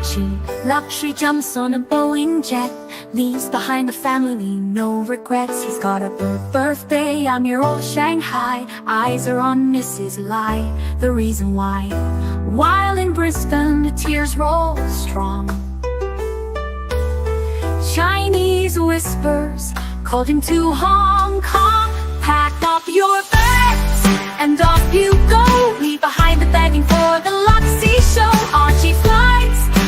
ArchieLuxury jumps on a Boeing jet, leaves behind the family, no regrets. He's got a birthday, I'm your old Shanghai. Eyes are on Mrs. Lai, the reason why. While in Brisbane, the tears roll strong. Chinese whispers called him to Hong Kong. Pack up your bags and off you go. Leave behind the begging for the Luxy show. Archie flies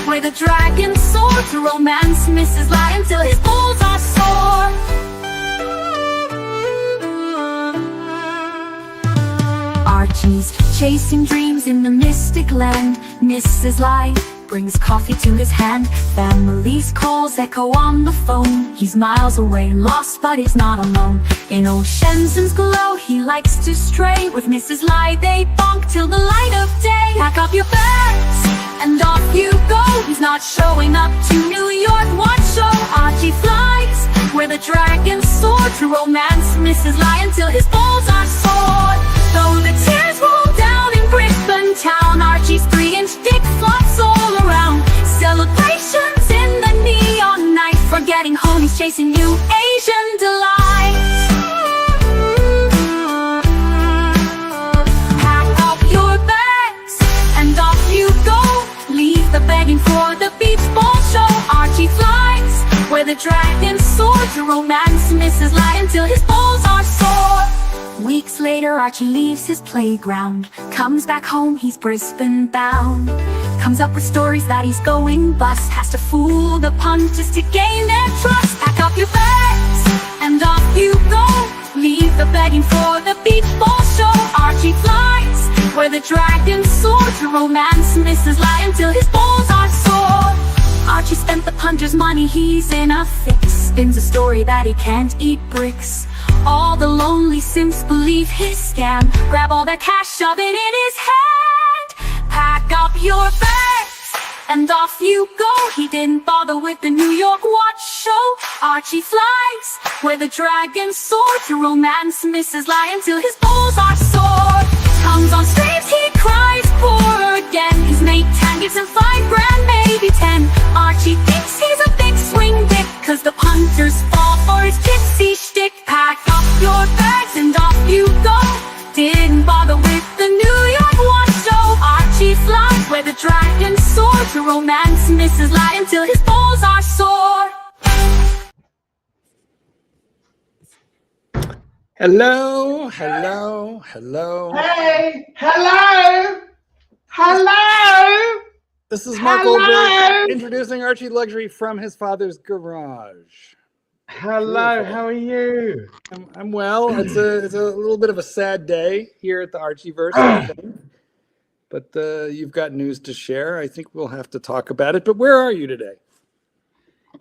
where the dragon soared to romance Mrs. Lai until his balls are sore. Archie's chasing dreams in the mystic land. Mrs. Lai brings coffee to his hand. Family's calls echo on the phone. He's miles away, lost, but he's not alone. In old Shenzhen's glow, he likes to stray. With Mrs. Lai, they bonk till the light of day. Pack up your bags and off you go. He's not showing up to New York, what show? Archie flies where the dragons soar to romance Mrs. Lai until his balls are sore. Though the tears roll down in Brisbane town, Archie's 3-inch dick flops all around. Celebrations in the neon night, forgetting home, he's chasing new Asian delights. Pack up your bags and off you go. Leave the begging for the beach ball show. Archie flies where the dragons soar to romance Mrs. Lai until his balls are sore. Weeks later, Archie leaves his playground, comes back home, he's Brisbane bound. Comes up with stories that he's going bust, has to fool the punters to gain their trust. Pack up your bags and off you go. Leave the begging for the beach ball show. Archie flies where the dragons soar to romance Mrs. Lai until his balls are sore. Archie spent the punter's money, he's in a fix. Spins a story that he can't eat bricks. All the lonely simps believe his scam. Grab all that cash, shove it in his hand. Pack up your bags and off you go. He didn't bother with the New York watch show. Archie flies where the dragons soar to romance Mrs. Lai until his balls are sore. Tongues on streams, he cries poor again. His mate Tan gives him $5 grand, maybe 10. Archie thinks he's a big swing dick, cause the punters fall for his gypsy shtick. Pack up your bags and off you go. Didn't bother with the New York watch show. Archie flies where the dragons soar to romance Mrs. Lai until his balls are sore. Hello, hello, hello. Hey, hello, hello. This is Mark Goldberg introducing ArchieLuxury from his father's garage. Hello, Beautiful. how are you? I'm well. It's a little bit of a sad day here at the Archieverse, I think. But you've got news to share. I think we'll have to talk about it. But where are you today?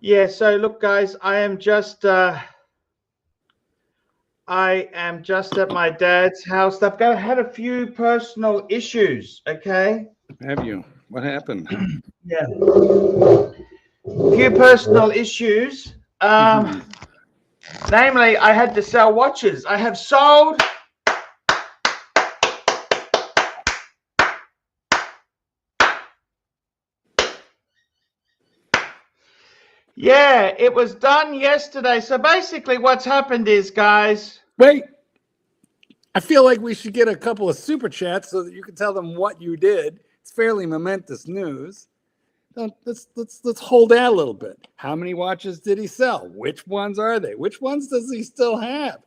Yeah, so look, guys, I am just at my dad's house. I've had a few personal issues, okay? Have you? What happened? Yeah. A few personal issues. Namely, I had to sell watches. I have sold yeah, it was done yesterday. So basically what's happened is, guys, Wait. I feel like we should get a couple of super chats so that you can tell them what you did. It's fairly momentous news. Let's hold out a little bit. How many watches did he sell? Which ones are they? Which ones does he still have?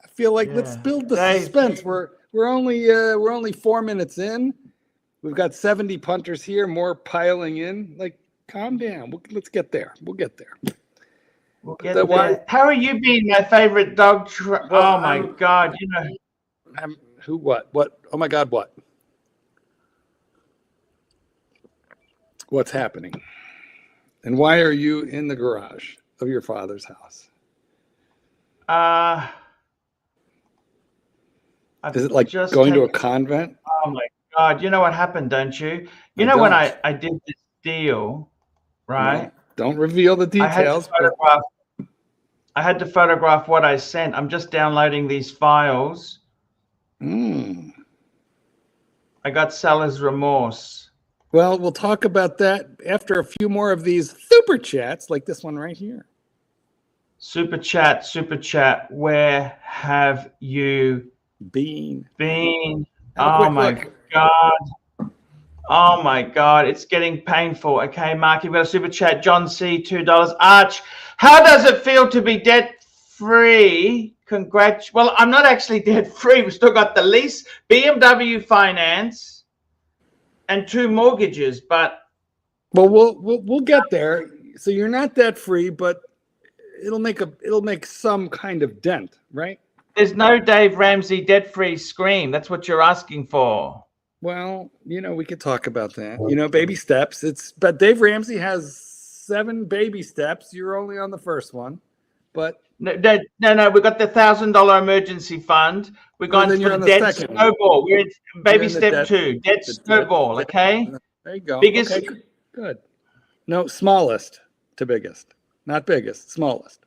I feel like let's build the suspense. We're only 4 minutes in. We've got 70 punters here, more piling in. Like, calm down. Let's get there. We'll get there. How are you being my favorite dog? Oh my God! You know, who? What? Oh my God! What? What's happening? And why are you in the garage of your father's house? Is it like going to a convent? Oh my God! You know what happened, don't you? You know when I did this deal, right? No, don't reveal the details. I had to photograph what I sent. I'm just downloading these files. I got seller's remorse. Well, we'll talk about that after a few more of these super chats, like this one right here. Super chat. Where have you been? Oh my God. Oh my God, it's getting painful. Okay, Mark, you've got a super chat. John C, $2. Arch, how does it feel to be debt free? Well, I'm not actually debt free. We've still got the lease, BMW finance, and 2 mortgages. But well, we'll get there. So you're not debt free, but it'll make some kind of dent, right? There's no Dave Ramsey debt free scream. That's what you're asking for. Well, we could talk about that. Baby steps. But Dave Ramsey has 7 baby steps. You're only on the first one, but no. We got the $1,000 emergency fund. We're going for the debt snowball. We're in baby step 2, debt snowball. Okay. There you go. Biggest. Okay, good. No, smallest to biggest, not biggest. Smallest.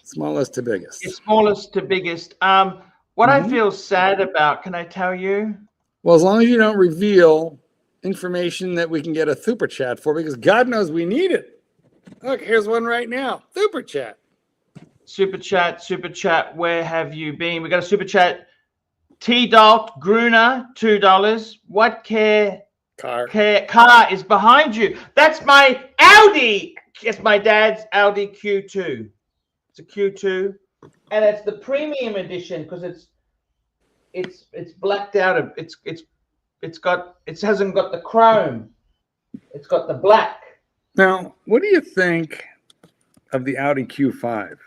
Smallest to biggest. It's smallest to biggest. What I feel sad about, can I tell you? Well, as long as you don't reveal information that we can get a super chat for, because God knows we need it. Look, here's one right now. Super chat. Super chat. Where have you been? We got a super chat. T. Dalt Gruner, $2. What car is behind you? That's my Audi. It's my dad's Audi Q2. It's a Q2. And it's the premium edition because it's blacked out. It hasn't got the chrome. It's got the black. Now, what do you think of the Audi Q5?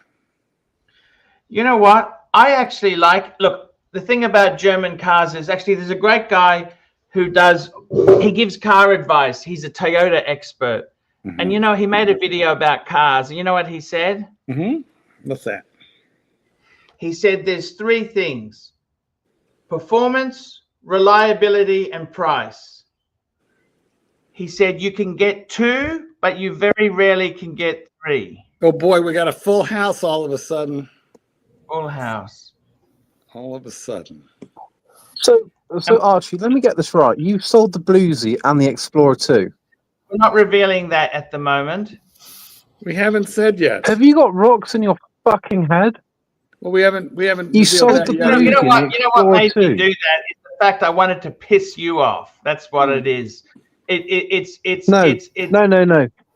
You know what? I actually look, the thing about German cars is actually there's a great guy who gives car advice. He's a Toyota expert. And he made a video about cars. And you know what he said? What's that? He said there's 3 things: performance, reliability, and price. He said you can get 2, but you very rarely can get 3. Oh boy, we got a full house all of a sudden. Full house. All of a sudden. So Archie, let me get this right. You sold the Bluesy and the Explorer 2. We're not revealing that at the moment. We haven't said yet. Have you got rocks in your fucking head? Well, we haven't. You sold the Bluesy. You know what made me do that is the fact I wanted to piss you off. That's what it is. No.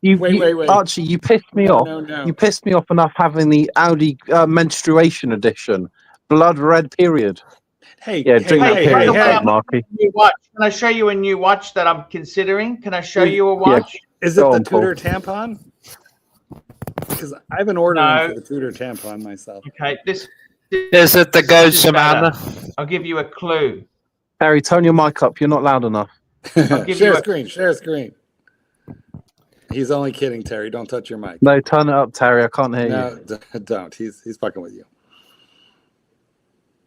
Wait. Archie, you pissed me off. No. You pissed me off enough having the Audi menstruation edition, blood red period. Hey, Marky. Can I show you a new watch that I'm considering? Can I show you a watch? Yeah. Is it the Tudor tampon? Because I've been ordering for the Tudor tampon myself. Okay, is it the Gold Samantha? I'll give you a clue. Harry, turn your mic up. You're not loud enough. Share screen. He's only kidding, Terry. Don't touch your mic. No, turn it up, Terry. I can't hear you. No, don't. He's fucking with you.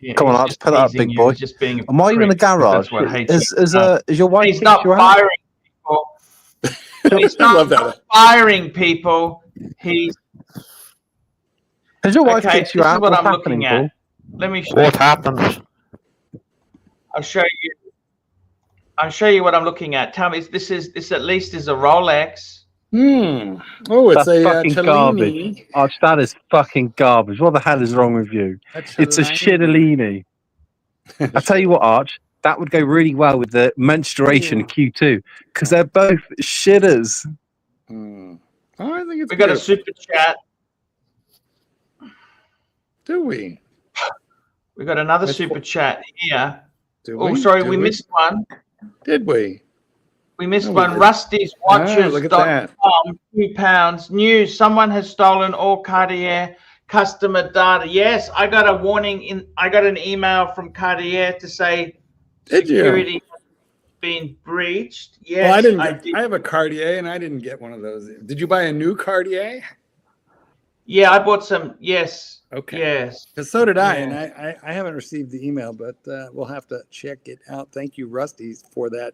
Yeah, come on, Arch, put it up, big boy. Am I in the garage? Is your wife? He's not firing people. He's not firing people. Has your wife kicked you out? What I'm looking at. Let me show what happened. I'll show you what I'm looking at. Tell me, this at least is a Rolex. Oh, it's a fucking garbage. Arch, that is fucking garbage. What the hell is wrong with you? It's a Shitolini. I tell you what, Arch, that would go really well with the menstruation Q2 because they're both shitters. Oh, I think it's. We got a super chat. Do we? We got another super chat here. Oh, sorry, we missed one. Did we? We missed one. Rusty's Watches.com, £2. News: someone has stolen all Cartier customer data. Yes, I got a warning. I got an email from Cartier to say security has been breached. Yes, well, I have a Cartier, and I didn't get one of those. Did you buy a new Cartier? Yeah, I bought some. Yes. Okay. Yes. Because so did I, and I haven't received the email, but we'll have to check it out. Thank you, Rusty, for that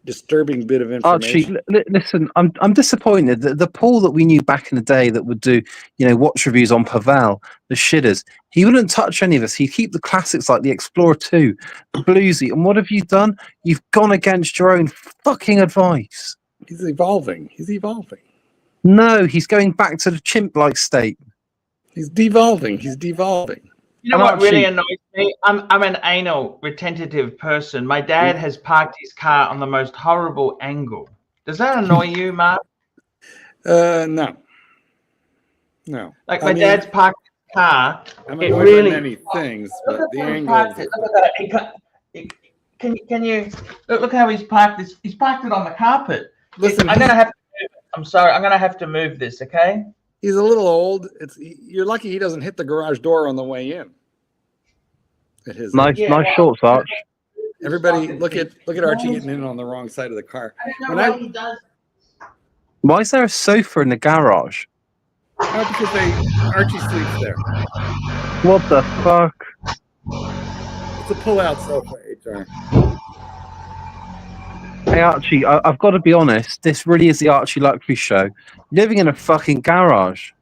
disturbing bit of Archie, information. listen, I'm disappointed that the Paul that we knew back in the day that would do, watch reviews on Pavel, the shitters, he wouldn't touch any of us. He'd keep the classics like the Explorer 2, the Bluesy. And what have you done? You've gone against your own fucking advice. He's evolving. He's evolving. No, he's going back to the chimp-like state. He's devolving. He's devolving. You know And what really Archie- annoys me? I'm an anal, retentive person. My dad has parked his car on the most horrible angle. Does that annoy you, Mark? No. No. Like I my mean, dad's parked his car. I'm It annoyed really. by many things, but the Look angle. at it. Look at it. Can you look how he's parked this? He's parked it on the carpet. Listen, I'm gonna have to move it. I'm sorry. I'm gonna have to move this. Okay. he's a little old. You're lucky he doesn't hit the garage door on the way in. At his Nice, Yeah, nice well- shorts, Arch. everybody, look at Archie getting in on the wrong side of the car. I don't When know I- why he does. Why is there a sofa in the garage? No, because Archie sleeps there. What the fuck? It's a pull-out sofa, HR. Hey Archie, I've got to be honest. This really is the ArchieLuxury show. Living in a fucking garage.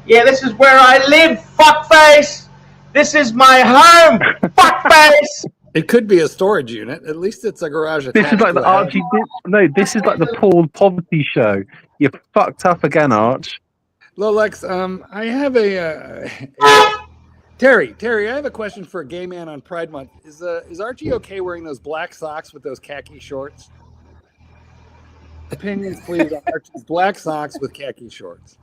Yeah, this is where I live. Fuckface. This is my home. Fuckface. It could be a storage unit. At least it's a garage. This is attached like to the a house. Archie. No, this is like the Paul Poverty show. You fucked up again, Arch. Lolex, I have a Terry, I have a question for a gay man on Pride Month. Is Archie okay wearing those black socks with those khaki shorts? Opinions, please, on Archie's black socks with khaki shorts.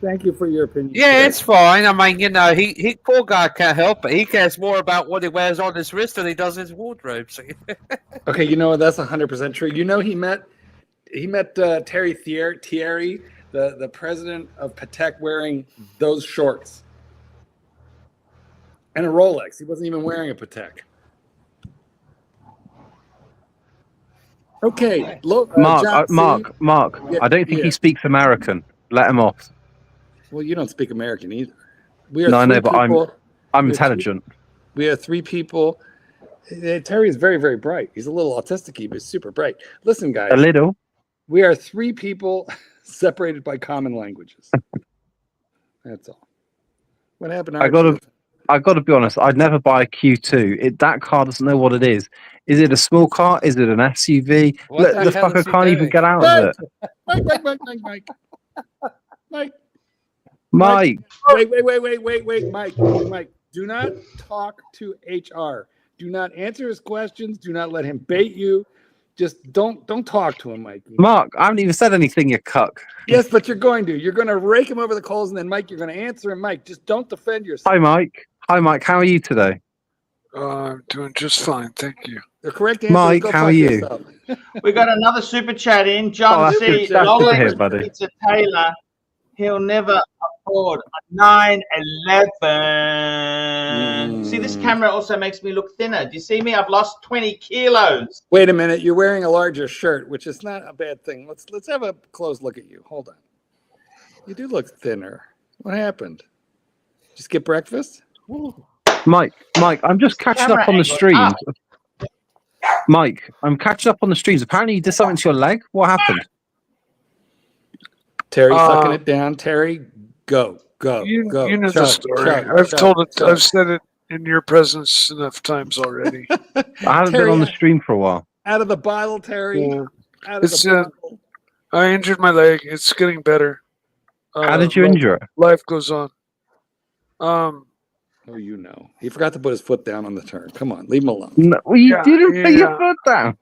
Thank you for your opinion. Yeah, Terry. it's fine. I mean, he poor guy can't help it. He cares more about what he wears on his wrist than he does his wardrobe. So. Okay, you know what? That's 100% true. You know, he met Terry Thierry, the president of Patek, wearing those shorts and a Rolex. He wasn't even wearing a Patek. Okay, Mark. Yeah, I don't think yeah. he speaks American. Let him off. Well, you don't speak American either. We are No, I three know, but people. I'm We have intelligent. We have three people. Terry is very, very bright. He's a little autistic-y, but he's super bright. Listen, guys, A little. we are three people separated by common languages. That's all. What happened? I got to be honest. I'd never buy a Q2. That car doesn't know what it is. Is it a small car? Is it an SUV? What Look, the the hell fucker is he can't even doing? get out of it. Mike. Mike, Wait, Mike. Do not talk to HR. Do not answer his questions. Do not let him bait you. Just don't talk to him, Mike. Mark, I haven't even said anything, you cuck. Yes, but you're going to. You're going to rake him over the coals, and then Mike, you're going to answer him. Mike, just don't defend yourself. Hi, Mike. How are you today? I'm doing just fine, thank you. The correct answer Mike, is go how fuck are you? yourself. We got another super chat in. Oh, John that's C. good- that's good to hear, Lolex buddy. Pizza Taylor. He'll never afford a 911. See, this camera also makes me look thinner. Do you see me? I've lost 20 kilos. Wait a minute. You're wearing a larger shirt, which is not a bad thing. Let's have a close look at you. Hold on. You do look thinner. What happened? Just get breakfast? Mike, I'm just catching up on the streams. Mike, I'm catching up on the streams. Apparently you did something to your leg. What happened? Terry, sucking it down. Terry, go. You know the Chug, story. chug, I've chug, told it. chug. I've said it in your presence enough times already. I haven't Terry, been on the stream for a while. Out of the bottle, Terry. Yeah. Out of It's, the bottle. I injured my leg. It's getting better. How did you injure it? Life goes on. Oh, you know. He forgot to put his foot down on the turn. Come on, leave him alone. No, well, you Yeah, didn't put your yeah. foot down.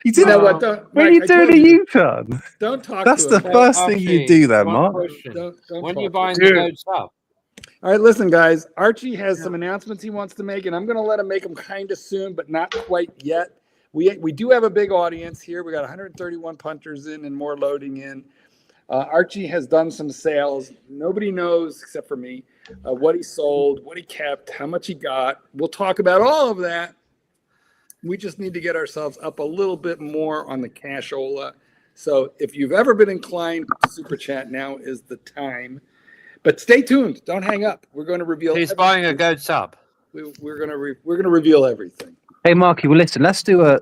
You You didn't. know what? Don't, When Mike, you I doing told a you, U-turn? don't talk That's to the him. first thing you do there, Mark. Don't When talk you to buying Dude. the goats up? All right, listen, guys. Archie has some announcements he wants to make, and I'm going to let him make them kind of soon, but not quite yet. We do have a big audience here. We got 131 punters in and more loading in. Archie has done some sales. Nobody knows except for me what he sold, what he kept, how much he got. We'll talk about all of that. We just need to get ourselves up a little bit more on the cashola. So if you've ever been inclined to super chat, now is the time. But stay tuned. Don't hang up. We're going to reveal. He's buying a goats up. We're going to reveal everything. Hey, Marky. Well, listen. Let's do a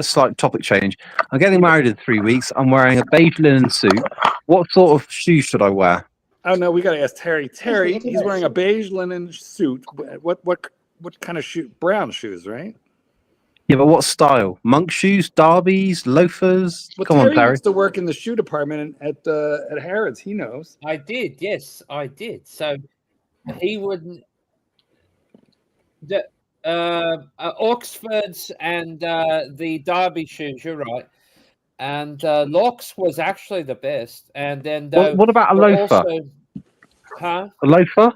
slight topic change. I'm getting married in 3 weeks. I'm wearing a beige linen suit. What sort of shoes should I wear? Oh no, we got to ask Terry. Terry, he's wearing a beige linen suit. What kind of shoe? Brown shoes, right? Yeah, but what style? Monk shoes, derbies, loafers? Well, Come on, Terry Terry. used to work in the shoe department at Harrods. He knows. I did, yes, I did. So he wouldn't. The Oxfords and the Derby shoes. You're right. And Locks was actually the best. And then What about a loafer? Also, huh? A loafer?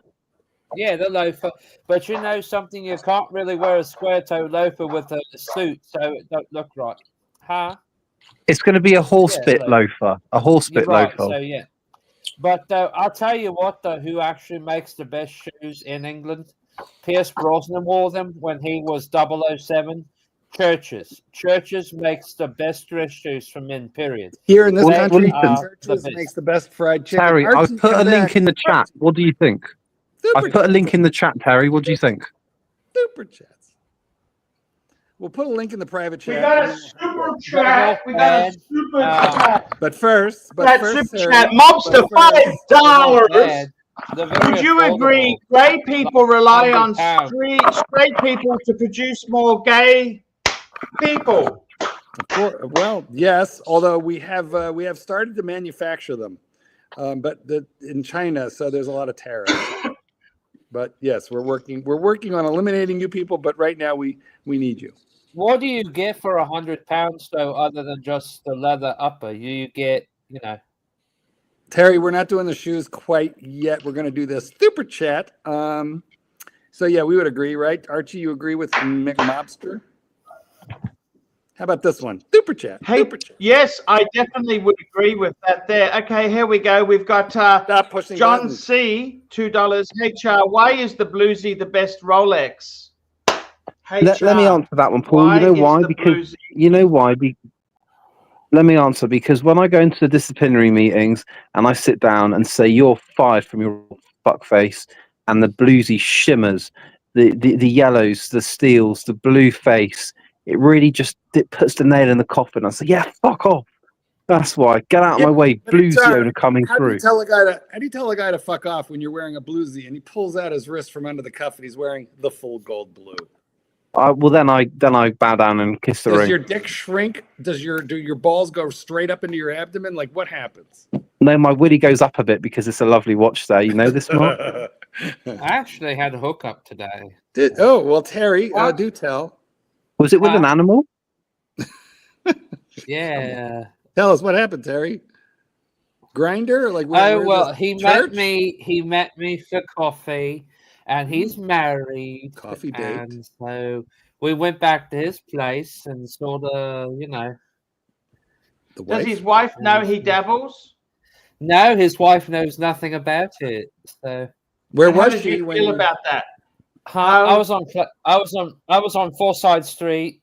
Yeah, the loafer. But you know something, you can't really wear a square toe loafer with a suit, so it don't look right. Huh? It's going to be a horse bit like- loafer. A horse You're bit right, loafer. so yeah. But I'll tell you what, though, who actually makes the best shoes in England? Pierce Brosnan wore them when he was 007. Churches makes the best dress shoes for men, period. Here in this Well, country, well, Churches the makes the best fried chicken. Terry, I've Archie, put a come link back. in the chat. What do you think? Super I've put a link in the chat, Terry. What do you think? Super chats. We'll put a link in the private We chat. got a super chat. We got a super chat. But first, That Terry, super chat. Mobster, $5. Would you agree gay people rely on straight people to produce more gay people? Well, yes. Although we have started to manufacture them, but in China, so there's a lot of tariffs. But yes, we're working on eliminating you people. But right now, we need you. What do you get for £100 though, other than just the leather upper? You get, Terry, we're not doing the shoes quite yet. We're going to do this super chat. So yeah, we would agree, right? Archie, you agree with McMobster? How about this one? Super chat. Hey, Super chat. yes, I definitely would agree with that there. Okay, here we go. We've got Stop pushing John buttons. C, $2. HR, why is the Bluesy the best Rolex? Let me answer that one, Paul. You know why? Because let me answer, because when I go into the disciplinary meetings and I sit down and say you're fired from your fuckface, and the bluesy shimmers, the yellows, the steels, the blue face, it really it puts the nail in the coffin. I say, yeah, fuck off. That's why. Get out of my way, bluesy owner coming How do through. you tell a guy to fuck off when you're wearing a bluesy and he pulls out his wrist from under the cuff and he's wearing the full gold blue? Well, then I bow down and kiss the Does ring. your dick shrink? Do your balls go straight up into your abdomen? Like what happens? No, my willy goes up a bit because it's a lovely watch there. You know this, Mark? I actually had a hookup today. Well, Terry, do tell. Was it with an animal? Yeah. Tell us what happened, Terry. Grinder? Like he met me for coffee, and he's married. Coffee date. And so we went back to his place and sort of, Does his wife know he dabbles? No, his wife knows nothing about it. So where How was did she you when feel about that? I was on Forsyth Street,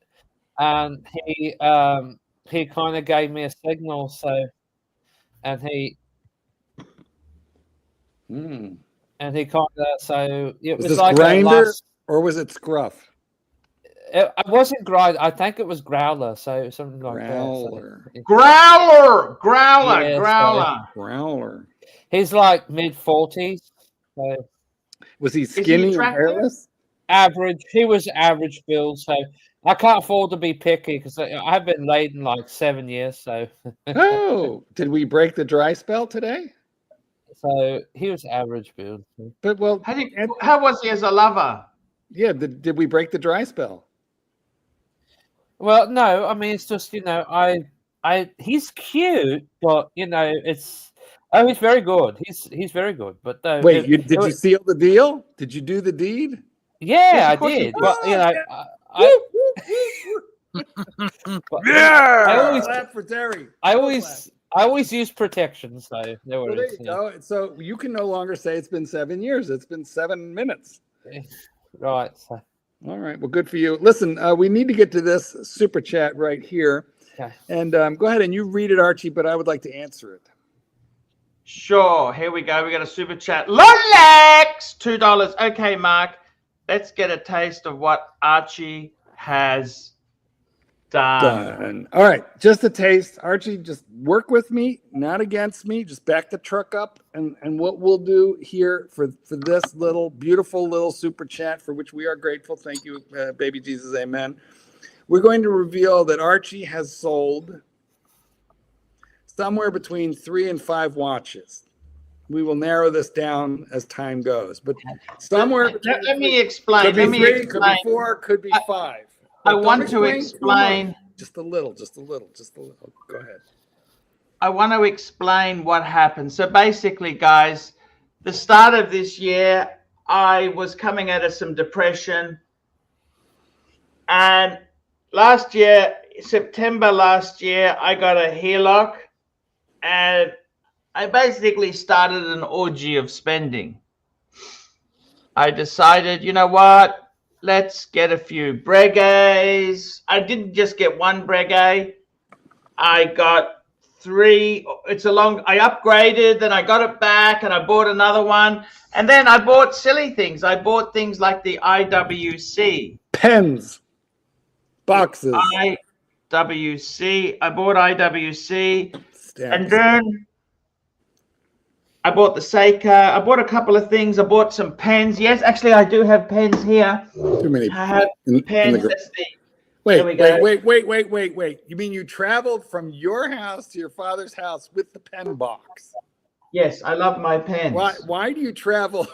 and he kind of gave me a signal. So, and he kind of it was this like Grinder or was it Scruff? It wasn't Grinder. I think it was Growler. So something like Growler. that. So, Growler. He's like mid-40s. So. Was he skinny and hairless? Average. He was average build, so I can't afford to be picky because I've been laden like 7 years. So. Did we break the dry spell today? So he was average build. But how was he as a lover? Yeah. Did we break the dry spell? Well, no. I mean, it's just he's cute, but it's. Oh, he's very good. He's very good. But wait, did you seal the deal? Did you do the deed? Yeah, I did. But I always clap for Terry. I always use protection. So there you go. So you can no longer say it's been 7 years. It's been 7 minutes. Right. So. All right. Well, good for you. Listen, we need to get to this super chat right here. Okay. And go ahead and you read it, Archie. But I would like to answer it. Sure. Here we go. We got a super chat. Lolex, $2. Okay, Mark. Let's get a taste of what Archie has done. All right, just a taste. Archie, just work with me, not against me. Just back the truck up, and what we'll do here for this little beautiful little super chat, for which we are grateful. Thank you, baby Jesus, amen. We're going to reveal that Archie has sold somewhere between 3 and 5 watches. We will narrow this down as time goes, but somewhere. Let me explain. Could be 3, could be 4, could be 5. I want to explain. Just a little. Go ahead. I want to explain what happened. So basically, guys, the start of this year, I was coming out of some depression. And last year, September last year, I got a HELOC. And I basically started an orgy of spending. I decided, you know what? Let's get a few breguets. I didn't just get one breguet. I got 3. I upgraded, then I got it back, and I bought another one. And then I bought silly things. I bought things like the IWC. Pens. Boxes. IWC. I bought IWC. Stamps. And then I bought the Seika. I bought a couple of things. I bought some pens. Yes, actually, I do have pens here. Too many. I have pens. That's the. Wait. You mean you traveled from your house to your father's house with the pen box? Yes, I love my pens. Why do you travel?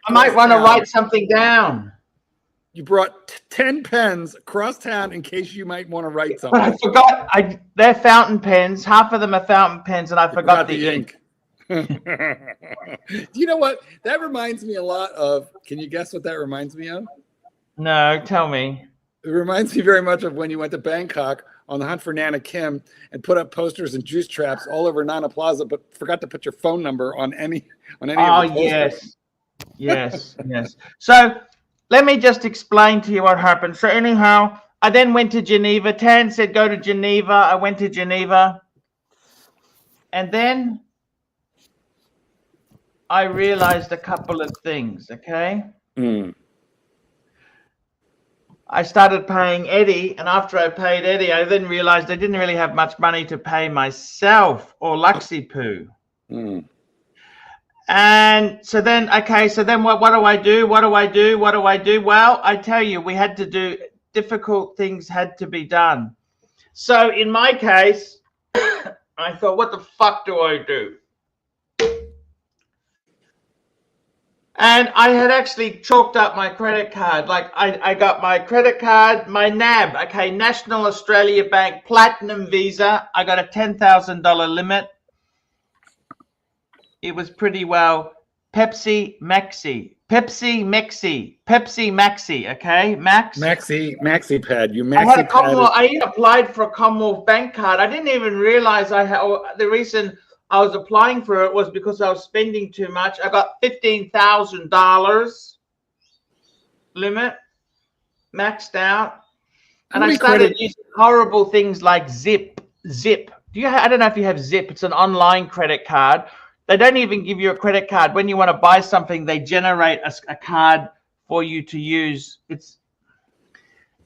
I might want to write something down. You brought 10 pens across town in case you might want to write something. But I forgot. They're fountain pens. Half of them are fountain pens, and I forgot the ink. You know what? That reminds me a lot of. Can you guess what that reminds me of? No, tell me. It reminds me very much of when you went to Bangkok on the hunt for Nana Kim and put up posters and juice traps all over Nana Plaza, but forgot to put your phone number on any of the posters. Yes. So let me just explain to you what happened. So anyhow, I then went to Geneva. Tan said go to Geneva. I went to Geneva, and then I realized a couple of things. Okay. I started paying Eddie, and after I paid Eddie, I then realized I didn't really have much money to pay myself or Luxy Poo. And so then, what do I do? Well, I tell you, we had to do difficult things had to be done. So in my case, I thought, what the fuck do I do? And I had actually chalked up my credit card. Like I got my credit card, my NAB, okay, National Australia Bank Platinum Visa. I got a $10,000 limit. It was pretty well. Pepsi Maxi, okay, Maxi pad. I even applied for a Commonwealth Bank card. I didn't even realize the reason I was applying for it was because I was spending too much. I got $15,000 limit maxed out, and I started using horrible things like Zip. I don't know if you have Zip. It's an online credit card. They don't even give you a credit card when you want to buy something. They generate a card for you to use.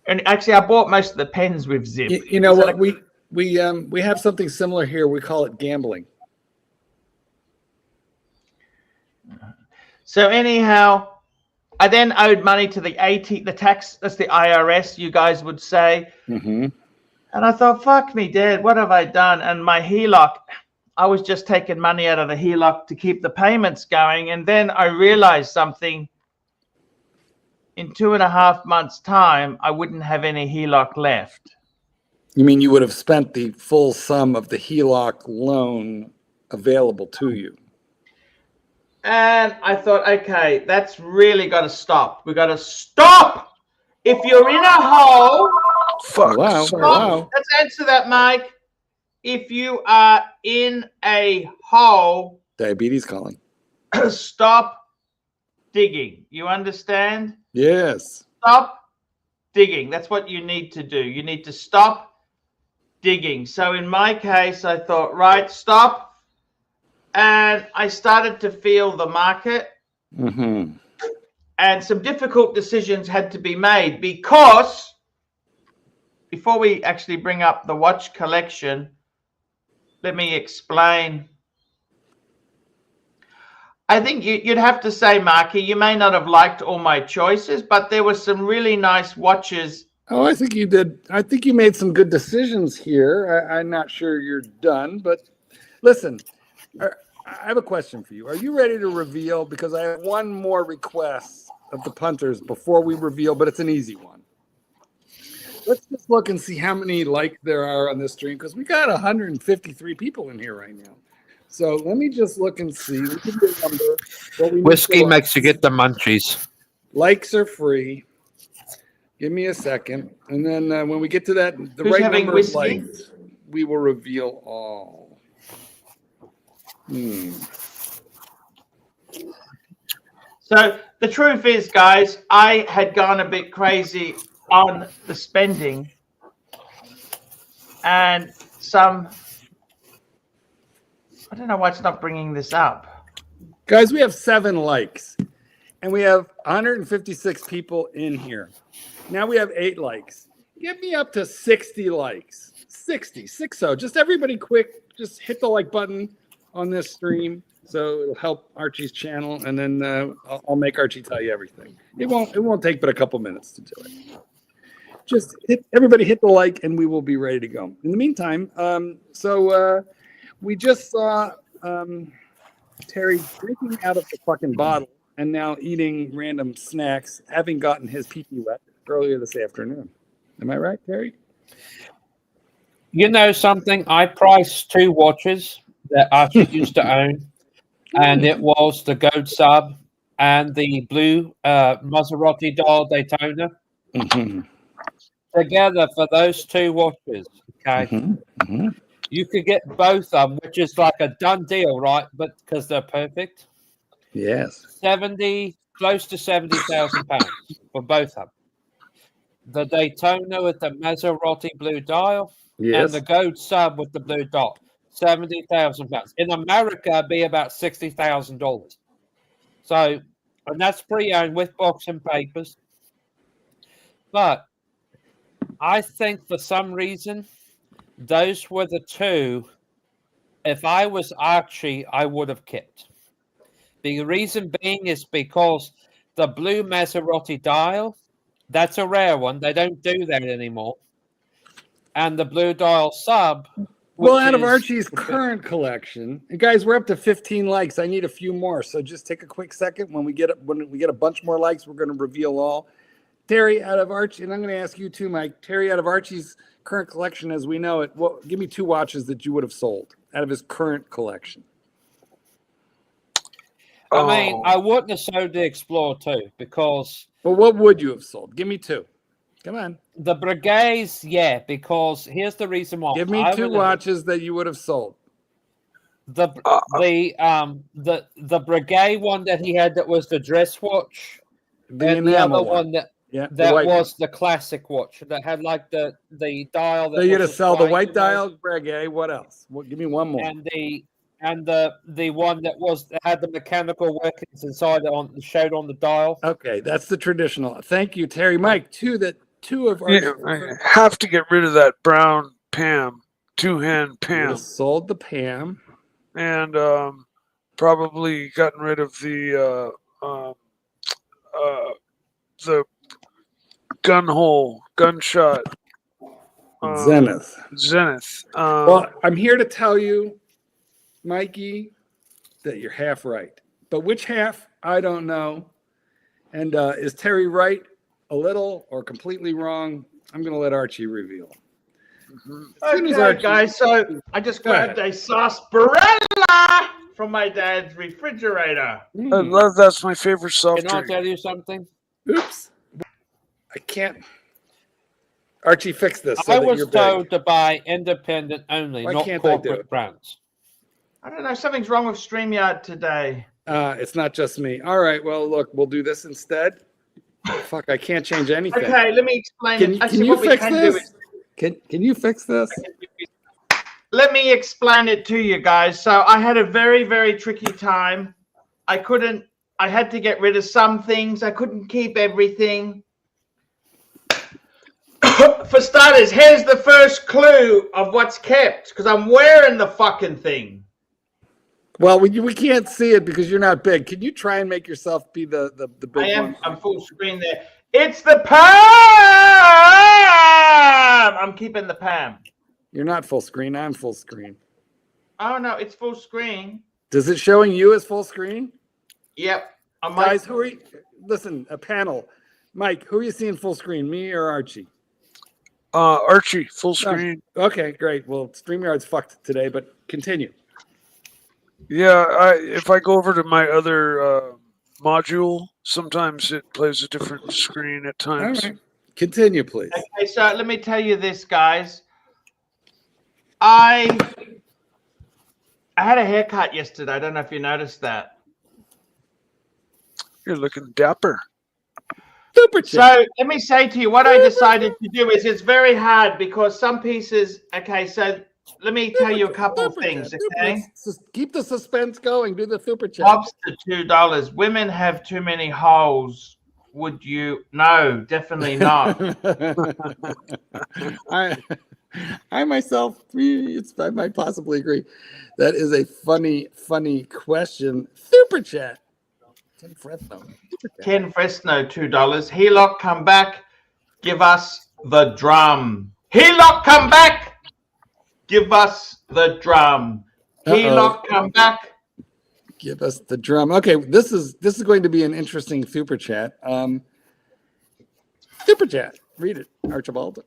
And actually, I bought most of the pens with Zip. You know what? We have something similar here. We call it gambling. So anyhow, I then owed money to the tax, that's the IRS, you guys would say. And I thought, fuck me, Dad, what have I done? And my HELOC, I was just taking money out of the HELOC to keep the payments going. And then I realized something. In 2.5 months' time, I wouldn't have any HELOC left. You mean you would have spent the full sum of the HELOC loan available to you? And I thought, okay, that's really got to stop. We got to stop. If you're in a hole, Wow. Let's answer that, Mike. If you are in a hole, Diabetes calling. Stop digging. You understand? Yes. Stop digging. That's what you need to do. You need to stop digging. So in my case, I thought, right, stop. And I started to feel the market. And some difficult decisions had to be made because before we actually bring up the watch collection, let me explain. I think you'd have to say, Marky, you may not have liked all my choices, but there were some really nice watches. Oh, I think you did. I think you made some good decisions here. I'm not sure you're done, but listen, I have a question for you. Are you ready to reveal? Because I have one more request of the punters before we reveal, but it's an easy one. Let's just look and see how many likes there are on this stream, because we got 153 people in here right now. So let me just look and see. We can do a number. Whiskey makes you get the munchies. Likes are free. Give me a second. And then when we get to that, the Who's right having number whiskey? of likes, we will reveal all. So the truth is, guys, I had gone a bit crazy on the spending, and some, I don't know why it's not bringing this up. Guys, we have 7 likes, and we have 156 people in here. Now we have 8 likes. Get me up to 60 likes. 60. Just everybody quick, just hit the like button on this stream, so it'll help Archie's channel, and then I'll make Archie tell you everything. It won't take but a couple minutes to do it. Just everybody hit the like, and we will be ready to go. In the meantime, we just saw Terry drinking out of the fucking bottle and now eating random snacks, having gotten his pee-pee wet earlier this afternoon. Am I right, Terry? You know something? I priced 2 watches that Archie used to own, and it was the Gold Sub and the blue Maserati dial Daytona. Together for those 2 watches, okay? You could get both of them, which is like a done deal, right? But because they're perfect. Yes. Close to £70,000 for both of them. The Daytona with the Maserati blue dial, Yes. and the Gold Sub with the blue dot. £70,000. In America, it'd be about $60,000. So, and that's pre-owned with box and papers. But I think for some reason, those were the 2. If I was Archie, I would have kept. The reason being is because the blue Maserati dial, that's a rare one. They don't do that anymore. And the blue dial sub. Well, out of Archie's current collection, and guys, we're up to 15 likes. I need a few more, so just take a quick second. When we get a bunch more likes, we're going to reveal all. Terry, out of Archie, and I'm going to ask you too, Mike. Terry, out of Archie's current collection, as we know it, give me 2 watches that you would have sold out of his current collection. I mean, I wouldn't have sold the Explorer 2 because. Well, what would you have sold? Give me 2. Come on. The Brigades, yeah, because here's the reason why. Give me 2 watches that you would have sold. The Brigade one that he had that was the dress watch, and the other one that was the classic watch that had like the dial. That so you're to sell the white dial Brigade. What else? Give me one more. And the one that had the mechanical workings inside showed on the dial. Okay, that's the traditional. Thank you, Terry. Mike, 2 of our. Yeah, I have to get rid of that brown Pam, 2-hand Pam. Sold the Pam, and probably gotten rid of the gunshot. Zenith. Well, I'm here to tell you, Mikey, that you're half right. But which half, I don't know. And is Terry right a little or completely wrong? I'm going to let Archie reveal. Okay, guys, so I just grabbed a sarsaparilla from my dad's refrigerator. That's my favorite soft drink. Can I tell you something? Oops. I can't. Archie, fix this. I was told to buy independent only, not corporate brands. I don't know. Something's wrong with StreamYard today. It's not just me. All right. Well, look, we'll do this instead. Fuck, I can't change anything. Okay, let me explain. Can you fix this? Can you fix this? Let me explain it to you guys. So I had a very, very tricky time. I had to get rid of some things. I couldn't keep everything. For starters, here's the first clue of what's kept, because I'm wearing the fucking thing. Well, we can't see it because you're not big. Can you try and make yourself be the big I am. one? I'm full screen there. It's the Pam. I'm keeping the Pam. You're not full screen. I'm full screen. Oh no, it's full screen. Does it showing you as full screen? Yep. Guys, who are you? Listen, a panel. Mike, who are you seeing full screen? Me or Archie? Archie, full screen. Okay, great. Well, StreamYard's fucked today, but continue. Yeah, if I go over to my other module, sometimes it plays a different screen at times. All right. Continue, please. Okay, so let me tell you this, guys. I had a haircut yesterday. I don't know if you noticed that. You're looking dapper. Super chat. So let me say to you, what I decided to do is it's very hard because some pieces. Okay, so let me tell you a couple of things. Okay, Just keep the suspense going. Do the super chat. Bob's to $2. Women have too many holes. Would you? No, definitely not. I myself, I might possibly agree. That is a funny question. Super chat. Ken Fresno. Ken Fresno, $2. Helock, come back. Give us the drum. Helock, come back. Give us the drum. Helock, come back. Give us the drum. Okay, this is going to be an interesting super chat. Super chat. Read it, Archibald.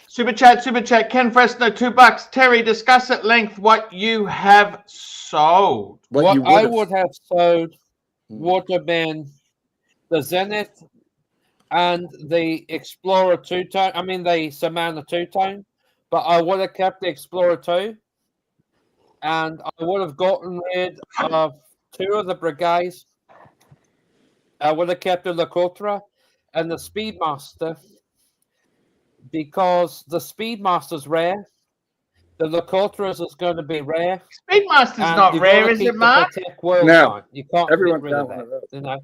Super chat. Ken Fresno, $2. Terry, discuss at length what you have sold. What I would have sold would have been the Zenith and the Explorer two-tone. I mean, the Savannah two-tone. But I would have kept the Explorer 2. And I would have gotten rid of 2 of the Brigades. I would have kept the LeCoultre and the Speedmaster. Because the Speedmaster's rare. The LeCoultre is going to be rare. Speedmaster's not rare, is it, Mark? No. You can't Everyone's get rid of got one of those. that. You know?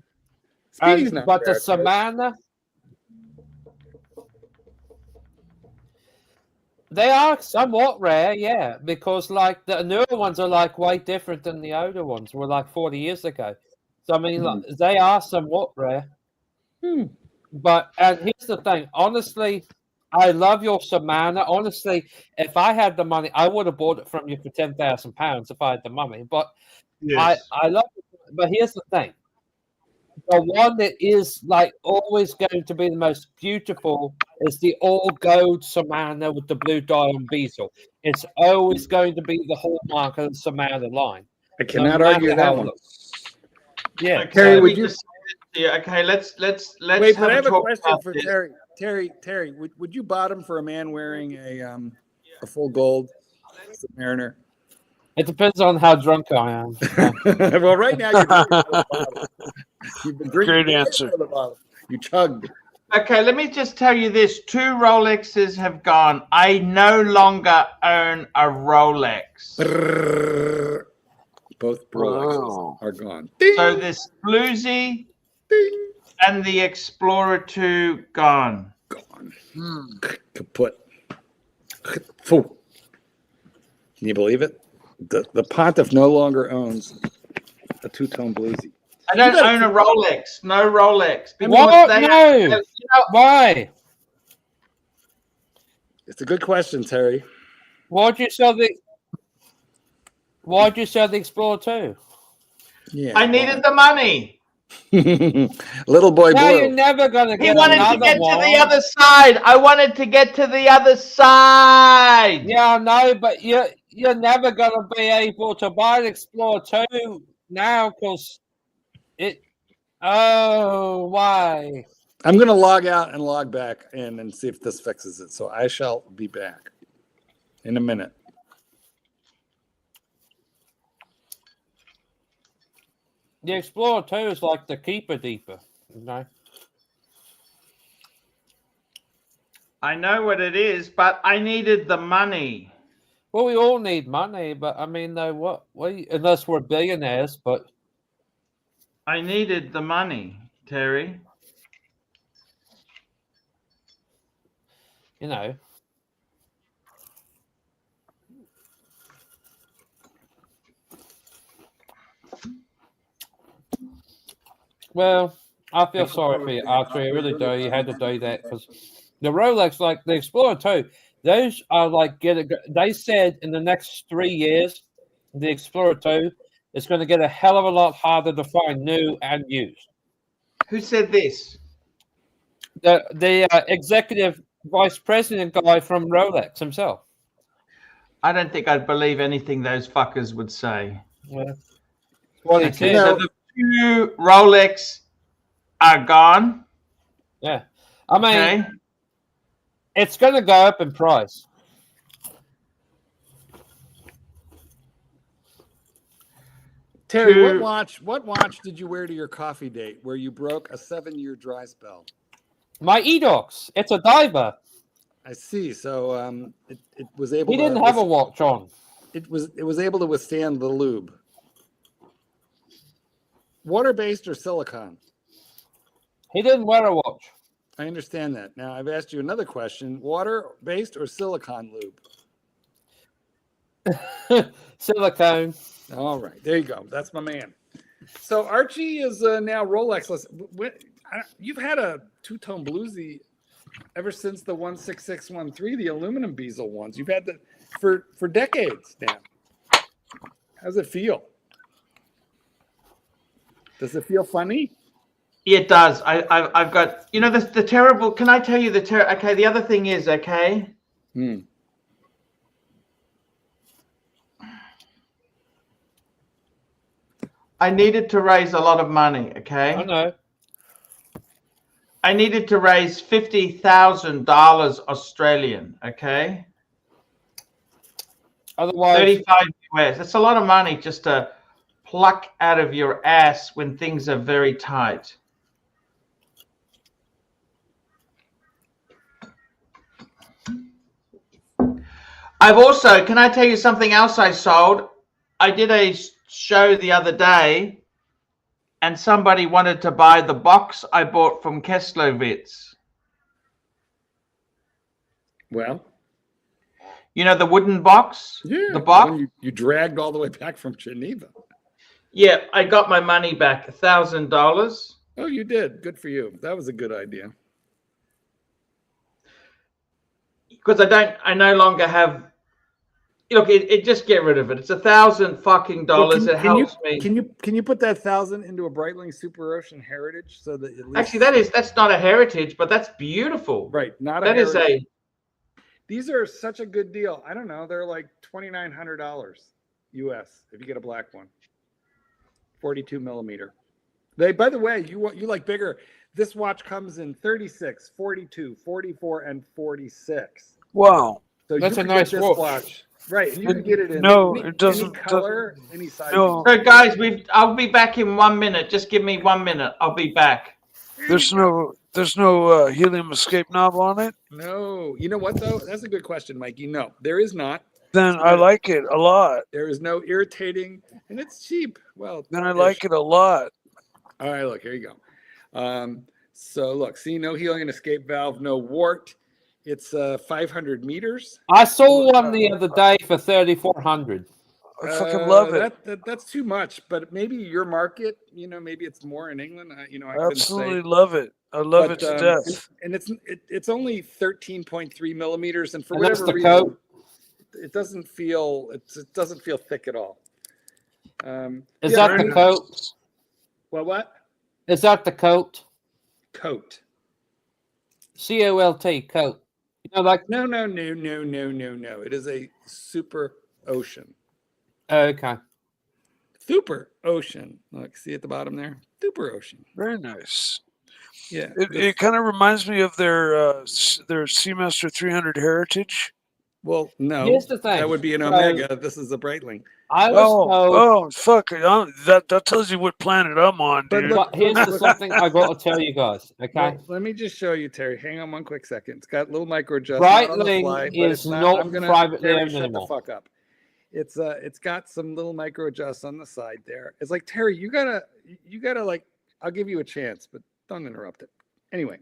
Speedy's not But rare, the Savannah, they are somewhat rare, yeah, because like the newer ones are like way different than the older ones were like 40 years ago. So I mean, like, they are somewhat rare. But and here's the thing, honestly, I love your Savannah. Honestly, if I had the money, I would have bought it from you for £10,000 if I had the money. But Yes. I love it. But here's the thing. The one that is like always going to be the most beautiful is the all gold Savannah with the blue diamond bezel. It's always going to be the hallmark of the Savannah line. I cannot argue that one. Yeah, Okay, Terry, would let me you? just- yeah, okay, let's Wait, but I have a talk question about for this. Terry, would you bottom for a man wearing a full gold Submariner? it depends on how drunk I am. Well, right now you're drinking out of the bottle. You've been drinking Great right answer. out of the bottle. You chugged. Okay, let me just tell you this. 2 Rolexes have gone. I no longer own a Rolex. Brrr. Both Rolexes Wow. are gone. So this Bluesy Ding. and the Explorer 2 gone. Gone. Kaput. Foo. Can you believe it? The Pontiff no longer owns a two-tone bluesy. I don't own a Rolex. No Rolex. Because What? they- No. you know, Why? It's a good question, Terry. Why'd you sell the Explorer 2? Yeah. I needed the money. Little boy No, you're blue. never gonna He get wanted to another get one. to the other side. I wanted to get to the other side. Yeah, I know, but you're never gonna be able to buy an Explorer 2 now because it. Oh, why? I'm going to log out and log back in and see if this fixes it. So I shall be back in a minute. The Explorer 2 is like the Keeper Deeper, you know. I know what it is, but I needed the money. Well, we all need money, but I mean, though, what? Unless we're billionaires, but I needed the money, Terry. you know. Well, I feel sorry for you, Archie. I really do. You had to do that because the Rolex, like the Explorer 2, those are like they said in the next 3 years, the Explorer 2 is going to get a hell of a lot harder to find new and used. Who said this? The executive vice president guy from Rolex himself. I don't think I'd believe anything those fuckers would say. Yeah. Well, he Okay, said. so the 2 Rolex are gone. Yeah. I mean, Okay. it's going to go up in price. Terry, what watch did you wear to your coffee date where you broke a 7-year dry spell? My Edox. It's a diver. I see. So it was able. He didn't have a watch on. It was able to withstand the lube. Water-based or silicone? He didn't wear a watch. I understand that. Now I've asked you another question: water-based or silicone lube? Silicone. All right, there you go. That's my man. So Archie is now Rolex-less. You've had a two-tone bluesy ever since the 16613, the aluminum bezel ones. You've had that for decades now. How's it feel? Does it feel funny? It does. I've got, you know, the terrible. Can I tell you the Okay, the other thing is, okay. I needed to raise a lot of money. Okay. I know. I needed to raise $50,000 Australian. Okay. Otherwise, 35 US. That's a lot of money just to pluck out of your ass when things are very tight. I've also, can I tell you something else I sold? I did a show the other day and somebody wanted to buy the box I bought from Keslovitz. Well, you know, the wooden box? Yeah. The box? You dragged all the way back from Geneva. Yeah, I got my money back, $1,000. Oh, you did. Good for you. That was a good idea. Because I no longer have. Look, it just get rid of it. It's $1,000 fucking dollars. It helps me. Can you put that 1,000 into a Breitling Super Ocean Heritage so that at least... Actually that's not a heritage, but that's beautiful. Right, not a that heritage. is a. These are such a good deal. I don't know. They're like $2,900 US if you get a black one. 42 millimeter. They, by the way, you like bigger. This watch comes in 36, 42, 44, and 46. Wow. So that's you a can nice get this watch. Right, and you can get it in it doesn't, any color, any size. No. So guys, I'll be back in 1 minute. Just give me 1 minute. I'll be back. There's no helium escape knob on it. No, you know what though? That's a good question, Mikey. No, there is not. Then I like it a lot. There is no irritating, and it's cheap. Well, Then I like it a lot. All right, look, here you go. So look, see, no helium escape valve, no wart. It's 500 meters. I saw one the other day for 3,400. I fucking love it. That's too much, but maybe your market, you know, maybe it's more in England. I absolutely love it. I love it to death. And it's only 13.3 millimeters, and for And that's whatever the reason, coat. it doesn't feel thick at all. Is that the coat? Well, what? Is that the coat? Coat. COLT, coat. You know, like No. It is a Super Ocean. okay. Super Ocean. Look, see at the bottom there? Super Ocean. Very nice. Yeah. It kind of reminds me of their Seamaster 300 Heritage. Well, no. Here's the thing. That would be an Omega. This is a Breitling. I was told, Fuck! That tells you what planet I'm on, dude. but here's something I got to tell you guys. Okay. Well, let me just show you, Terry. Hang on one quick second. It's got little micro adjustments on the fly, Breitling but is it's not I'm gonna, privately Terry, owned shut anymore. the fuck up. It's got some little micro adjusts on the side there. It's like, Terry, you gotta like, I'll give you a chance, but don't interrupt it. Anyway,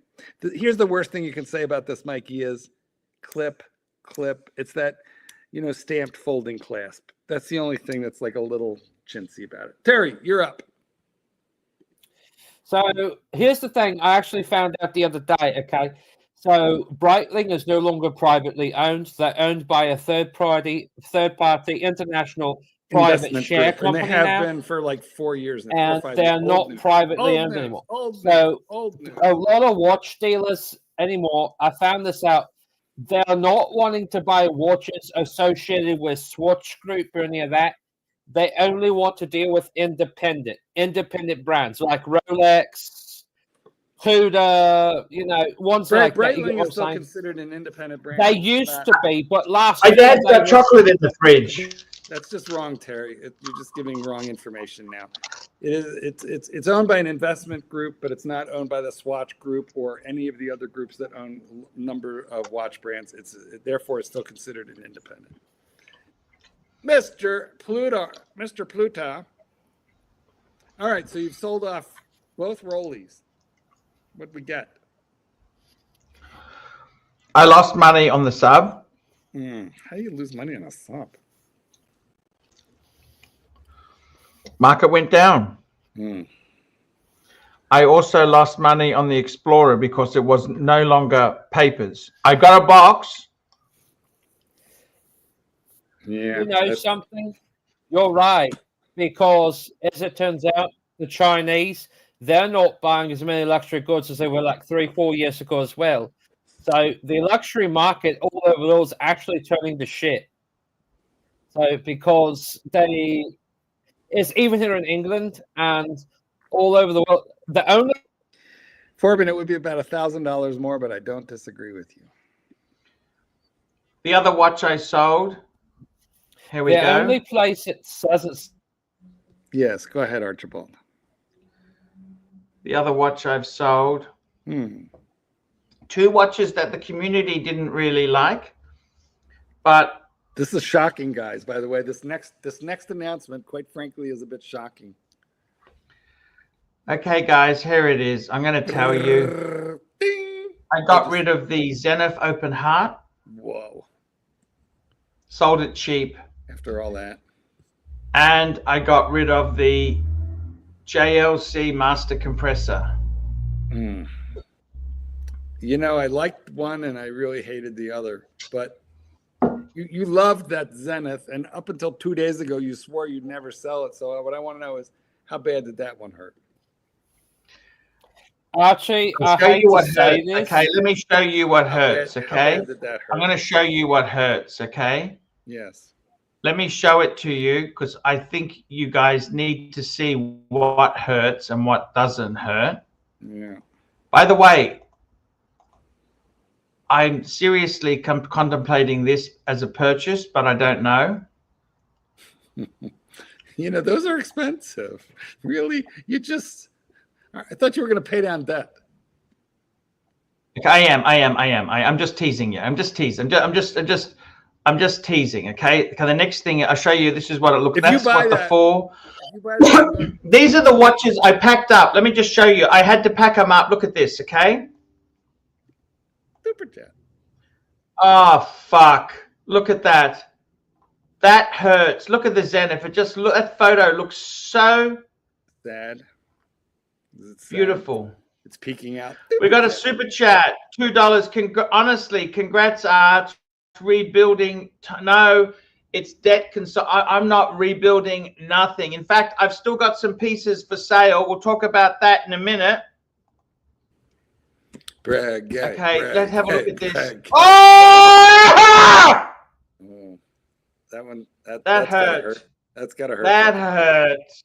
here's the worst thing you can say about this, Mikey, is clip. It's that, stamped folding clasp. That's the only thing that's like a little chintzy about it. Terry, you're up. So here's the thing. I actually found out the other day. Okay, so Breitling is no longer privately owned. They're owned by a third party international private Investment share group. company And they have now, been for like 4 years now. and 4 or 5 they're years. not Old news. privately Old owned news. anymore. Old news. So Old news. a lot of watch dealers anymore, I found this out, they're not wanting to buy watches associated with Swatch Group or any of that. They only want to deal with independent brands like Rolex, Huda, ones like that. You get Breitling what is still I'm saying? considered an independent brand. They used to be, but last My year dad's they got was- chocolate in the fridge. That's just wrong, Terry. You're just giving wrong information now. It's owned by an investment group, but it's not owned by the Swatch Group or any of the other groups that own a number of watch brands. Therefore, it's still considered an independent. Mr. Pluta. All right, so you've sold off both rollies. What'd we get? I lost money on the sub. How do you lose money on a sub? Market went down. I also lost money on the Explorer because it was no longer papers. I got a box. Yeah. You know something? You're right. Because as it turns out, the Chinese, they're not buying as many luxury goods as they were like 3-4 years ago as well. So the luxury market all over the world is actually turning to shit. So because it's even here in England and all over the world, the only Forbin, it would be about $1,000 more, but I don't disagree with you. The other watch I sold. Here we the go. only place it says it's Yes, go ahead, Archibald. The other watch I've sold. 2 watches that the community didn't really like, but This is shocking, guys. By the way, this next announcement, quite frankly, is a bit shocking. okay, guys, here it is. I'm going to tell you. Ding! I got rid of the Zenith Open Heart. Whoa! Sold it cheap. After all that, And I got rid of the JLC Master Compressor. I liked one and I really hated the other. But you loved that Zenith, and up until 2 days ago, you swore you'd never sell it. So what I want to know is, how bad did that one hurt? Archie, I'll I show hate you what to say hurts. this. Okay, let me show you what hurts. How Okay, bad did that hurt? I'm going to show you what hurts. Okay, Yes. let me show it to you because I think you guys need to see what hurts and what doesn't hurt. Yeah. By the way, I'm seriously contemplating this as a purchase, but I don't know. Those are expensive. Really? I thought you were going to pay down debt. Okay, I am. I'm just teasing you. I'm just teasing. I'm just teasing. Okay. The next thing I'll show you. This is what it looks. If you That's buy what the that- 4. You buy that- These are the watches I packed up. Let me just show you. I had to pack them up. Look at this. Okay. Super chat. Oh fuck! Look at that. That hurts. Look at the Zenith. That photo looks so Sad. Is it sad? beautiful. It's peeking out. We got a super chat. $2. Honestly, congrats, Art. Rebuilding. No, it's debt. I'm not rebuilding nothing. In fact, I've still got some pieces for sale. We'll talk about that in a minute. Brag. Okay, let's have a look at this. Brag. Oh! Oh, that one. That that's gotta hurt. hurt. That's gotta hurt. That hurts.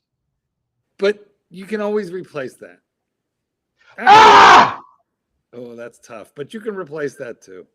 But you can always replace that. Ah! Oh, that's tough. But you can replace that too.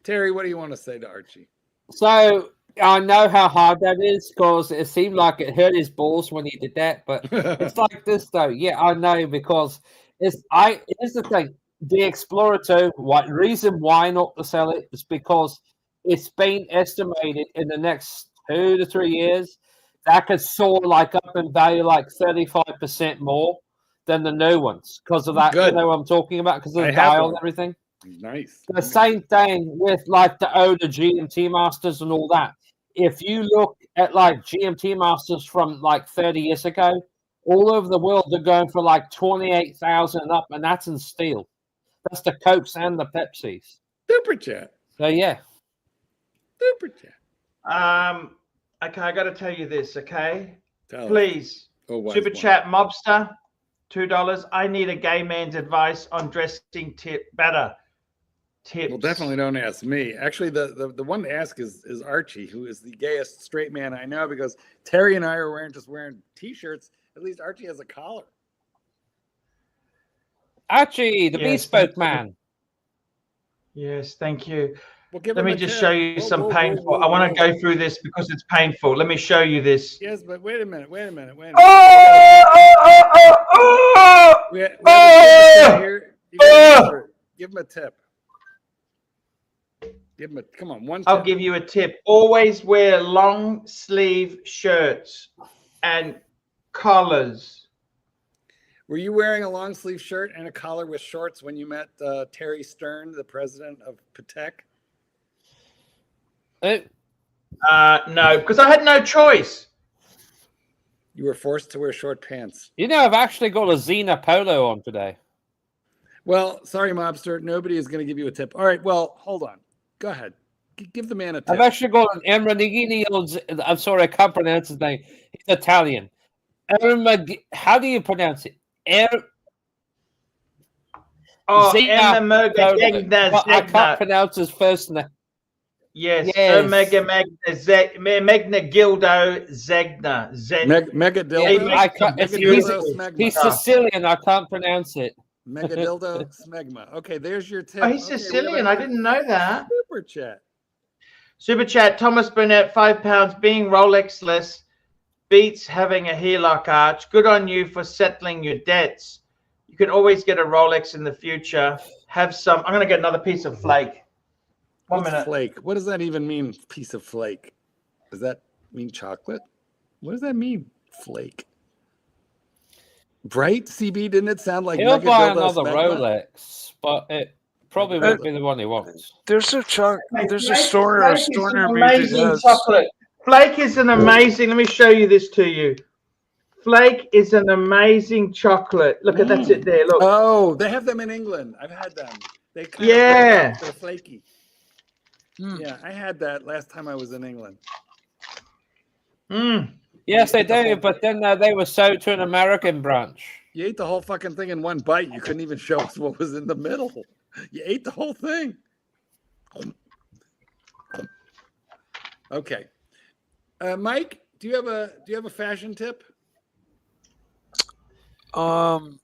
Terry, what do you want to say to Archie? So I know how hard that is because it seemed like it hurt his balls when he did that. But it's like this though. Yeah, I know because here's the thing. The Explorer 2, reason why not to sell it is because it's been estimated in the next 2 to 3 years that could soar up in value 35% more than the new ones because of that. Good. You know what I'm talking about? Because of I the have dial one. and everything. Nice. The same thing with like the older GMT masters and all that. If you look at like GMT masters from like 30 years ago, all over the world they're going for like 28,000 up, and that's in steel. That's the Cokes and the Pepsis. Super chat. So yeah. Super chat. Okay, I got to tell you this. Okay, Tell us. please. Oh, Super chat mobster, $2. I need a gay man's advice on dressing better. Tips. Well, definitely don't ask me. Actually, the one to ask is Archie, who is the gayest straight man I know, because Terry and I are wearing t-shirts. At least Archie has a collar. Archie, the bespoke man. Yes, thank you. Well, give Let him me a just tip. show you some painful. I want to go through this because it's painful. Let me show you this. Yes, but wait a minute. Here. Give him a tip. Give him a, come on, one tip. I'll give you a tip. Always wear long sleeve shirts and collars. Were you wearing a long sleeve shirt and a collar with shorts when you met Terry Stern, the president of Patek? No, because I had no choice. You were forced to wear short pants. You know, I've actually got a Xena polo on today. Well, sorry, mobster. Nobody is going to give you a tip. All right, well, hold on. Go ahead. Give the man a tip. I've actually got an Emranigini. I'm sorry, I can't pronounce his name. He's Italian. How do you pronounce it? I can't pronounce his first name. Yes. Omega Magna Gildo Zegna. Megadildo. He's Sicilian. I can't pronounce it. Megadildo Smegma. Okay, there's your tip. Oh, he's Sicilian. I didn't know that. Super chat. Super chat. Thomas Burnett, £5. Being Rolex-less beats having a HELOC, Arch. Good on you for settling your debts. You can always get a Rolex in the future. Have some. I'm going to get another piece of flake. One minute. Flake? What does that even mean, piece of flake? Does that mean chocolate? What does that mean, flake? Bright CB, didn't it sound like he'll buy another Rolex, but it probably won't be the one he wants. There's a store near me that has chocolate. Flake is an amazing. Let me show you this to you. Flake is an amazing chocolate. Look at that's it there. Look. Oh, they have them in England. I've had them. They they're flaky. Yeah, I had that last time I was in England. Yes, they do, but then they were sold to an American branch. You ate the whole fucking thing in one bite. You couldn't even show us what was in the middle. You ate the whole thing. Okay, Mike, do you have a fashion tip? I'm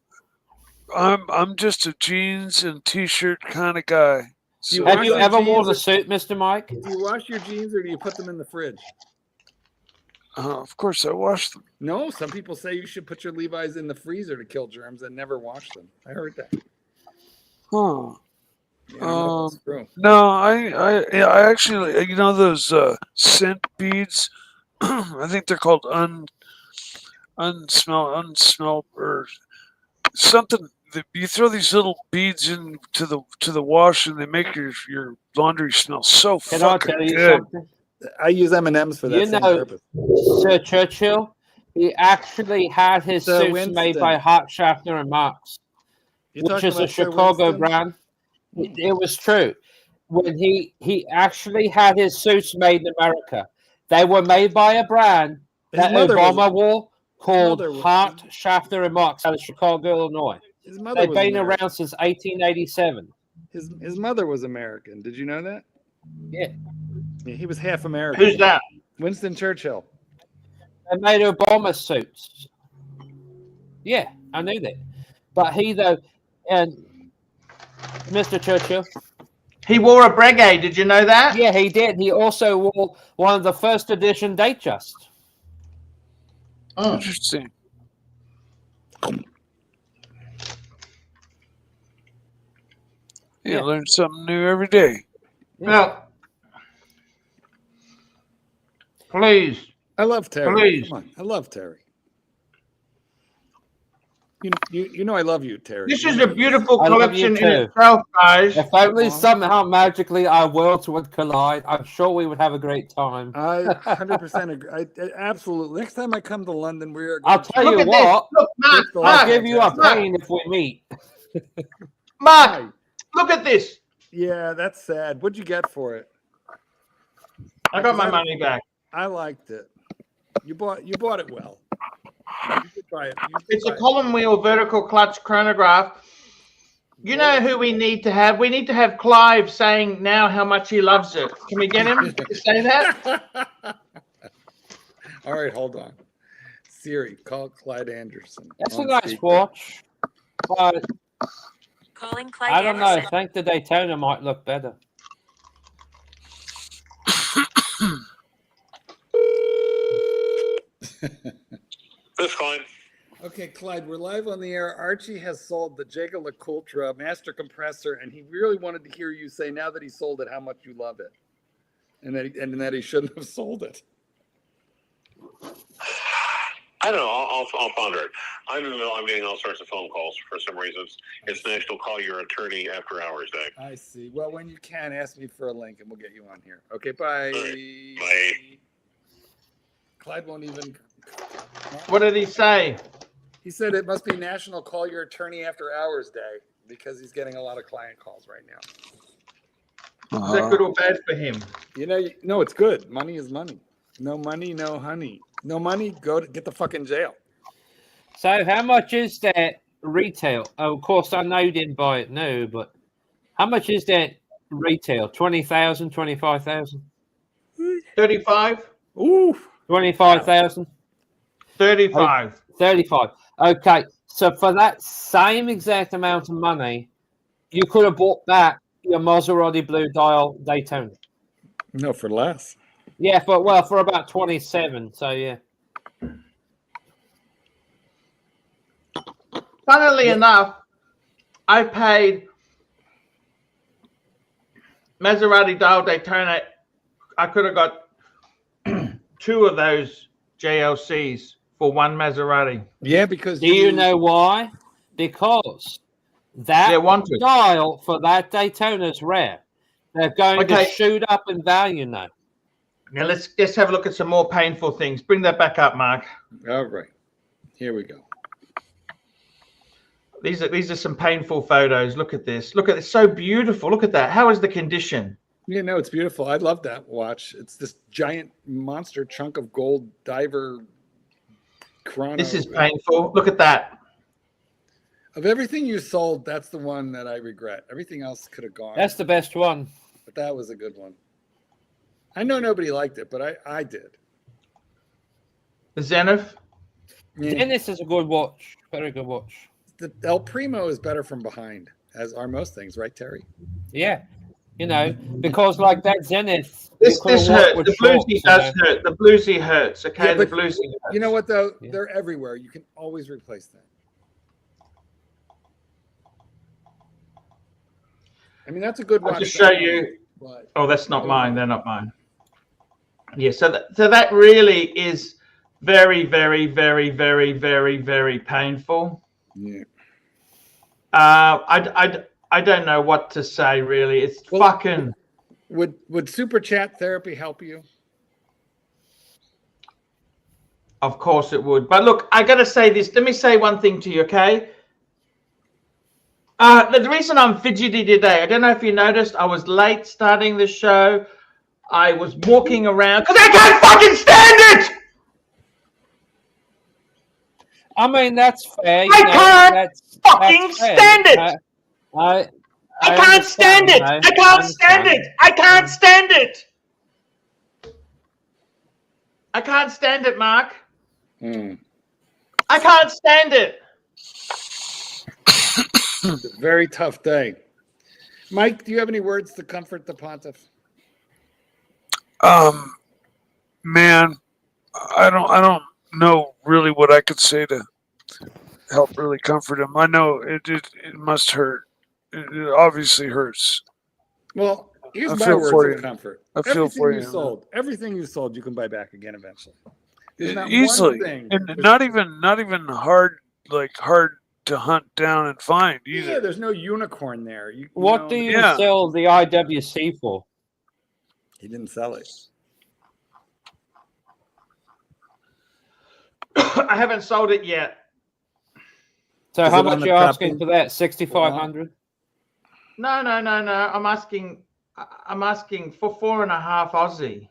just a jeans and t-shirt kind of guy. So have you ever worn a suit, Mr. Mike? Do you wash your jeans or do you put them in the fridge? Of course, I wash them. No, some people say you should put your Levi's in the freezer to kill germs and never wash them. I heard that. Huh. Yeah, no, I actually, you know, those scent beads. I think they're called unsmell or something. You throw these little beads into the wash, and they make your laundry smell so fucking good. Something? I use M&Ms for that same purpose. Sir Churchill, he actually had his suits made by Hart, Schaffner and Marx, which is a Chicago brand. It was true. When he actually had his suits made in America, they were made by a brand that Obama wore called Hart, Schaffner and Marx out of Chicago, Illinois. They've been around since 1887. His mother was American. Did you know that? Yeah. Yeah, he was half American. Who's that? Winston Churchill. They made Obama suits. Yeah, I knew that. But and Mr. Churchill. He wore a breguet. Did you know that? Yeah, he did. He also wore one of the first edition Datejust. Oh, interesting. You learn something new every day. Well, please. I love Terry. Please. Come on. I love Terry. You know I love you, Terry. This is a beautiful I love you collection in too. itself, guys. If only somehow magically our worlds would collide, I'm sure we would have a great time. I 100% agree. I absolutely. Next time I come to London, we are. I'll tell you Look at what. this. Look, Mark, I'll I'll Mark, give you a Fantastic. pain if we meet. Mark, look at this. Yeah, that's sad. What'd you get for it? I got my money back. I liked it. You bought it well. You should try it. It's a column wheel vertical clutch chronograph. You know who we need to have? We need to have Clive saying now how much he loves it. Can we get him to say that? All right, hold on. Siri, call Clyde Anderson. That's a on nice speaker. watch. But Calling Clyde I don't know. Anderson. I think the Daytona might look better. This Clyde. Okay, Clyde, we're live on the air. Archie has sold the Jaeger LeCoultre master compressor, and he really wanted to hear you say now that he sold it how much you love it, and that he shouldn't have sold it. I don't know. I'll ponder it. I'm in the middle. I'm getting all sorts of phone calls for some reasons. It's National Call Your Attorney After Hours Day. I see. Well, when you can, ask me for a link, and we'll get you on here. Okay, bye. Bye. Clyde won't even. What did he say? He said it must be National Call Your Attorney After Hours Day because he's getting a lot of client calls right now. Is that good or bad for him? You know, no, it's good. Money is money. No money, no honey. No money, get the fuck in jail. So how much is that retail? Oh, of course, I know you didn't buy it new, but how much is that retail? 20,000, 25,000? 35? Ooh. 25,000? 35. 35. Okay, so for that same exact amount of money, you could have bought back your Maserati Blue Dial Daytona. No, for less. Yeah, for about 27. So yeah. Funnily enough, I paid Maserati Dial Daytona. I could have got 2 of those JLCs for one Maserati. Yeah, because Do you know why? Because that They're wanted. dial for that Daytona is rare. They're going to Okay. shoot up in value now. Now let's have a look at some more painful things. Bring that back up, Mark. All right, here we go. These are some painful photos. Look at this. Look at this. So beautiful. Look at that. How is the condition? Yeah, no, it's beautiful. I love that watch. It's this giant monster chunk of gold diver chrono. This is painful. Look at that. Of everything you sold, that's the one that I regret. Everything else could have gone. That's the best one. But that was a good one. I know nobody liked it, but I did. The Zenith. Yeah. Dennis is a good watch. Very good watch. The El Primo is better from behind, as are most things, right, Terry? Yeah. You know, because like that Zenith. This you could've hurts. walked with The shorts, bluesy you does know. hurt. The bluesy hurts. Okay, Yeah, the but bluesy hurts. You know what, though? Yeah. They're everywhere. You can always replace that. I mean, that's a good watch. I'll just show you. But Oh, that's not mine. They're not mine. Yeah, so that really is very, very, very, very, very, very painful. yeah. I don't know what to say really. It's Well, fucking. Would super chat therapy help you? Of course it would. But look, I gotta say this. Let me say one thing to you, okay? The reason I'm fidgety today, I don't know if you noticed, I was late starting the show. I was walking around because I can't fucking stand it. I mean, that's fair. You I know, can't fucking that's fair. stand it. I can't stand it. understand, I can't stand it. I can't stand it. I can't stand it, Mark. I can't stand it. It's a very tough day. Mike, do you have any words to comfort the pontiff? Man, I don't know really what I could say to help really comfort him. I know it must hurt. It obviously hurts. Well, here's I my feel words for of you. comfort. I feel for you. Everything you sold, you can buy back again eventually. There's not Easily, one thing. and not even hard to hunt down and find either. Yeah, there's no unicorn there. What do you Yeah. sell the IWC for? He didn't sell it. I haven't sold it yet. So Is how it on much the you asking chopping for that? 6,500. No. I'm asking for 4.5 Aussie.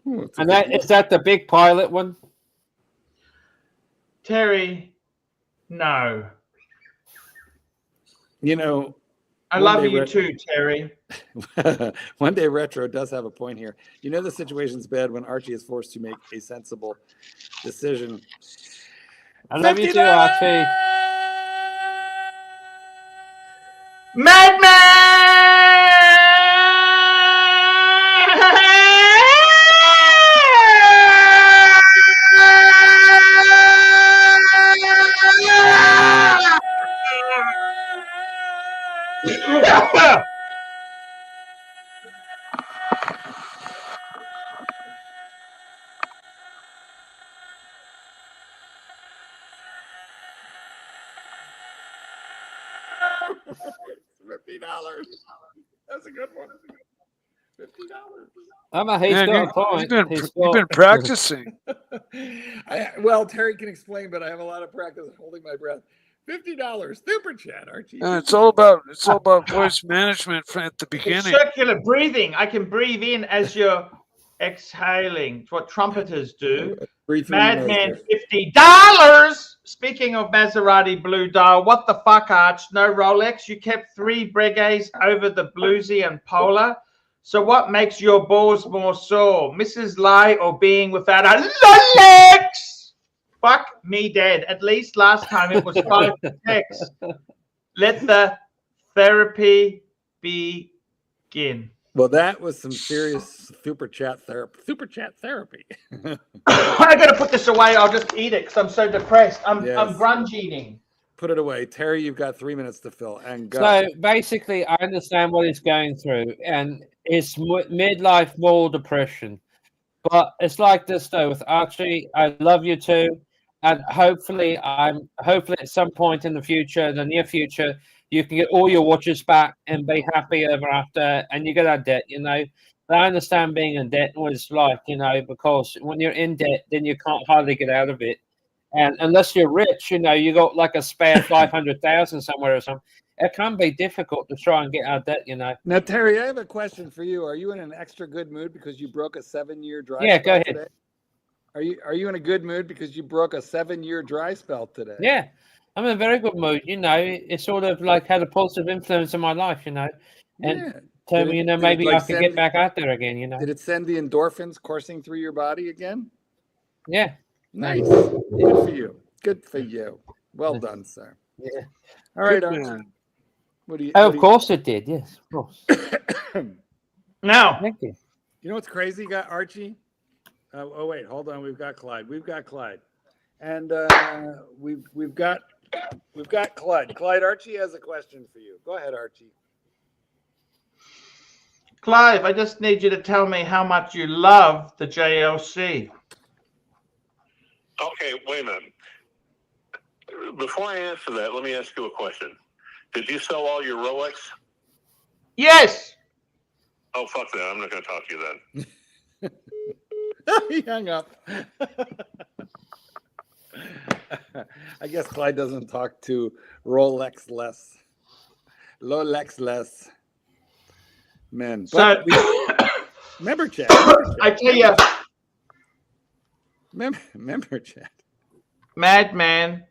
Ooh, it's a And good that deal. is that the big pilot one? Terry, no. You know, I One love day you Ret- too, Terry. One Day Retro does have a point here. You know the situation's bad when Archie is forced to make a sensible decision. I love you too, $50! Archie. Madman! $50. That's a good one. $50. He's Man, got a point. you've been practicing. Well, Terry can explain, but I have a lot of practice holding my breath. $50 super chat, Archie. It's all about voice management at the It's beginning. circular breathing. I can breathe in as you're exhaling. It's what trumpeters do. Breathe through your nose Madman, there. $50. Speaking of Maserati Blue Dial, what the fuck, Arch? No Rolex. You kept 3 Breguets over the Bluesy and Polar. So what makes your balls more sore? Mrs. Lie or being without a Rolex? Fuck me dead. At least last time it was 5 texts. Let the therapy begin. Well, that was some serious super chat therapy. Super chat therapy. I gotta put this away. I'll just eat it because I'm so depressed. I'm grunge eating. Put it away. Terry, you've got 3 minutes to fill and go. So basically, I understand what he's going through, and it's midlife mole depression. But it's like this though with Archie. I love you too, and hopefully at some point in the future, in the near future, you can get all your watches back and be happy ever after, and you get out of debt. You know, but I understand being in debt what it's like. You know, because when you're in debt, then you can't hardly get out of it. And unless you're rich, you know, you got like a spare 500,000 somewhere or something. It can be difficult to try and get out of debt, you know. Now, Terry, I have a question for you. Are you in an extra good mood because you broke a 7-year dry Yeah, spell go ahead. today? Are you in a good mood because you broke a 7-year dry spell today? Yeah, I'm in a very good mood. You know, it sort of like had a positive influence in my life, you know, and Yeah. told Did me, it- you know, did it, maybe like, I could send- get back out there again, you know. Did it send the endorphins coursing through your body again? Yeah. Nice. Good for you. Good for you. Well done, sir. Yeah. All right, Good Archie. man. What do you? Oh, what of do you- course it did. Yes, of course. Now, Thank you. You know what's crazy, got Archie? Oh wait, hold on. We've got Clyde. And we've got Clyde. Clyde, Archie has a question for you. Go ahead, Archie. Clive, I just need you to tell me how much you love the JLC. Okay, wait a minute. Before I answer that, let me ask you a question. Did you sell all your Rolex? Yes. Oh, fuck that. I'm not going to talk to you then. He hung up. I guess Clyde doesn't talk to Rolex less. Men. So, Member chat. I tell you, Member chat. Madman,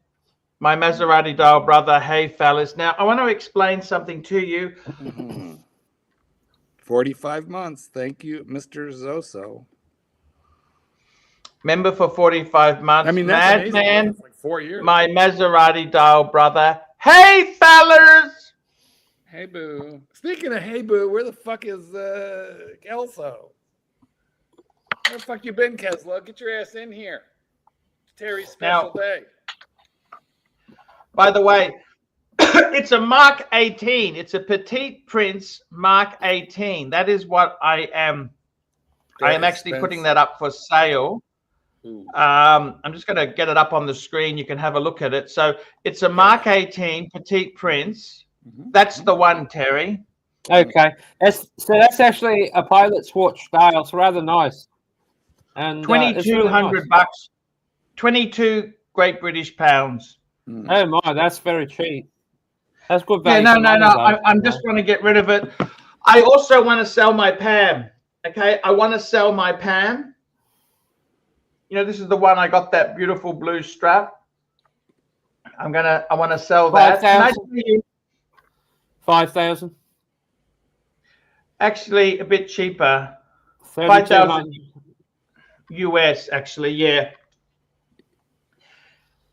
my Maserati dial brother, hey fellas. Now, I want to explain something to you. 45 months. Thank you, Mr. Zoso. Member for 45 months. I mean, that's amazing. Madman, It's like 4 years. my Maserati dial brother, hey fellas. Hey, boo. Speaking of hey, boo, where the fuck is Kelso? Where the fuck you been, Keslo? Get your ass in here. It's Terry's special day. By the way, it's a Mark 18. It's a Petite Prince Mark 18. That is what I am. I am actually putting that up for sale. I'm just going to get it up on the screen. You can have a look at it. So it's a Mark 18 Petite Prince. That's the one, Terry. Okay, so that's actually a pilot's watch style. It's rather nice. And $2,200 bucks. 22 Great British pounds. Oh my, that's very cheap. That's good value. Yeah, no. I'm just want to get rid of it. I also want to sell my Pam. Okay, I want to sell my Pam. You know, this is the one I got that beautiful blue strap. I want to sell that. 5,000. Actually, a bit cheaper. 5,000 US. Actually, yeah.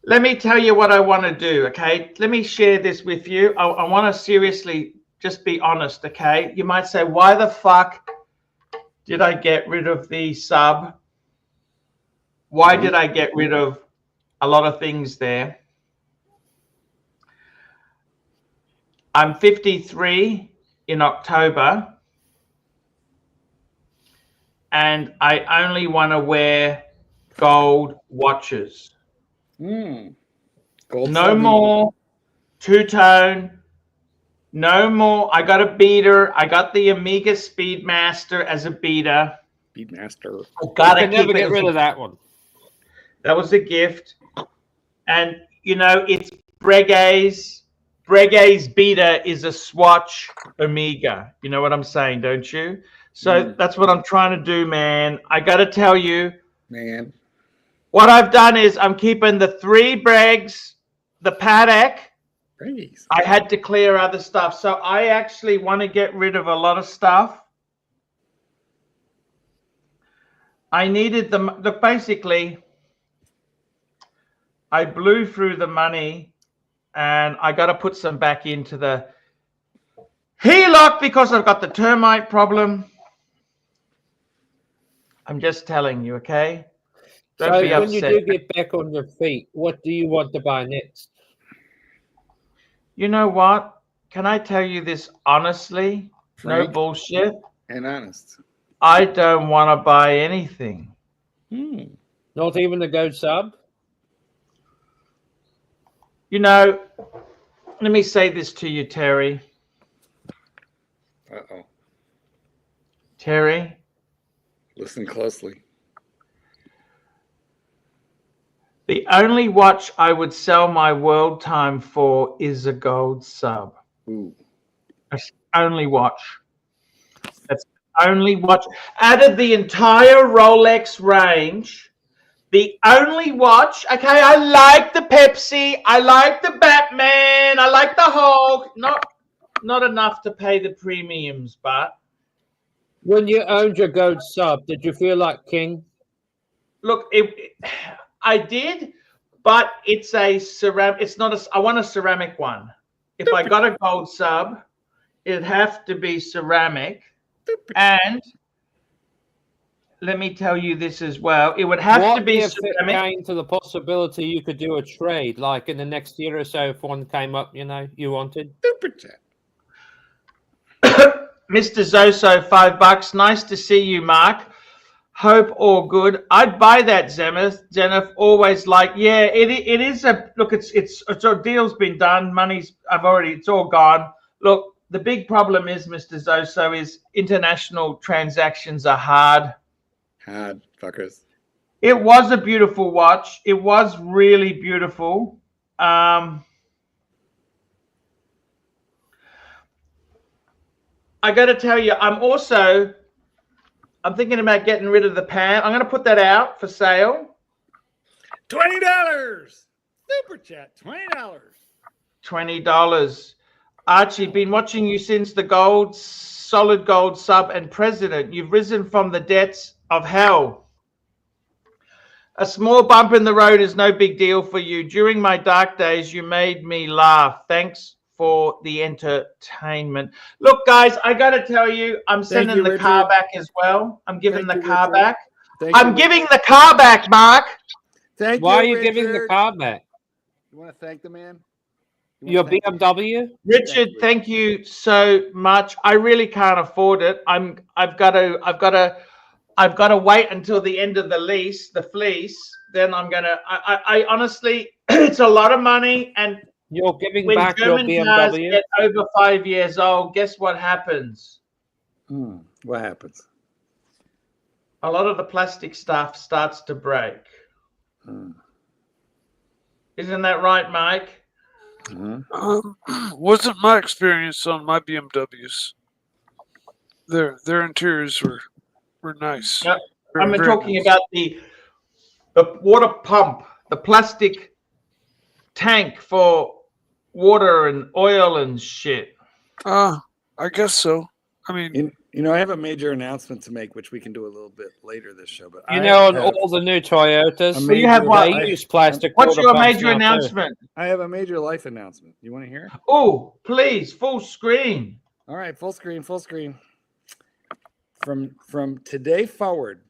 Let me tell you what I want to do. Okay, let me share this with you. I want to seriously just be honest. Okay, you might say, why the fuck did I get rid of the sub? Why did I get rid of a lot of things there? I'm 53 in October, and I only want to wear gold watches. Gold no more two-tone. No more. I got a beater. I got the Omega Speedmaster as a beater. Speedmaster. I gotta never get rid of that one. That was a gift. And, you know, it's Breguet's. Breguet's beater is a Swatch Omega. You know what I'm saying, don't you? So that's what I'm trying to do, man. I got to tell you, man. What I've done is I'm keeping the 3 Bregs, the Paddock. Bregs. I had to clear other stuff. So I actually want to get rid of a lot of stuff. I needed them. Look, basically, I blew through the money, and I got to put some back into the HELOC because I've got the termite problem. I'm just telling you, okay? Don't be upset. When you do get back on your feet, what do you want to buy next? You know what? Can I tell you this honestly? Frank, no bullshit. And honest. I don't want to buy anything. Not even the gold sub? You know, let me say this to you, Terry. Uh-oh. Terry? Listen closely. The only watch I would sell my world time for is a gold sub. That's the only watch. That's the only watch. Out of the entire Rolex range, the only watch, okay, I like the Pepsi, I like the Batman, I like the Hulk. Not enough to pay the premiums, but... When you owned your gold sub, did you feel like king? Look, I did, but it's a ceramic. It's not a. I want a ceramic one. If I got a gold sub, it'd have to be ceramic. And let me tell you this as well. It would have to be ceramic. What if it came to the possibility you could do a trade, like in the next year or so, if one came up, you know, you wanted? Super chat. Mr. Zoso, $5. Nice to see you, Mark. Hope all good. I'd buy that, Zenith. Always like, yeah, it is a look. It's a deal's been done. It's all gone. Look, the big problem is, Mr. Zoso, is international transactions are hard. Hard fuckers. It was a beautiful watch. It was really beautiful. I got to tell you, I'm thinking about getting rid of the pan. I'm going to put that out for sale. $20. Super chat. $20. $20. Archie, been watching you since the solid gold sub and president. You've risen from the depths of hell. A small bump in the road is no big deal for you. During my dark days, you made me laugh. Thanks for the entertainment. Look, guys, I got to tell you, I'm sending the car back as well. I'm giving the car back. I'm giving the car back, Mark. Thank you. Why are you giving the car back? You want to thank the man? Your BMW? Richard, thank you so much. I really can't afford it. I've got to I've got to wait until the end of the lease, the fleece. Then I'm gonna. I honestly, it's a lot of money, and You're giving when back your German cars BMW. get over 5 years old, guess what happens? What happens? A lot of the plastic stuff starts to break. Isn't that right, Mike? Wasn't my experience on my BMWs. Their interiors were nice. Yep. Very, I'm very talking nice. about the water pump, the plastic tank for water and oil and shit. I guess so. I mean, You know, I have a major announcement to make, which we can do a little bit later this show. But You know, on all the new Toyotas, you have what? they use plastic. What's your water pumps major now, too. announcement? I have a major life announcement. You want to hear it? Oh, please, full screen. All right, full screen, full screen. From today forward,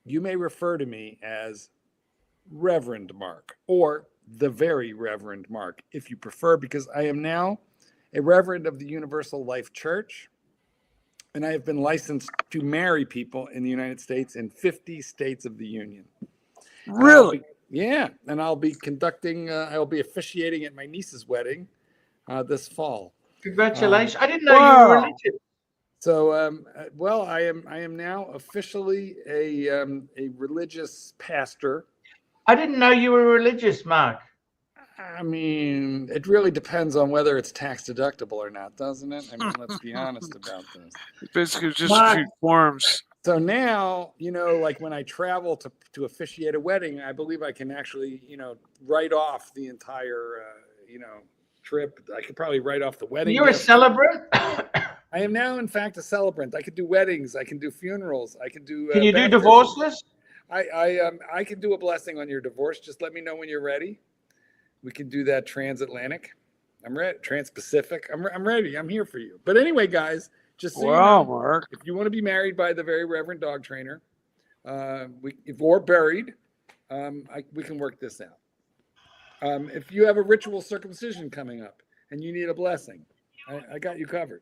you may refer to me as Reverend Mark or the Very Reverend Mark, if you prefer, because I am now a Reverend of the Universal Life Church, and I have been licensed to marry people in the United States in 50 states of the Union. really? Yeah, and I'll be conducting, I'll be officiating at my niece's wedding this fall. Congratulations. I didn't know you were religious. So, well, I am now officially a religious pastor. I didn't know you were religious, Mark. I mean, it really depends on whether it's tax deductible or not, doesn't it? I mean, let's be honest about this. Basically, just Mark. a few forms. So now, you know, like when I travel to officiate a wedding, I believe I can actually, you know, write off the entire, you know, trip. I could probably write off the wedding. You're a gift. celebrant? I am now, in fact, a celebrant. I can do weddings. I can do funerals. I can do. Can you do baptisms. divorces? I can do a blessing on your divorce. Just let me know when you're ready. We can do that transatlantic. I'm ready. Trans-Pacific. I'm ready. I'm here for you. But anyway, guys, just so you know, Mark. if you want to be married by the Very Reverend Dog Trainer, or buried, we can work this out. If you have a ritual circumcision coming up and you need a blessing, I got you covered.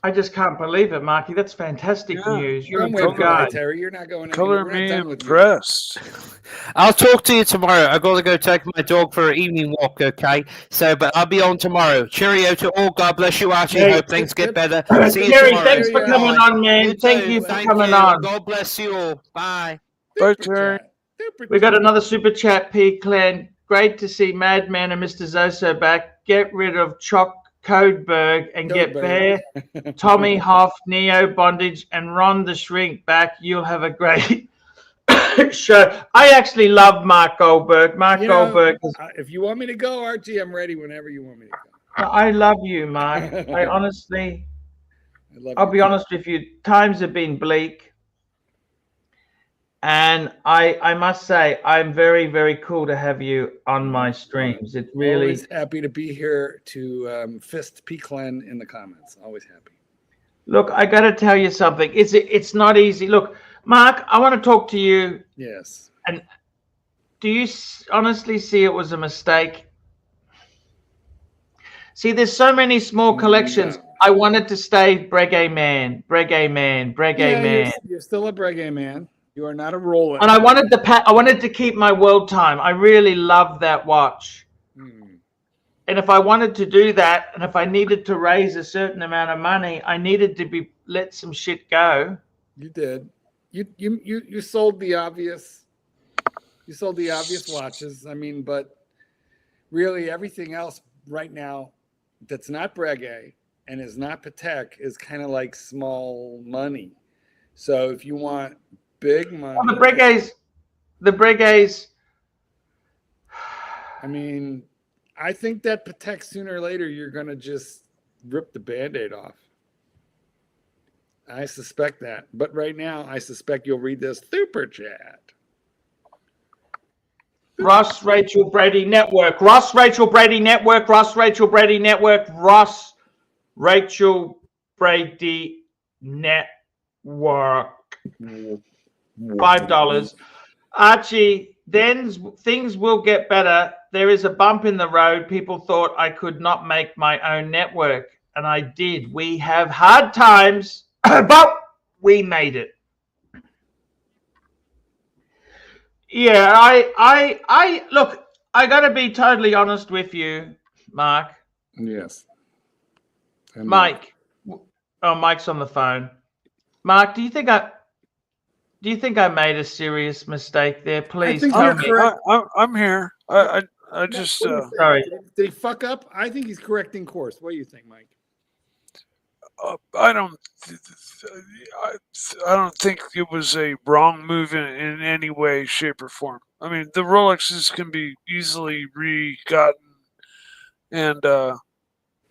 I just can't believe it, Marky. That's fantastic news. You're a Don't good wait, guy. Terry. You're not going Color anywhere. We're me not done with you. impressed. I'll talk to you tomorrow. I've got to go take my dog for an evening walk, okay? So, but I'll be on tomorrow. Cheerio to all. God bless you, Archie. Hey, Hope things get better. See you Terry, tomorrow. thanks for coming on, man. Thank you for coming on. God bless you all. Bye. Bye, Super Terry. chat. Super We got chat. another super chat, P Clan. Great to see Madman and Mr. Zoso back. Get rid of Choc Codeberg and get Bear, Tommy Hoff, Neo Bondage, and Ron the Shrink back. You'll have a great show. I actually love Mark Goldberg. Mark Goldberg is. If you want me to go, Archie, I'm ready whenever you want me to go. I love you, Mark. I honestly, I'll be honest with you. Times have been bleak. And I must say, I'm very, very cool to have you on my streams. It really. Always happy to be here to fist P-Clan in the comments. Always happy. Look, I got to tell you something. It's not easy. Look, Mark, I want to talk to you. Yes. And do you honestly see it was a mistake? See, there's so many small collections. No. I wanted to stay Breguet man, Breguet man, Breguet man. You're still a Breguet man. You are not a roller. And I wanted to keep my world time. I really love that watch. And if I wanted to do that, and if I needed to raise a certain amount of money, I needed to let some shit go. You did. You sold the obvious. You sold the obvious watches. I mean, but really everything else right now that's not Breguet and is not Patek is kind of like small money. So if you want big money, well, the Breguets. I mean, I think that Patek sooner or later you're gonna just rip the Band-Aid off. I suspect that, but right now I suspect you'll read this super chat. Ross Rachel Brady Network. Ross Rachel Brady Network. Ross Rachel Brady Network. Ross Rachel Brady Network. $5. Archie, then things will get better. There is a bump in the road. People thought I could not make my own network, and I did. We have hard times, but we made it. Yeah, I look, I got to be totally honest with you, Mark. Yes. And Mike. Oh, Mike's on the phone. Mark, do you think I made a serious mistake there? Please tell me. I'm here. I just Sorry. Did he fuck up? I think he's correcting course. What do you think, Mike? I don't think it was a wrong move in any way, shape, or form. I mean, the Rolexes can be easily re-gotten, and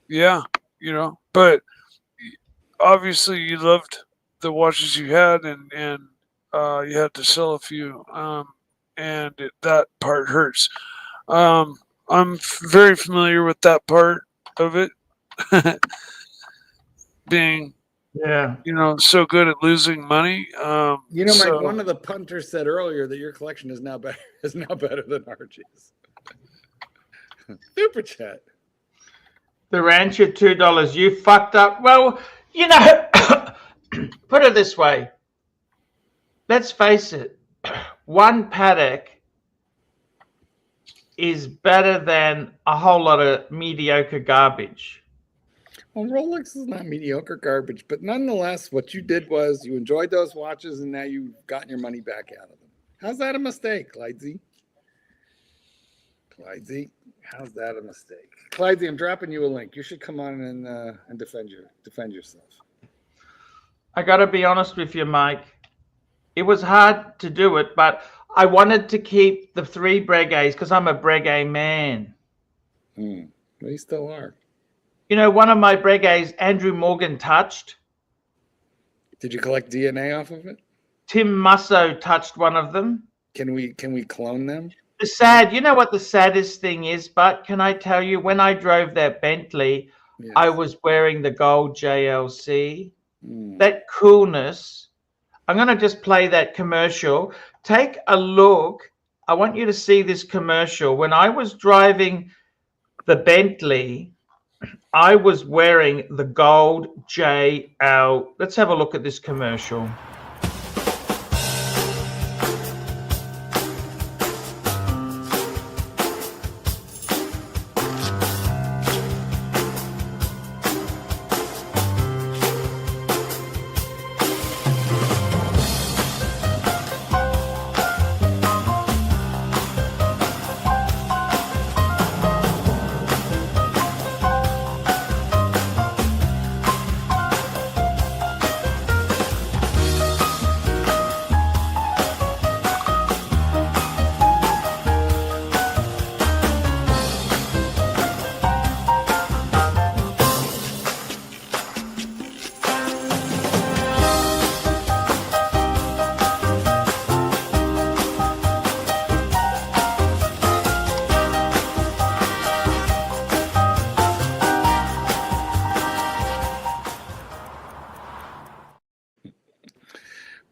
yeah, you know. But obviously, you loved the watches you had, and you had to sell a few, and that part hurts. I'm very familiar with that part of it. Being, you know, so good at losing money. You know, Mike, one of the punters said earlier that your collection is now better than Archie's. Super chat. The ranch at $2. You fucked up. Well, you know, put it this way. Let's face it. One paddock is better than a whole lot of mediocre garbage. Well, Rolex is not mediocre garbage, but nonetheless, what you did was you enjoyed those watches, and now you've gotten your money back out of them. How's that a mistake, Clydesy? Clydesy, how's that a mistake? Clydesy, I'm dropping you a link. You should come on and defend yourself. I got to be honest with you, Mike. It was hard to do it, but I wanted to keep the 3 Breguets because I'm a Breguet man. Well, you still are. You know, one of my Breguets, Andrew Morgan touched. Did you collect DNA off of it? Tim Musso touched one of them. Can we clone them? You know what the saddest thing is, but can I tell you, when I drove that Bentley, yes, I was wearing the gold JLC. That coolness. I'm going to just play that commercial. Take a look. I want you to see this commercial. When I was driving the Bentley, I was wearing the gold JL. Let's have a look at this commercial.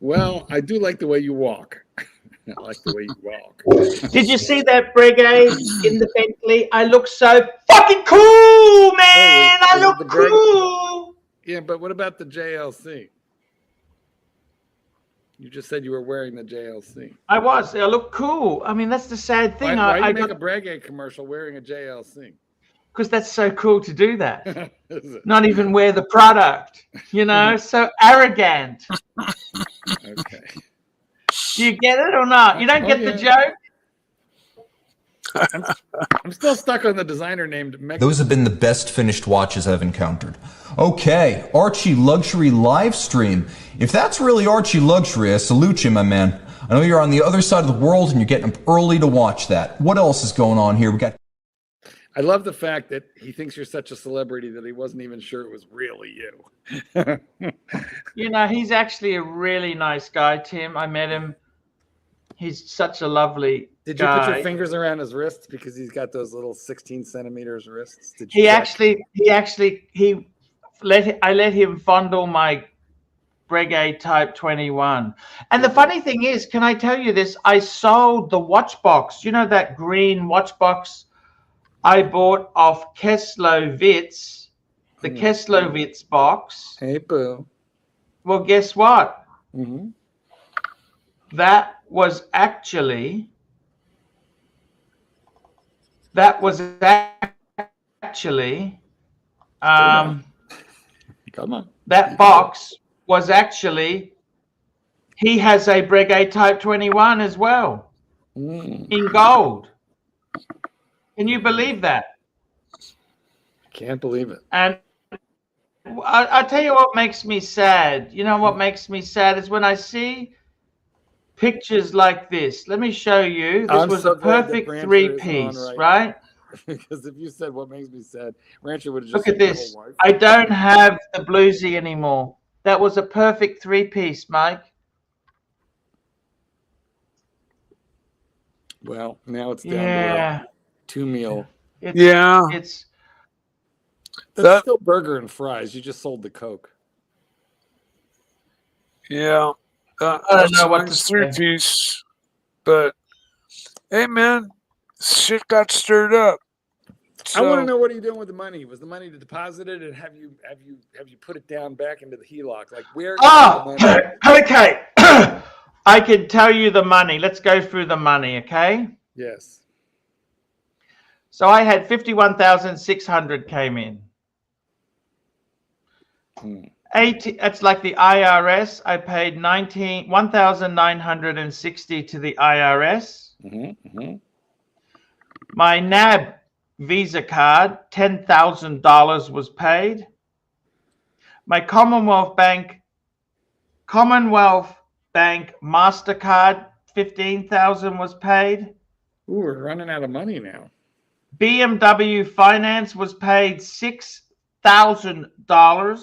Well, I do like the way you walk. I like the way you walk. Did you see that Breguet in the Bentley? I look so fucking cool, man. I look cool. Yeah, but what about the JLC? You just said you were wearing the JLC. I was. I look cool. I mean, that's the sad thing. Why do you make a Breguet commercial wearing a JLC? Because that's so cool to do that. Not even wear the product. You know, so arrogant. Okay. Do you get it or not? You don't get the joke? I'm still stuck on the designer named Meg. Those have been the best finished watches I've encountered. Okay, ArchieLuxury Livestream. If that's really ArchieLuxury, I salute you, my man. I know you're on the other side of the world and you're getting up early to watch that. What else is going on here? We got. I love the fact that he thinks you're such a celebrity that he wasn't even sure it was really you. You know, he's actually a really nice guy, Tim. I met him. He's such a lovely Did you guy. put your fingers around his wrists because he's got those little 16 centimeters wrists? Did I you let him fondle my Breguet Type 21. And the funny thing is, can I tell you this? I sold the watch box. You know that green watch box I bought off Keslovitz, the Keslovitz box. Hey, boo. Well, guess what? Mm-hmm. That was actually Come on. that box was actually, he has a Breguet Type 21 as well in gold. Can you believe that? Can't believe it. And I tell you what makes me sad. You know what makes me sad is when I see pictures like this. Let me show you. This was a perfect three-piece, right? Because if you said what makes me sad, Rancher would have just Look at said this. double wife. I don't have the bluesy anymore. That was a perfect three-piece, Mike. Well, now it's down to 2 meal. It's That's still burger and fries. You just sold the Coke. Yeah. I don't know what to It's say. 3-piece. But hey, man, shit got stirred up. I want to know, what are you doing with the money? Was the money deposited, and have you put it down back into the HELOC? Like where? Okay. I can tell you the money. Let's go through the money, okay? Yes. So I had 51,600 came in. 80. That's like the IRS. I paid 1,960 to the IRS. My NAB Visa card, $10,000 was paid. My Commonwealth Bank MasterCard, 15,000 was paid. Ooh, we're running out of money now. BMW Finance was paid $6,000.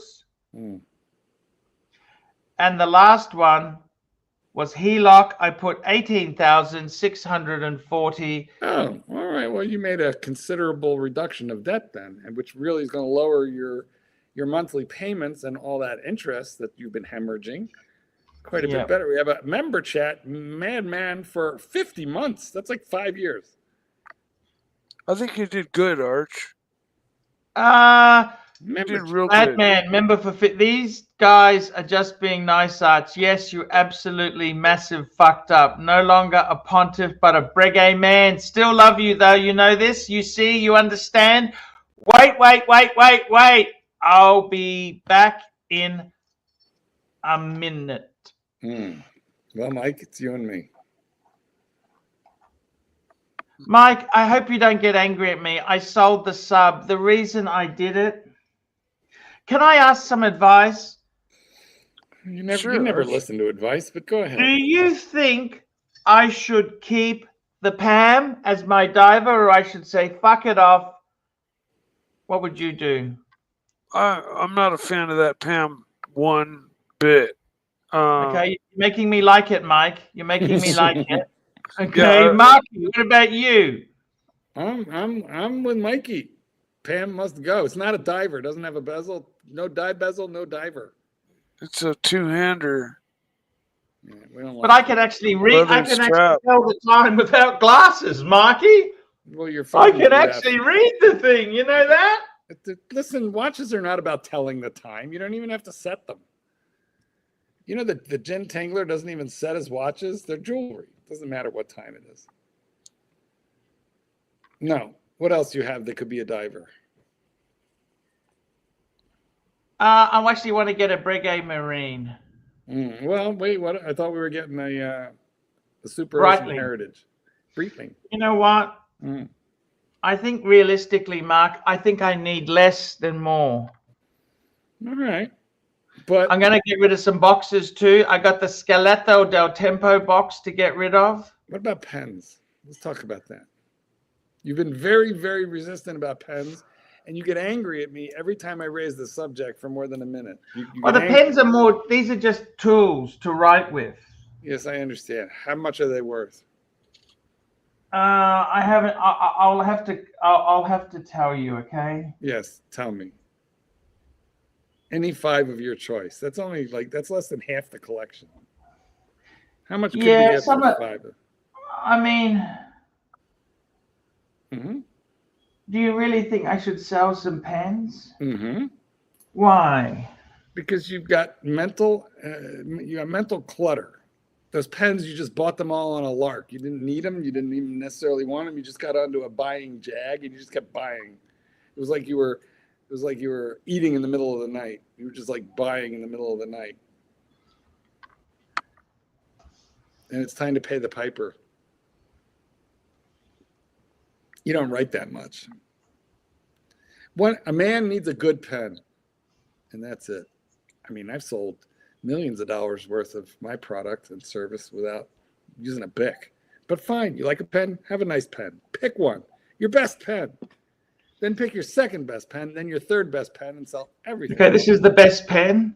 And the last one was HELOC. I put 18,640. Oh, all right. Well, you made a considerable reduction of debt then, and which really is going to lower your monthly payments and all that interest that you've been hemorrhaging quite a bit better. We have a member chat, madman, for 50 months. That's like 5 years. I think you did good, Arch. You did real good. Madman, member for these guys are just being nice, Arch. Yes, you absolutely massive fucked up. No longer a pontiff, but a Breguet man. Still love you though. You know this. You see. You understand. Wait. I'll be back in a minute. Well, Mike, it's you and me. Mike, I hope you don't get angry at me. I sold the sub. The reason I did it. Can I ask some advice? You never listen to advice, but go ahead. Do you think I should keep the Pam as my diver, or I should say fuck it off? What would you do? I'm not a fan of that Pam one bit. Okay, you're making me like it, Mike. You're making me like it. Okay, Marky, what about you? I'm with Mikey. Pam must go. It's not a diver. It doesn't have a bezel. No dive bezel, no diver. It's a two-hander. Yeah, we don't but I can actually read. I can actually tell the time without glasses, Marky. Well, I can actually read the thing. You know that? Listen, watches are not about telling the time. You don't even have to set them. You know that the Gin Tangler doesn't even set his watches. They're jewelry. It doesn't matter what time it is. No. What else you have that could be a diver? I actually want to get a Breguet Marine. Well, wait. What? I thought we were getting a Super Ocean Heritage. Breitling. You know what? I think realistically, Mark, I think I need less than more. All right. But I'm going to get rid of some boxes too. I got the Skeletto del Tempo box to get rid of. What about pens? Let's talk about that. You've been very, very resistant about pens, and you get angry at me every time I raise the subject for more than a minute. Well, the pens are more, these are just tools to write with. Yes, I understand. How much are they worth? I haven't, I'll have to tell you, okay? Yes, tell me. Any 5 of your choice. That's only that's less than half the collection. How much could you get for 5? I mean, do you really think I should sell some pens? Why? Because you've got mental clutter. Those pens, you just bought them all on a lark. You didn't need them. You didn't even necessarily want them. You just got onto a buying jag and you just kept buying. It was like you were eating in the middle of the night. You were just like buying in the middle of the night. And it's time to pay the piper. You don't write that much. A man needs a good pen, and that's it. I mean, I've sold millions of dollars worth of my product and service without using a Bic. But fine, you like a pen? Have a nice pen. Pick one, your best pen. Then pick your second best pen, then your third best pen, and sell everything. Okay, this is the best pen.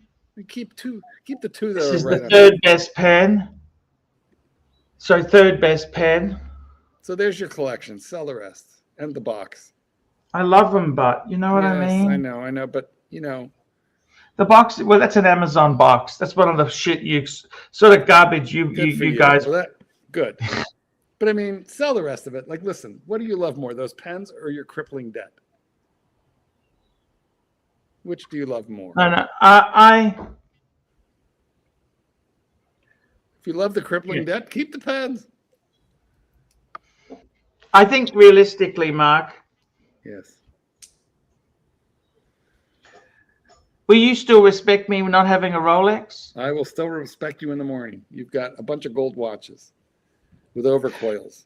Keep the two that This are is right the on. third best pen. So third best pen. So there's your collection. Sell the rest and the box. I love them, but you know what I mean? I know, but you know. The box, well, that's an Amazon box. That's one of the shit sort of garbage you guys. Well, good. But I mean, sell the rest of it. Like, listen, what do you love more, those pens or your crippling debt? Which do you love more? No, if you love the crippling debt, keep the pens. I think realistically, Mark. Yes. Will you still respect me not having a Rolex? I will still respect you in the morning. You've got a bunch of gold watches with overcoils.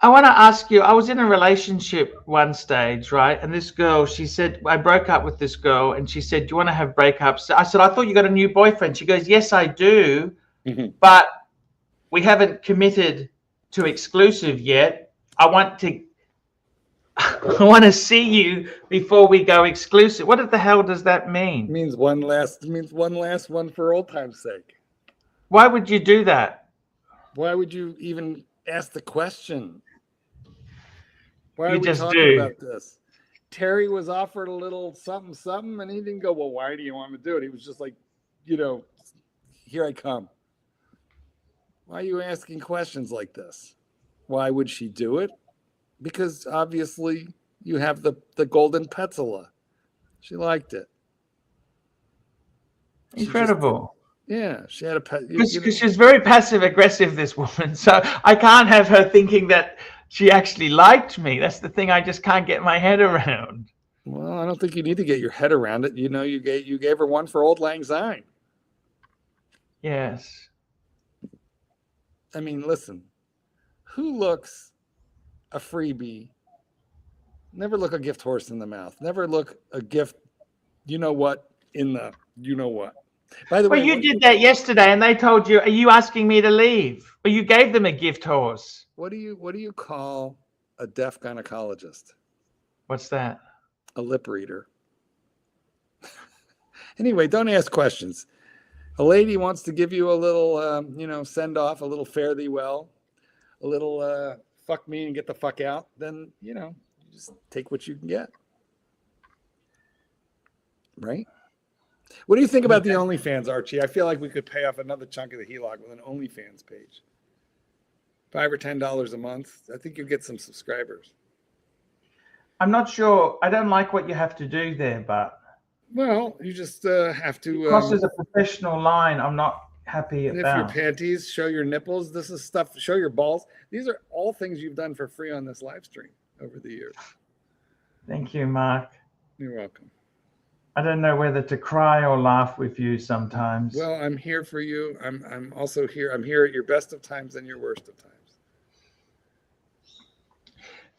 I want to ask you, I was in a relationship one stage, right? And this girl, she said, I broke up with this girl and she said, do you want to have breakups? I said, I thought you got a new boyfriend. She goes, yes, I do. But we haven't committed to exclusive yet. I want to see you before we go exclusive. What the hell does that mean? It means one last one for old time's sake. Why would you do that? Why would you even ask the question? Why You are we just talking do. about this? Terry was offered a little something, and he didn't go, well, why do you want to do it? He was just like, here I come. Why are you asking questions like this? Why would she do it? Because obviously you have the golden Petzela. She liked it. Incredible. She had a pet. Because she's very passive aggressive, this woman. So I can't have her thinking that she actually liked me. That's the thing I just can't get my head around. Well, I don't think you need to get your head around it. You gave her one for Old Lang Syne. Yes. I mean, listen. Who looks a freebie? Never look a gift horse in the mouth. Never look a gift, in the what. By the way, you did that yesterday, and they told you, "Are you asking me to leave?" Or you gave them a gift horse. What do you call a deaf gynecologist? What's that? A lip reader. Anyway, don't ask questions. A lady wants to give you a little, send off, a little fare thee well, a little fuck me and get the fuck out. Then you just take what you can get, right? What do you think about the OnlyFans, Archie? I feel like we could pay off another chunk of the HELOC with an OnlyFans page. $5 or $10 a month. I think you'll get some subscribers. I'm not sure. I don't like what you have to do there, but well, you just have to crosses a professional line. I'm not happy about. Sniff your panties, show your nipples. This is stuff. Show your balls. These are all things you've done for free on this live stream over the years. Thank you, Mark. You're welcome. I don't know whether to cry or laugh with you sometimes. Well, I'm here for you. I'm also here. I'm here at your best of times and your worst of times.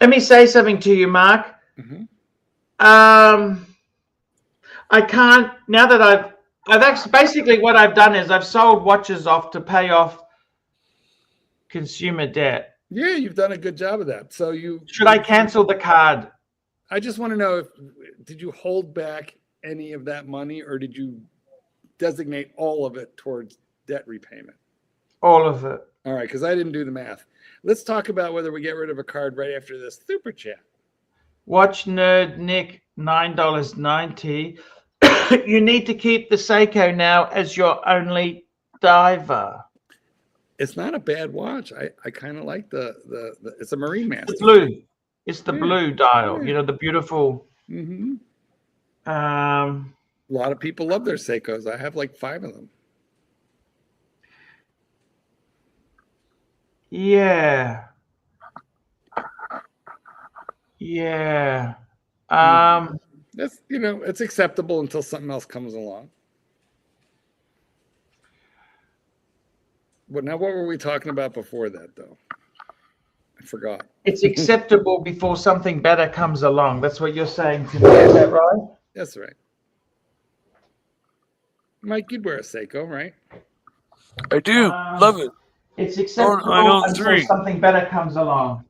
Let me say something to you, Mark. Mm-hmm. I can't, now that I've actually, basically what I've done is I've sold watches off to pay off consumer debt. Yeah, you've done a good job of that. So should I cancel the card? I just want to know, did you hold back any of that money, or did you designate all of it towards debt repayment? All of it. All right, because I didn't do the math. Let's talk about whether we get rid of a card right after this super chat. Watch Nerd Nick, $9.90. You need to keep the Seiko now as your only diver. It's not a bad watch. I kind of like the it's a Marine Master. It's blue. It's the blue dial. The beautiful. Mm-hmm. A lot of people love their Seikos. I have like 5 of them. Yeah. Yeah. That's, you know, it's acceptable until something else comes along. But now, what were we talking about before that, though? I forgot. It's acceptable before something better comes along. That's what you're saying to me. Is that right? That's right. Mike, you'd wear a Seiko, right? I do. Love it. It's acceptable I own until 3. something better comes along.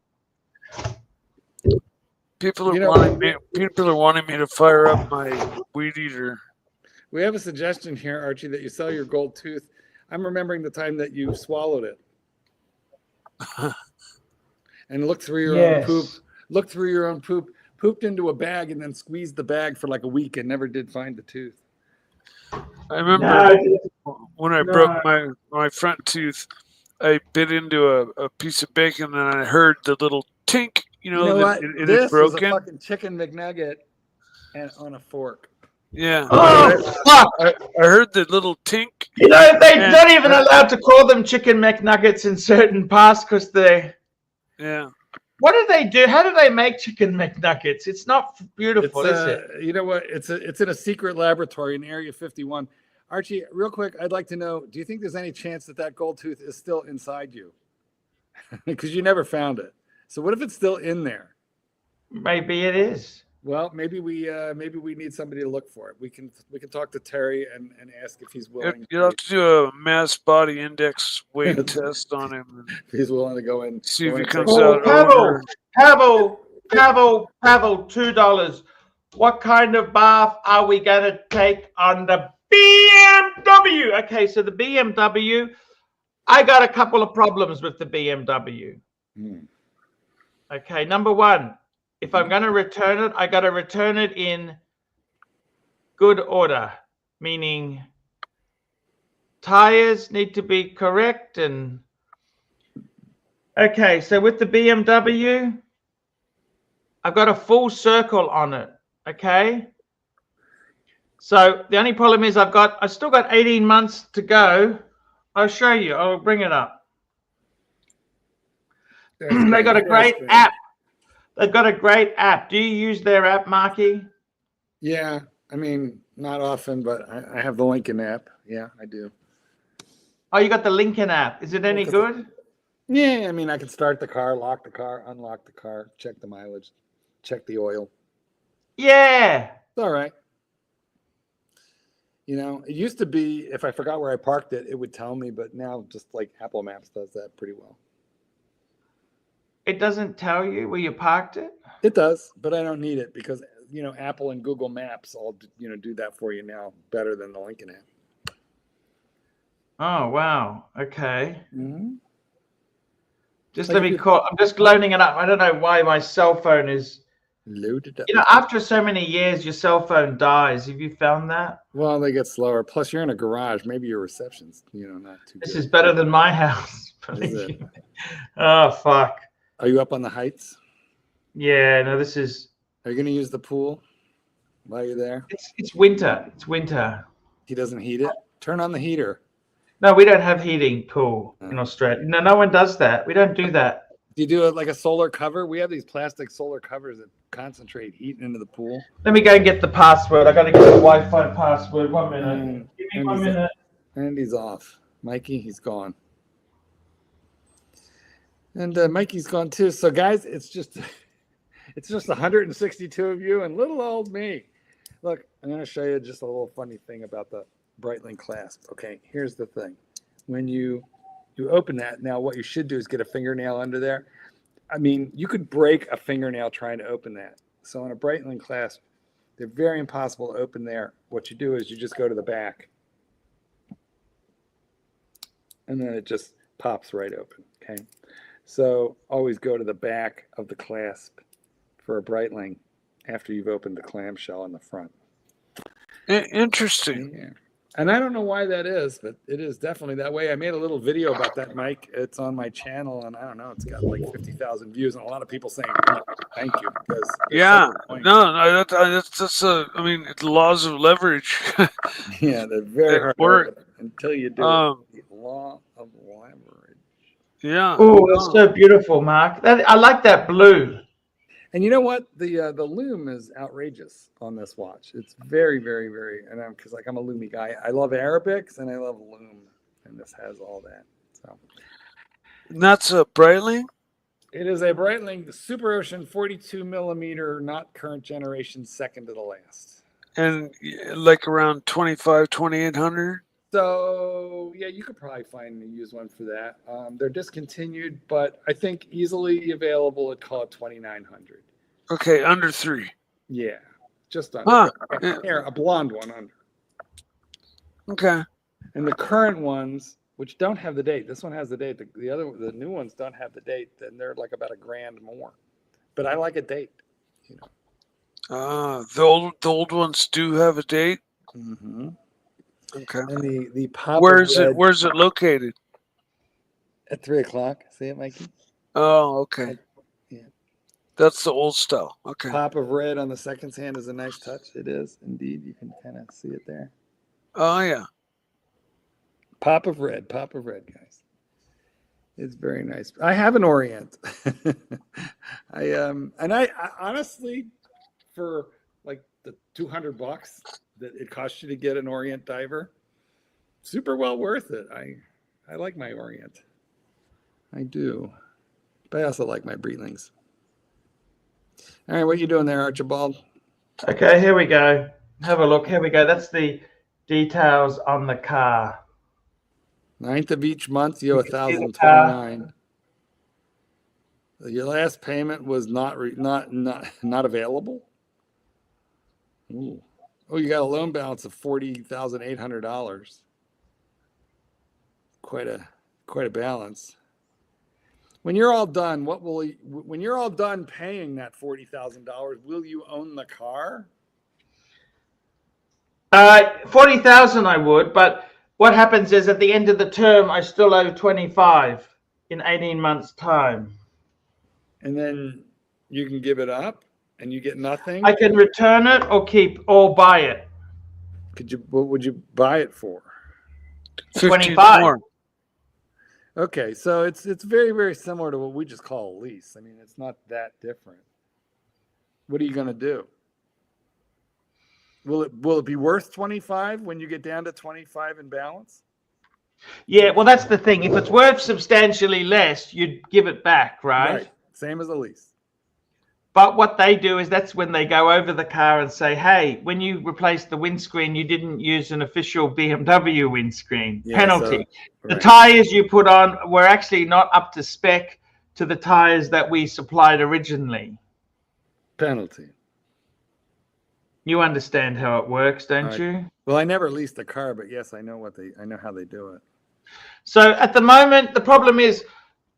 People are wanting me to fire up my weed eater. We have a suggestion here, Archie, that you sell your gold tooth. I'm remembering the time that you swallowed it. And looked through your own poop. Looked through your own poop. Pooped into a bag and then squeezed the bag for like a week and never did find the tooth. I remember when I broke my front tooth, I bit into a piece of bacon and I heard the little tink. You know what? It had broken. Was a fucking chicken McNugget and on a fork. Yeah. Oh, fuck! I heard the little tink. You know, they're not even allowed to call them chicken McNuggets in certain parts because they... Yeah. What do they do? How do they make chicken McNuggets? It's not beautiful, is it? You know what? It's in a secret laboratory in Area 51. Archie, real quick, I'd like to know, do you think there's any chance that gold tooth is still inside you? Because you never found it. So what if it's still in there? Maybe it is. Well, maybe we need somebody to look for it. We can talk to Terry and ask if he's willing. You'll have to do a mass body index weight test on him. If he's willing to go in. See if he comes out over. Pavel, $2. What kind of bath are we going to take on the BMW? Okay, so the BMW, I got a couple of problems with the BMW. Okay, number one, if I'm going to return it, I got to return it in good order, meaning tires need to be correct. And okay, so with the BMW, I've got a full circle on it. Okay, so the only problem is I still got 18 months to go. I'll show you. I'll bring it up. They got a great app. They've got a great app. Do you use their app, Marky? Yeah, I mean, not often, but I have the Lincoln app. Yeah, I do. Oh, you got the Lincoln app. Is it any good? Yeah, I mean, I can start the car, lock the car, unlock the car, check the mileage, check the oil. Yeah. It's all right. You know, it used to be if I forgot where I parked it, it would tell me, but now just like Apple Maps does that pretty well. It doesn't tell you where you parked it? It does, but I don't need it because, you know, Apple and Google Maps all, you know, do that for you now better than the Lincoln app. Oh, wow. Okay. Just Like let me call. I'm just loading it up. I don't know why my cell phone is loaded up. You know, after so many years, your cell phone dies. Have you found that? Well, they get slower. Plus, you're in a garage. Maybe your reception's, you know, not too good. This is better than my house. Is it? Oh, fuck. Are you up on the heights? Yeah, no, this is... Are you going to use the pool while you're there? It's winter. It's winter. He doesn't heat it? Turn on the heater. No, we don't have heating pool in Australia. No, no one does that. We don't do that. Do you do it like a solar cover? We have these plastic solar covers that concentrate heat into the pool. Let me go and get the password. I got to get the Wi-Fi password. 1 minute. Give me 1 minute. And he's off. Mikey, he's gone. And Mikey's gone too. So guys, it's just 162 of you and little old me. Look, I'm going to show you just a little funny thing about the Breitling clasp. Okay, here's the thing. When you open that, now what you should do is get a fingernail under there. I mean, you could break a fingernail trying to open that. So on a Breitling clasp, they're very impossible to open there. What you do is you just go to the back. And then it just pops right open, okay? So always go to the back of the clasp for a Breitling after you've opened the clamshell on the front. Interesting. Yeah. And I don't know why that is, but it is definitely that way. I made a little video about that mic. It's on my channel, and I don't know, it's got like 50,000 views, and a lot of people saying thank you because yeah, no, that's I mean, it's laws of leverage. yeah, they're very hard to work until you do it. The law of leverage. Yeah. Oh, it's so beautiful, Mark. I like that blue. And you know what? The lume is outrageous on this watch. It's very, very, very. And because like I'm a Lumi guy, I love Arabics and I love lume, and this has all that. So And that's a Breitling. it is a Breitling Super Ocean 42 millimeter, not current generation, second to the last. And like around 2,800. So yeah, you could probably find a used one for that. They're discontinued, but I think easily available at call it 2,900. Okay, under 3. Yeah, just under. Huh. Here, a blonde one under. Okay. And the current ones, which don't have the date, this one has the date. The new ones don't have the date, and they're like about $1,000 more. But I like a date. You know. The old ones do have a date. Mm-hmm. Okay. And the pop. Where's it located? At 3:00. See it, Mikey? Oh, okay. Yeah. That's the old style. Okay. Pop of red on the second hand is a nice touch. It is indeed. You can kind of see it there. Oh yeah. Pop of red, guys. It's very nice. I have an Orient. I honestly, for like the $200 that it cost you to get an Orient diver, super well worth it. I like my Orient. I do. But I also like my Breetlings. All right, what are you doing there, Archibald? Okay, here we go. Have a look. Here we go. That's the details on the car. 9th of each month, you owe $1,029. Your last payment was not available. Ooh. Oh, you got a loan balance of $40,800. Quite a balance. When you're all done, when you're all done paying that $40,000, will you own the car? 40,000 I would, but what happens is at the end of the term I still owe 25 in 18 months time. And then you can give it up and you get nothing. I can return it or buy it. What would you buy it for? 25 more. Okay, so it's very, very similar to what we just call a lease. I mean, it's not that different. What are you going to do? Will it be worth 25 when you get down to 25 in balance? Yeah, well, that's the thing. If it's worth substantially less, you'd give it back, right? Same as a lease. But what they do is that's when they go over the car and say, hey, when you replaced the windscreen, you didn't use an official BMW windscreen. Penalty. The tires you put on were actually not up to spec to the tires that we supplied originally. Penalty. You understand how it works, don't you? Well, I never leased a car, but yes, I know how they do it. So at the moment, the problem is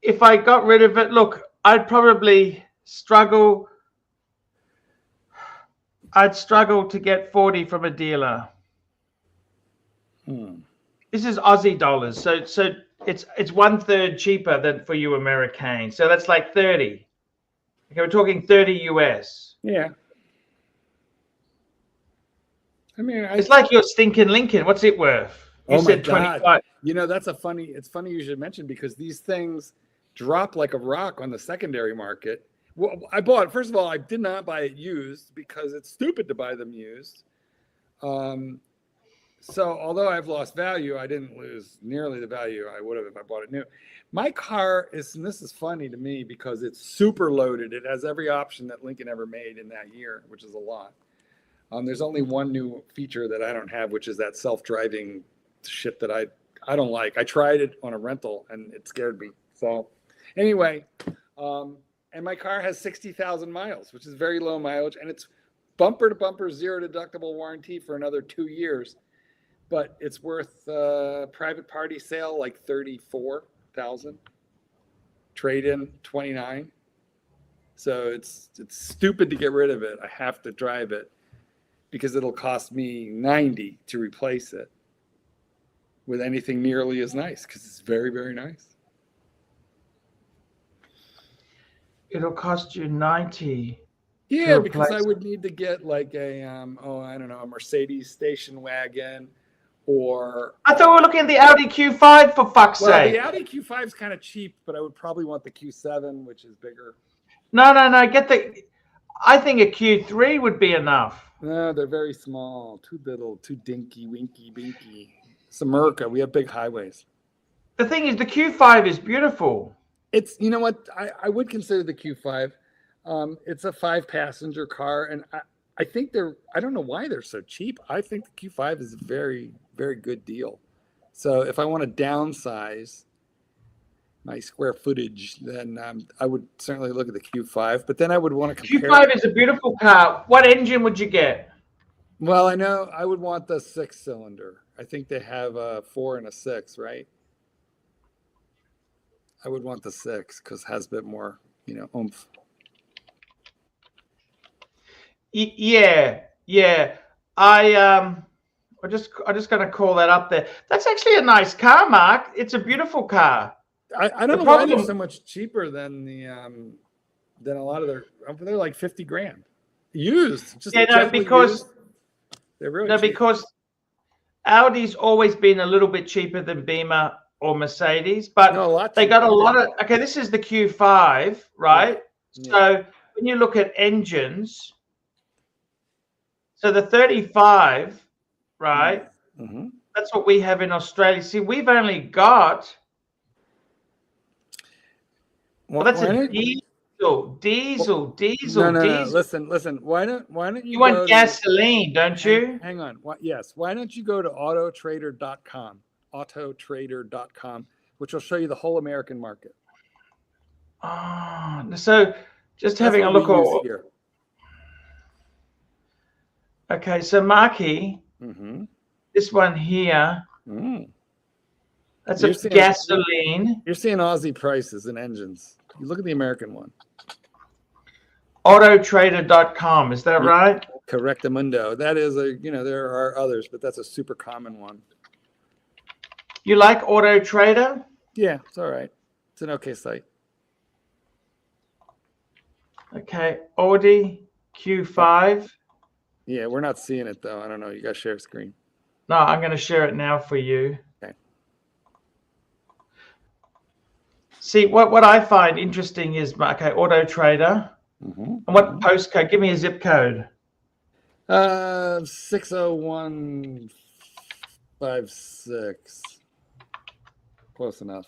if I got rid of it, look, I'd probably struggle. I'd struggle to get 40 from a dealer. This is Aussie dollars, so it's 1/3 cheaper than for you Americans. So that's like 30. Okay, we're talking 30 US. Yeah. I mean, it's like your stinking Lincoln. What's it worth? You said 25. You know, it's funny you should mention because these things drop like a rock on the secondary market. Well, first of all, I did not buy it used because it's stupid to buy them used. So although I've lost value, I didn't lose nearly the value I would have if I bought it new. My car is, and this is funny to me because it's super loaded. It has every option that Lincoln ever made in that year, which is a lot. There's only one new feature that I don't have, which is that self-driving shit that I don't like. I tried it on a rental and it scared me. So anyway, and my car has 60,000 miles, which is very low mileage, and it's bumper to bumper, zero deductible warranty for another 2 years. But it's worth private party sale like 34,000, trade in 29. So it's stupid to get rid of it. I have to drive it because it'll cost me 90 to replace it. with anything nearly as nice because it's very, very nice. It'll cost you 90. Yeah, because I would need to get like a I don't know, a Mercedes station wagon, or I thought we were looking at the Audi Q5 for fuck's sake. The Audi Q5 is kind of cheap, but I would probably want the Q7, which is bigger. No. I think a Q3 would be enough. No, they're very small, too little, too dinky, winky, binky. It's America. We have big highways. The thing is, the Q5 is beautiful. It's, you know what, I would consider the Q5. It's a 5-passenger car, and I think I don't know why they're so cheap. I think the Q5 is a very, very good deal. So if I want to downsize my square footage, then I would certainly look at the Q5. But then I would want to compare. Q5 is a beautiful car. What engine would you get? Well, I know I would want the 6-cylinder. I think they have a 4 and a 6, right? I would want the 6 because it has a bit more, oomph. Yeah. I'm just going to call that up there. That's actually a nice car, Mark. It's a beautiful car. I don't know why they're so much cheaper than than a lot of they're like $50,000 used. Just because used. They're really cheap. Because Audi's always been a little bit cheaper than Beamer or Mercedes, but they got a lot of. Okay, this is the Q5, right? Yeah. So when you look at engines, so the 35, right? Mm-hmm. That's what we have in Australia. See, we've only got. Well, that's a diesel. No. Listen. Why don't you? You want gasoline, don't you? Hang on. Yes. Why don't you go to autotrader.com, which will show you the whole American market. So just having a look here. Okay, so Marky, this one here. That's a gasoline. You're seeing Aussie prices and engines. You look at the American one. Autotrader.com, is that right? Correctamundo. That is there are others, but that's a super common one. You like AutoTrader? Yeah, it's all right. It's an okay site. Okay, Audi Q5. Yeah, we're not seeing it though. I don't know. You got to share screen. No, I'm going to share it now for you. Okay. See, what I find interesting is, okay, AutoTrader. And what postcode? Give me a zip code. 60156. Close enough.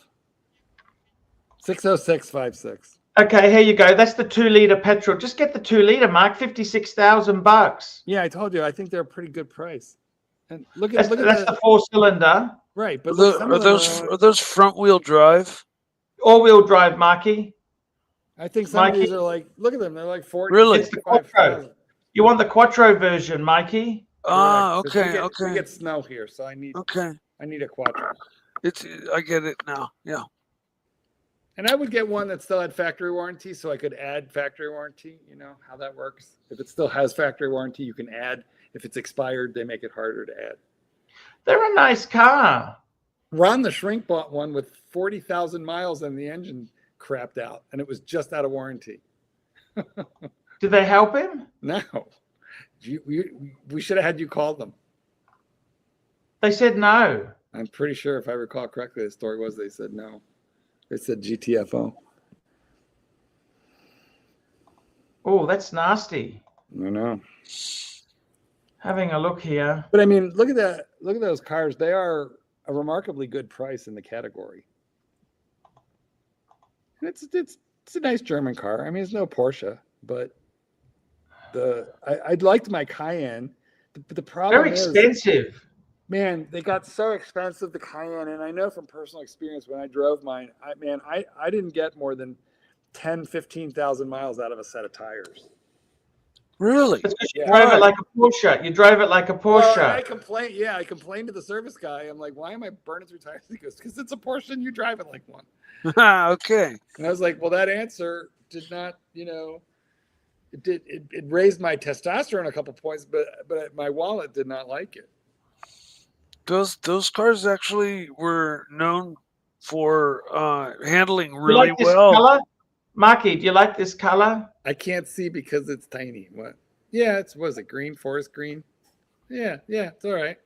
60656. Okay, here you go. That's the 2-liter petrol. Just get the 2-liter, Mark. $56,000. Yeah, I told you. I think they're a pretty good price. And look that's the 4-cylinder. Right, but are those front-wheel drive? All-wheel drive, Marky. I think some of these are like, look at them. They're like 40. Really? It's the Quattro. You want the Quattro version, Mikey? Okay. We get snow here, so I need a Quattro. I get it now. Yeah. And I would get one that still had factory warranty, so I could add factory warranty. You know how that works. If it still has factory warranty, you can add. If it's expired, they make it harder to add. They're a nice car. Ron the Shrink bought one with 40,000 miles and the engine crapped out, and it was just out of warranty. Did they help him? No. We should have had you call them. They said no. I'm pretty sure, if I recall correctly, the story was they said no. They said GTFO. Oh, that's nasty. I know. Having a look here. But I mean, look at that. Look at those cars. They are a remarkably good price in the category. And it's a nice German car. I mean, it's no Porsche, but I liked my Cayenne. But the problem very expensive. Man, they got so expensive, the Cayenne, and I know from personal experience when I drove mine, I didn't get more than 10, 15,000 miles out of a set of tires. Really? You drove it like a Porsche. You drove it like a Porsche. Well, I complained to the service guy. I'm like, why am I burning through tires? He goes, because it's a Porsche and you drive it like one. Okay. And I was like, well, that answer did not, it raised my testosterone a couple points, but my wallet did not like it. those cars actually were known for handling You really like this well. color, Marky? Do you like this color? I can't see because it's tiny. What? Yeah, it's was it green, forest green? Yeah, it's all right.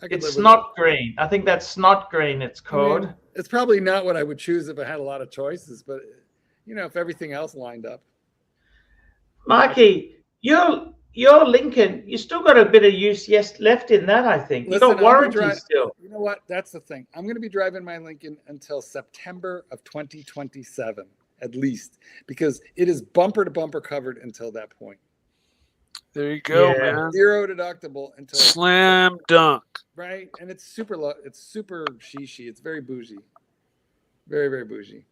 I could live It's with snot green. I think that's snot green. It's it. I mean, called. it's probably not what I would choose if I had a lot of choices, but if everything else lined up. Marky, your Lincoln, you still got a bit of use left in that. I think you got warranty still. You know what? That's the thing. I'm going to be driving my Lincoln until September of 2027, at least, because it is bumper to bumper covered until that point. There you go, Yeah. man. Zero deductible until Slam dunk. right, and it's super low. It's super shishi. It's very bougie, very very bougie.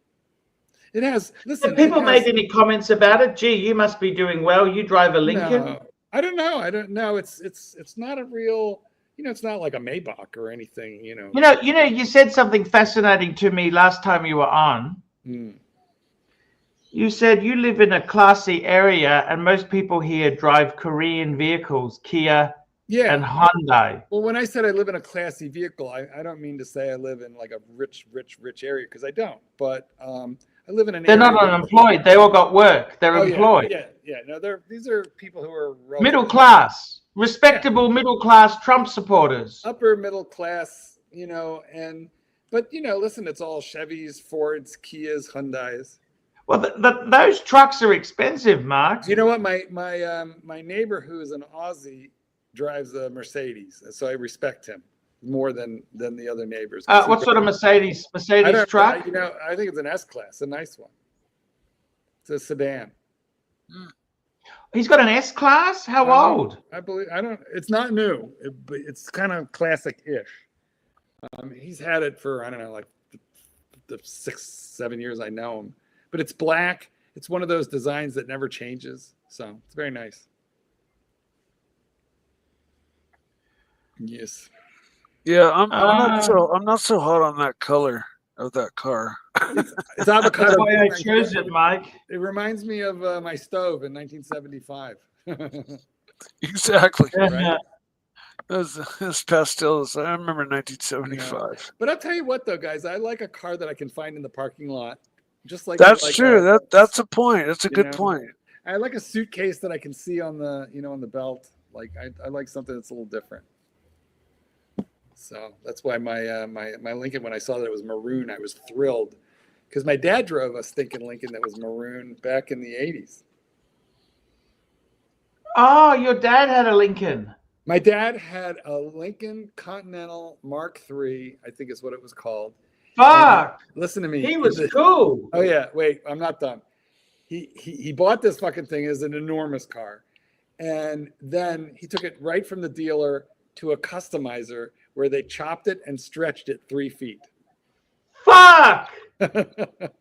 It has. Listen, Have people it has, made any comments about it? Gee, you must be doing well. You drive a Lincoln. No, I don't know. I don't know. It's not a real. It's not like a Maybach or anything. You said something fascinating to me last time you were on. Hmm. You said you live in a classy area, and most people here drive Korean vehicles, Kia Yeah. and Hyundai. Well, when I said I live in a classy vehicle, I don't mean to say I live in like a rich area because I don't. But I live in an They're area. not unemployed. They all got work. They're Oh, employed. Yeah. No, these are people who are Middle class, respectable middle class Trump supporters. upper middle class, but listen, it's all Chevys, Fords, Kias, Hyundais. Well, those trucks are expensive, Mark. You know what? My neighbor, who is an Aussie, drives a Mercedes, so I respect him more than the other neighbors. What sort of Mercedes truck? I think it's an S-Class, a nice one. It's a sedan. He's got an S-Class? How old? I believe it's not new, but it's kind of classic-ish. He's had it for, I don't know, like the 6-7 years I know him. But it's black. It's one of those designs that never changes. So it's very nice. Yes. Yeah, I'm not so hot on that color of that car. It's avocado. That's why I chose it, Mike. It reminds me of my stove in 1975. Exactly. Right? Those pastels. I remember 1975. Yeah. But I'll tell you what, though, guys, I like a car that I can find in the parking lot. Just like that's true. That's a point. That's a good point. I like a suitcase that I can see on the on the belt. Like I like something that's a little different. So that's why my Lincoln, when I saw that it was maroon, I was thrilled, because my dad drove a stinking Lincoln that was maroon back in the 80s. Oh, your dad had a Lincoln. My dad had a Lincoln Continental Mark III, I think is what it was called. Fuck. Listen to me. He was cool. Oh yeah, wait, I'm not done. He bought this fucking thing as an enormous car, and then he took it right from the dealer to a customizer where they chopped it and stretched it 3 feet. Fuck. That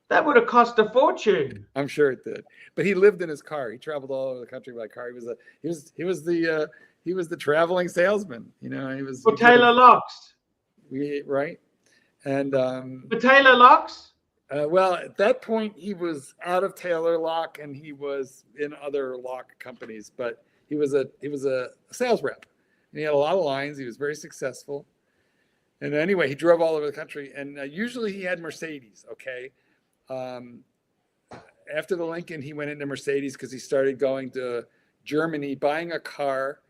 would have cost a fortune. I'm sure it did. But he lived in his car. He traveled all over the country by car. He was the traveling salesman. He was For Taylor Locks. Right. And For Taylor Locks? Well, at that point he was out of Taylor Lock and he was in other lock companies, but he was a sales rep. And he had a lot of lines. He was very successful. And anyway, he drove all over the country, and usually he had Mercedes. Okay. After the Lincoln, he went into Mercedes because he started going to Germany, buying a car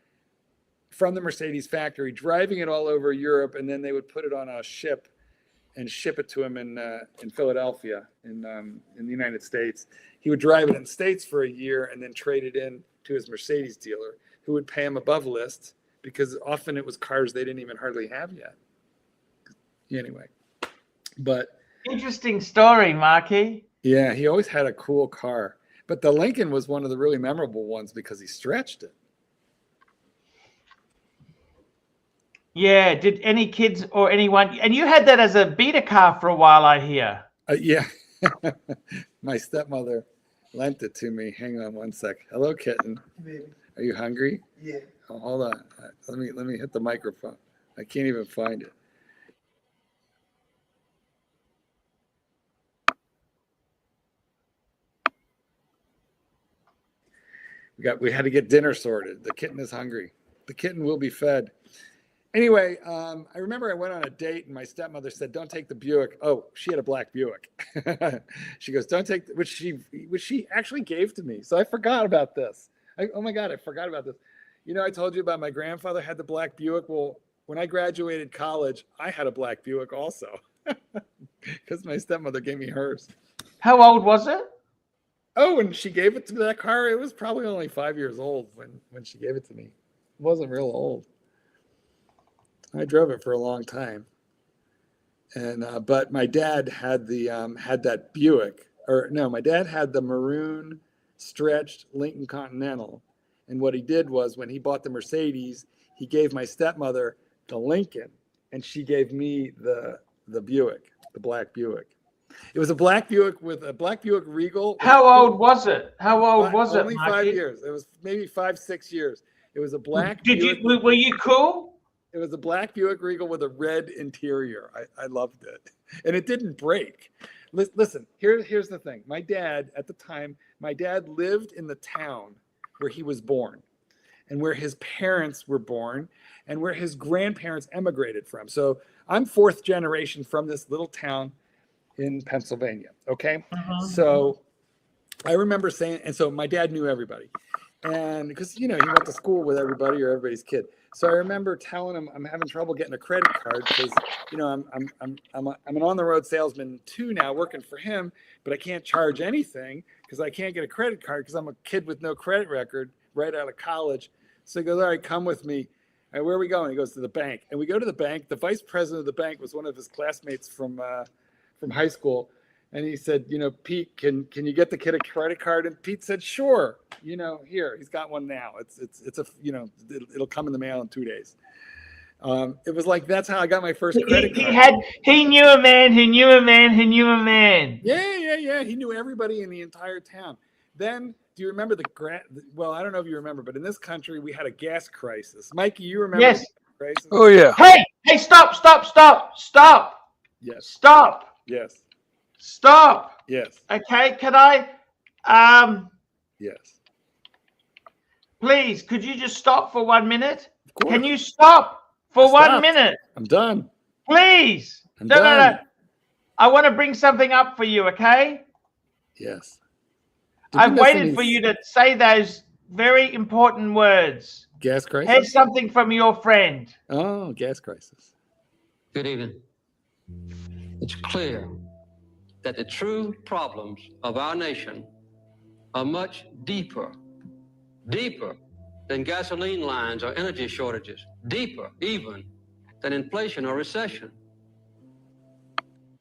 from the Mercedes factory, driving it all over Europe, and then they would put it on a ship and ship it to him in Philadelphia, in the United States. He would drive it in the States for a year and then trade it in to his Mercedes dealer, who would pay him above list, because often it was cars they didn't even hardly have yet. Anyway, but interesting story, Marky. Yeah, he always had a cool car, but the Lincoln was one of the really memorable ones because he stretched it. Yeah, did any kids or anyone, and you had that as a beta car for a while, I hear. Yeah, my stepmother lent it to me. Hang on one sec. Hello, kitten. Baby. Are you hungry? Yeah. Oh, hold on. Let me hit the microphone. I can't even find it. We had to get dinner sorted. The kitten is hungry. The kitten will be fed. Anyway, I remember I went on a date and my stepmother said, "Don't take the Buick." Oh, she had a black Buick. She goes, "Don't take," which she actually gave to me. So I forgot about this. Oh my God, I forgot about this. You know, I told you about my grandfather had the black Buick. Well, when I graduated college, I had a black Buick also, because my stepmother gave me hers. How old was it? Oh, when she gave it to me, that car, it was probably only 5 years old when she gave it to me. It wasn't real old. I drove it for a long time, and but my dad had had that Buick, or no, my dad had the maroon stretched Lincoln Continental, and what he did was when he bought the Mercedes, he gave my stepmother the Lincoln, and she gave me the Buick, the black Buick. It was a black Buick with a black Buick Regal. How old was it? How old was it? Only 5 years. It was maybe 5, 6 years. It was a black. Were you cool? It was a black Buick Regal with a red interior. I loved it. And it didn't break. Listen, here's the thing. My dad, at the time, lived in the town where he was born and where his parents were born and where his grandparents emigrated from. So I'm 4th generation from this little town in Pennsylvania. Okay. So I remember saying, and so my dad knew everybody. And because, you know, he went to school with everybody or everybody's kid. So I remember telling him I'm having trouble getting a credit card because, you know, I'm an on-the-road salesman too now, working for him, but I can't charge anything because I can't get a credit card because I'm a kid with no credit record right out of college. So he goes, "All right, come with me." And where are we going? He goes, "To the bank." And we go to the bank. The vice president of the bank was one of his classmates from high school. And he said, "You know, Pete, can you get the kid a credit card?" And Pete said, "Sure. You know, here, he's got one now. It's a, you know, it'll come in the mail in 2 days." It was like, that's how I got my first credit card. He knew a man who knew a man who knew a man. Yeah. He knew everybody in the entire town. Then, do you remember well, I don't know if you remember, but in this country, we had a gas crisis. Mikey, you remember? Yes. The gas crisis? Oh, yeah. Hey, stop. Yes. Stop. Yes. Stop. Yes. Okay, can I? Yes. Please, could you just stop for 1 minute? Of course. Can you stop for 1 minute? I'm done. Please. No. I want to bring something up for you, okay? Yes. I've waited for you to say those very important words. Gas crisis? Here's something from your friend. Oh, gas crisis. Good evening. It's clear that the true problems of our nation are much deeper than gasoline lines or energy shortages, deeper even than inflation or recession.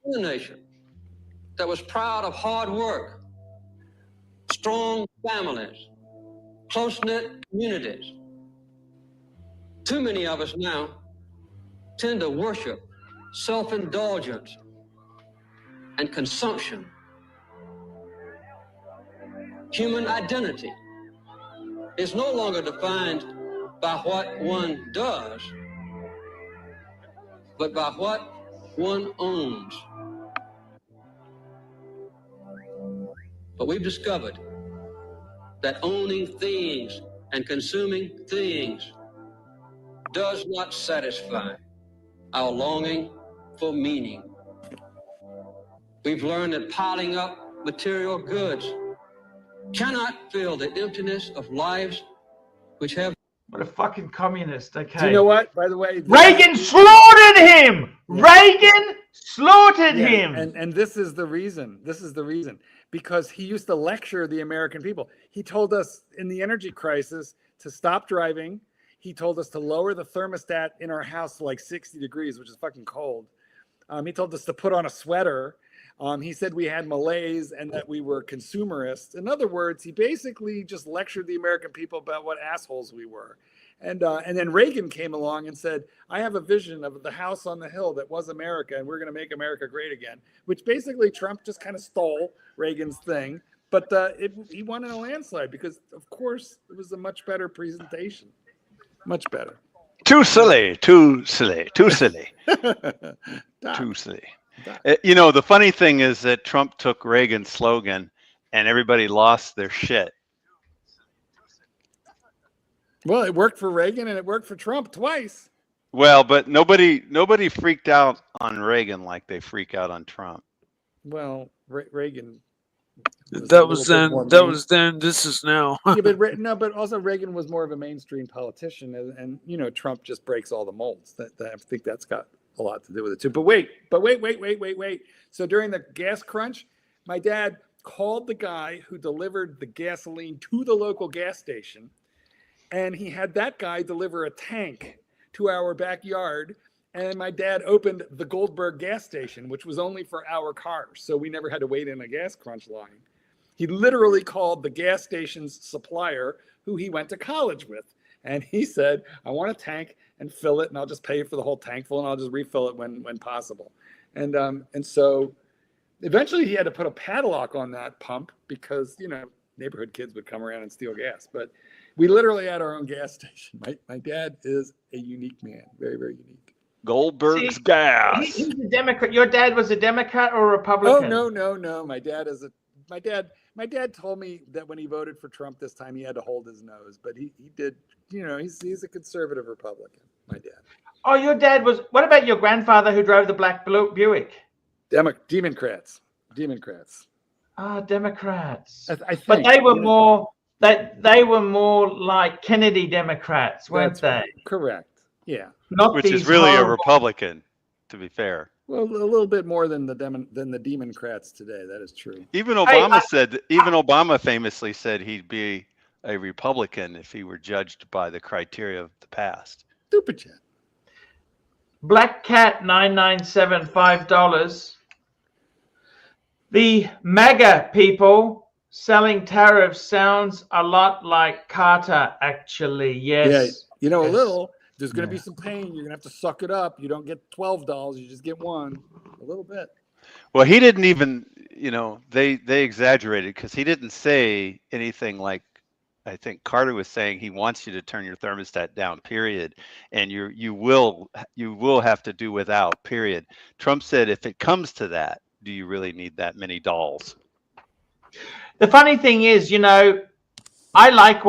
A nation that was proud of hard work, strong families, close-knit communities. Too many of us now tend to worship self-indulgence and consumption. Human identity is no longer defined by what one does, but by what one owns. But we've discovered that owning things and consuming things does not satisfy our longing for meaning. We've learned that piling up material goods cannot fill the emptiness of lives which have... What a fucking communist, okay? Do you know what, by the way? Reagan slaughtered him! Yeah. Reagan slaughtered him! And this is the reason. Because he used to lecture the American people. He told us in the energy crisis to stop driving. He told us to lower the thermostat in our house to like 60 degrees, which is fucking cold. He told us to put on a sweater. He said we had malaise and that we were consumerists. In other words, he basically just lectured the American people about what assholes we were. And then Reagan came along and said, "I have a vision of the house on the hill that was America, and we're going to make America great again," which basically Trump just kind of stole Reagan's thing. But he won in a landslide because, of course, it was a much better presentation. Much better. Too silly. You know, the funny thing is that Trump took Reagan's slogan and everybody lost their shit. Well, it worked for Reagan and it worked for Trump twice. Well, but nobody freaked out on Reagan like they freak out on Trump. Well, Reagan. That was then. That was then. This is now. Yeah, but no, but also Reagan was more of a mainstream politician, and you know, Trump just breaks all the molds. That I think that's got a lot to do with it too. But wait. So during the gas crunch, my dad called the guy who delivered the gasoline to the local gas station, and he had that guy deliver a tank to our backyard. And my dad opened the Goldberg gas station, which was only for our cars, so we never had to wait in a gas crunch line. He literally called the gas station's supplier, who he went to college with, and he said, "I want a tank and fill it, and I'll just pay for the whole tank full, and I'll just refill it when possible." And so eventually he had to put a padlock on that pump because, you know, neighborhood kids would come around and steal gas. But we literally had our own gas station. My dad is a unique man, very, very unique. Goldberg's gas. He's a Democrat. Your dad was a Democrat or a Republican? Oh no. My dad told me that when he voted for Trump this time, he had to hold his nose, but he did. You know, he's a conservative Republican. My dad. Oh, your dad was. What about your grandfather who drove the black Buick? Democrats. Ah, Democrats. I think, but they were more. They were more like Kennedy Democrats, weren't they? Correct. Yeah. Not Which these is really a horrible- Republican, to be fair. Well, a little bit more than the Democrats today. That is true. Even Obama famously said he'd be a Republican if he were judged by the criteria of the past. Stupid chat. Black Cat 997 $5. The MAGA people selling tariffs sounds a lot like Carter, actually. Yes. Yeah, you know, yes. a little. There's going to be some pain. You're going to have to suck it up. You don't get $12. You just get one. A little bit. Well, he didn't even, you know, they exaggerated because he didn't say anything like, I think Carter was saying he wants you to turn your thermostat down, period. And you will have to do without, period. Trump said, if it comes to that, do you really need that many dolls? The funny thing is, you know, I like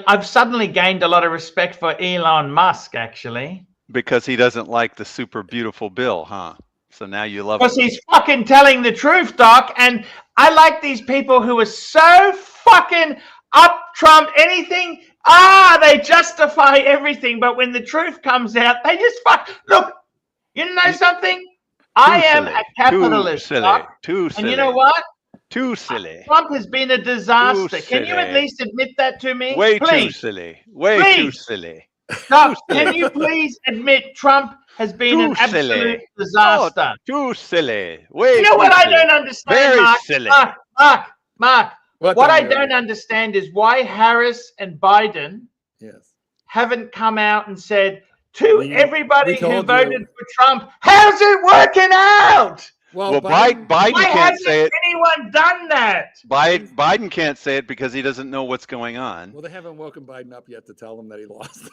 I've suddenly gained a lot of respect for Elon Musk, actually. Because he doesn't like the super beautiful bill, huh? So now you love Because him. he's fucking telling the truth, Doc. And I like these people who are so fucking up Trump, anything. They justify everything. But when the truth comes out, they just look, you know something? I am a capitalist, Too silly. Doc. Too silly. And you know what? Too silly. Trump has been a disaster. Can you at silly. least admit that to me? Way please. too silly. Way Please. too silly. Doc, can you please admit Trump has been Too an absolute silly. disaster? Too silly. Way You know too what I silly. don't understand, Very Mark? silly. Mark. What I don't you don't understand is why Harris and Biden Yes. haven't come out and said to We everybody who told you. voted for Trump, how's it working out? Well, Biden Why can't hasn't say it. anyone done that? Biden can't say it because he doesn't know what's going on. Well, they haven't woken Biden up yet to tell him that he lost.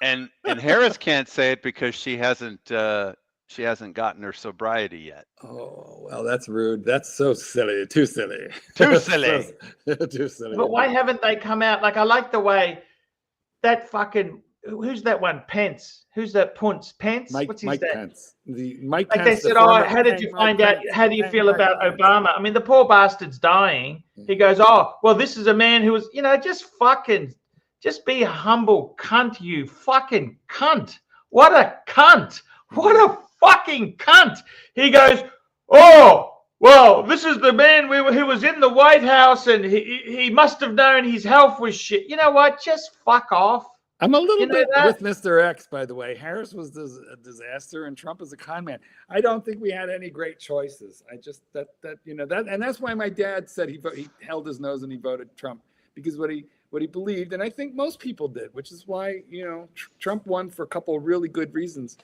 And Harris can't say it because she hasn't gotten her sobriety yet. Oh, well, that's rude. That's so silly. Too silly. Too silly. Too silly. But why haven't they come out? Like, I like the way that fucking, who's that one? Pence. Who's that? Pence? What's his Mike name? Pence. Mike Like Pence. they said, how did you find out? How do you feel about Obama? I mean, the poor bastard's dying. He goes, well, this is a man who was, just be a humble cunt, you fucking cunt. What a cunt. What a fucking cunt. He goes, well, this is the man who was in the White House and he must have known his health was shit. You know what? Just fuck off. I'm a little bit with Mr. X, by the way. Harris was a disaster and Trump is a con man. I don't think we had any great choices. I just, and that's why my dad said he held his nose and he voted Trump, because what he believed, and I think most people did, which is why, Trump won for a couple of really good reasons.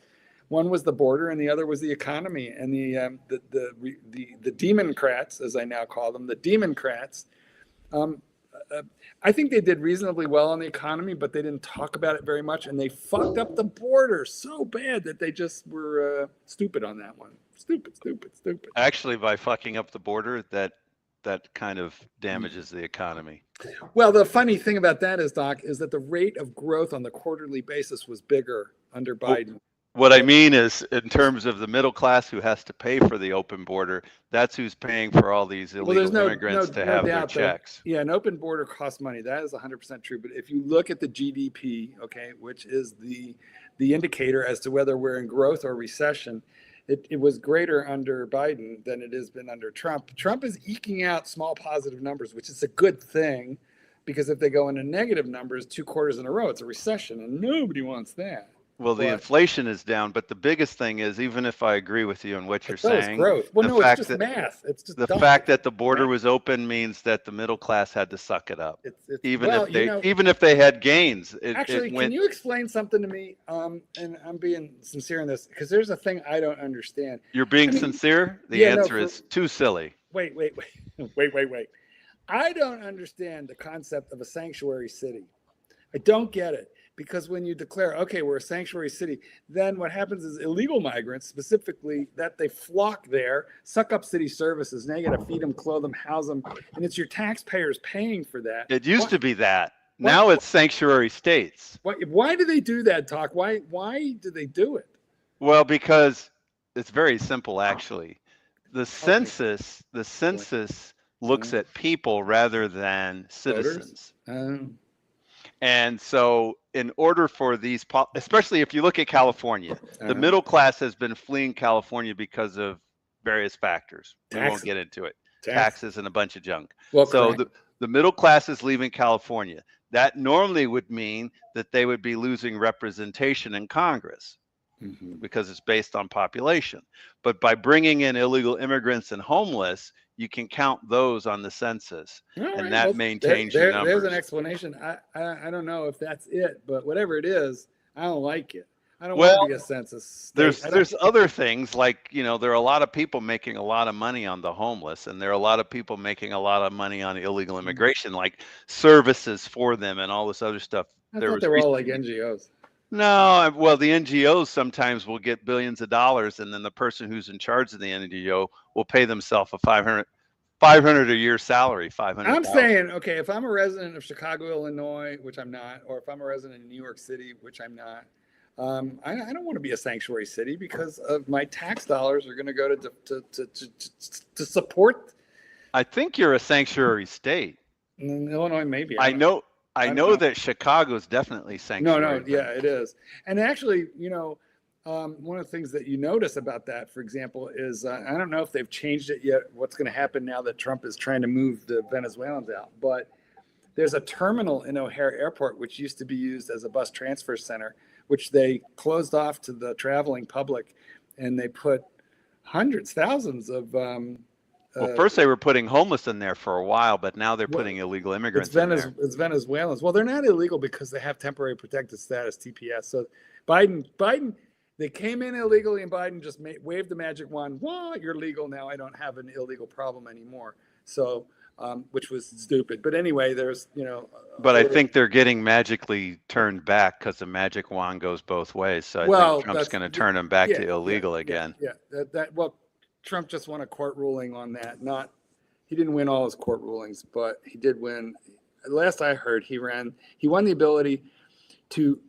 One was the border and the other was the economy. And the Democrats, as I now call them, the Democrats, I think they did reasonably well on the economy, but they didn't talk about it very much. And they fucked up the border so bad that they just were stupid on that one. Stupid. Actually, by fucking up the border, that kind of damages the economy. Well, the funny thing about that is, Doc, is that the rate of growth on the quarterly basis was bigger under Biden What I mean is, in terms of the middle class who has to pay for the open border, that's who's paying for all these Well, there's illegal immigrants to have their doubt that checks. yeah, an open border costs money. That is 100% true. But if you look at the GDP, okay, which is the indicator as to whether we're in growth or recession, it was greater under Biden than it has been under Trump. Trump is eking out small positive numbers, which is a good thing, because if they go into negative numbers 2 quarters in a row, it's a recession, and nobody wants that. Well, the inflation is down, but the biggest thing is, even if I agree with you on what you're saying, growth. Well, the no, fact it's just that math. It's just the dumb. fact that the border was open means that the middle class had to suck it up. Even well, if they had gains, actually, can you explain something to me? And I'm being sincere in this, because there's a thing I don't understand. You're being sincere? The answer is too silly. Wait. I don't understand the concept of a sanctuary city. I don't get it. Because when you declare, okay, we're a sanctuary city, then what happens is illegal migrants, specifically, that they flock there, suck up city services. Now you got to feed them, clothe them, house them, and it's your taxpayers paying for that. It used to be that. Now it's sanctuary states. Why do they do that, Doc? Why do they do it? Well, because it's very simple, actually. The census looks at people rather than citizens. And so in order for these, especially if you look at California, the middle class has been fleeing California because of various factors. We won't get into it. Taxes and a bunch of junk. Well, so the middle class is leaving California. That normally would mean that they would be losing representation in Congress because it's based on population. But by bringing in illegal immigrants and homeless, you can count those on the census, and that maintains your numbers. There's an explanation. I don't know if that's it, but whatever it is, I don't like it. I don't want to be a census state. There's other things like, there are a lot of people making a lot of money on the homeless, and there are a lot of people making a lot of money on illegal immigration, like services for them and all this other stuff. I thought they were all like NGOs. No, well, the NGOs sometimes will get billions of dollars, and then the person who's in charge of the NGO will pay themselves a $500 a year salary. I'm saying, okay, if I'm a resident of Chicago, Illinois, which I'm not, or if I'm a resident in New York City, which I'm not, I don't want to be a sanctuary city because of my tax dollars are going to go to support. I think you're a sanctuary state. In Illinois, maybe. I know that Chicago's definitely sanctuary. No, yeah, it is. And actually, one of the things that you notice about that, for example, is I don't know if they've changed it yet, what's going to happen now that Trump is trying to move the Venezuelans out. But there's a terminal in O'Hare Airport, which used to be used as a bus transfer center, which they closed off to the traveling public. And they put thousands of well, first they were putting homeless in there for a while, but now they're putting illegal immigrants in there. It's Venezuelans. Well, they're not illegal because they have temporary protected status, TPS. So Biden, they came in illegally, and Biden just waved the magic wand. Well, you're legal now. I don't have an illegal problem anymore. So, which was stupid. But anyway, there's, But I think they're getting magically turned back because the magic wand goes both ways. So I think Trump's going to turn them back to illegal again. Yeah. Trump just won a court ruling on that. He didn't win all his court rulings, but he did win. Last I heard, he won the ability to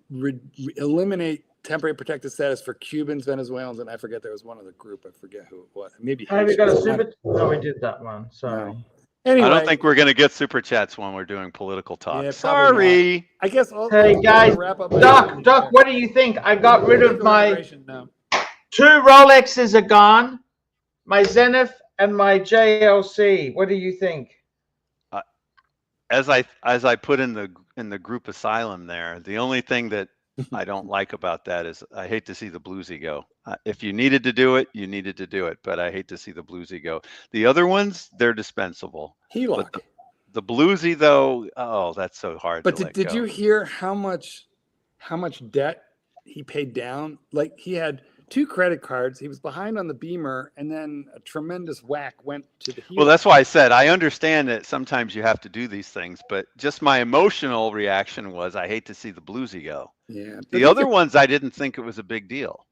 eliminate temporary protected status for Cubans, Venezuelans, and I forget there was one other group. I forget who it was. Maybe. Have you got a super? No, we did that one. Sorry. No. Anyway, I don't think we're going to get super chats when we're doing political talk. Yeah, sorry. I guess. Hey guys, Doc, what do you think? I got rid of my 2 Rolexes are gone. My Zenith and my JLC. What do you think? As I put in the group asylum there, the only thing that I don't like about that is I hate to see the bluesy go. If you needed to do it, you needed to do it, but I hate to see the bluesy go. The other ones, they're dispensable. The bluesy though, oh, that's so hard. But did you hear how much debt he paid down? Like, he had 2 credit cards. He was behind on the Beamer, and then a tremendous whack went to the heel. Well, that's why I said I understand that sometimes you have to do these things, but just my emotional reaction was I hate to see the bluesy go. Yeah. The other ones, I didn't think it was a big deal.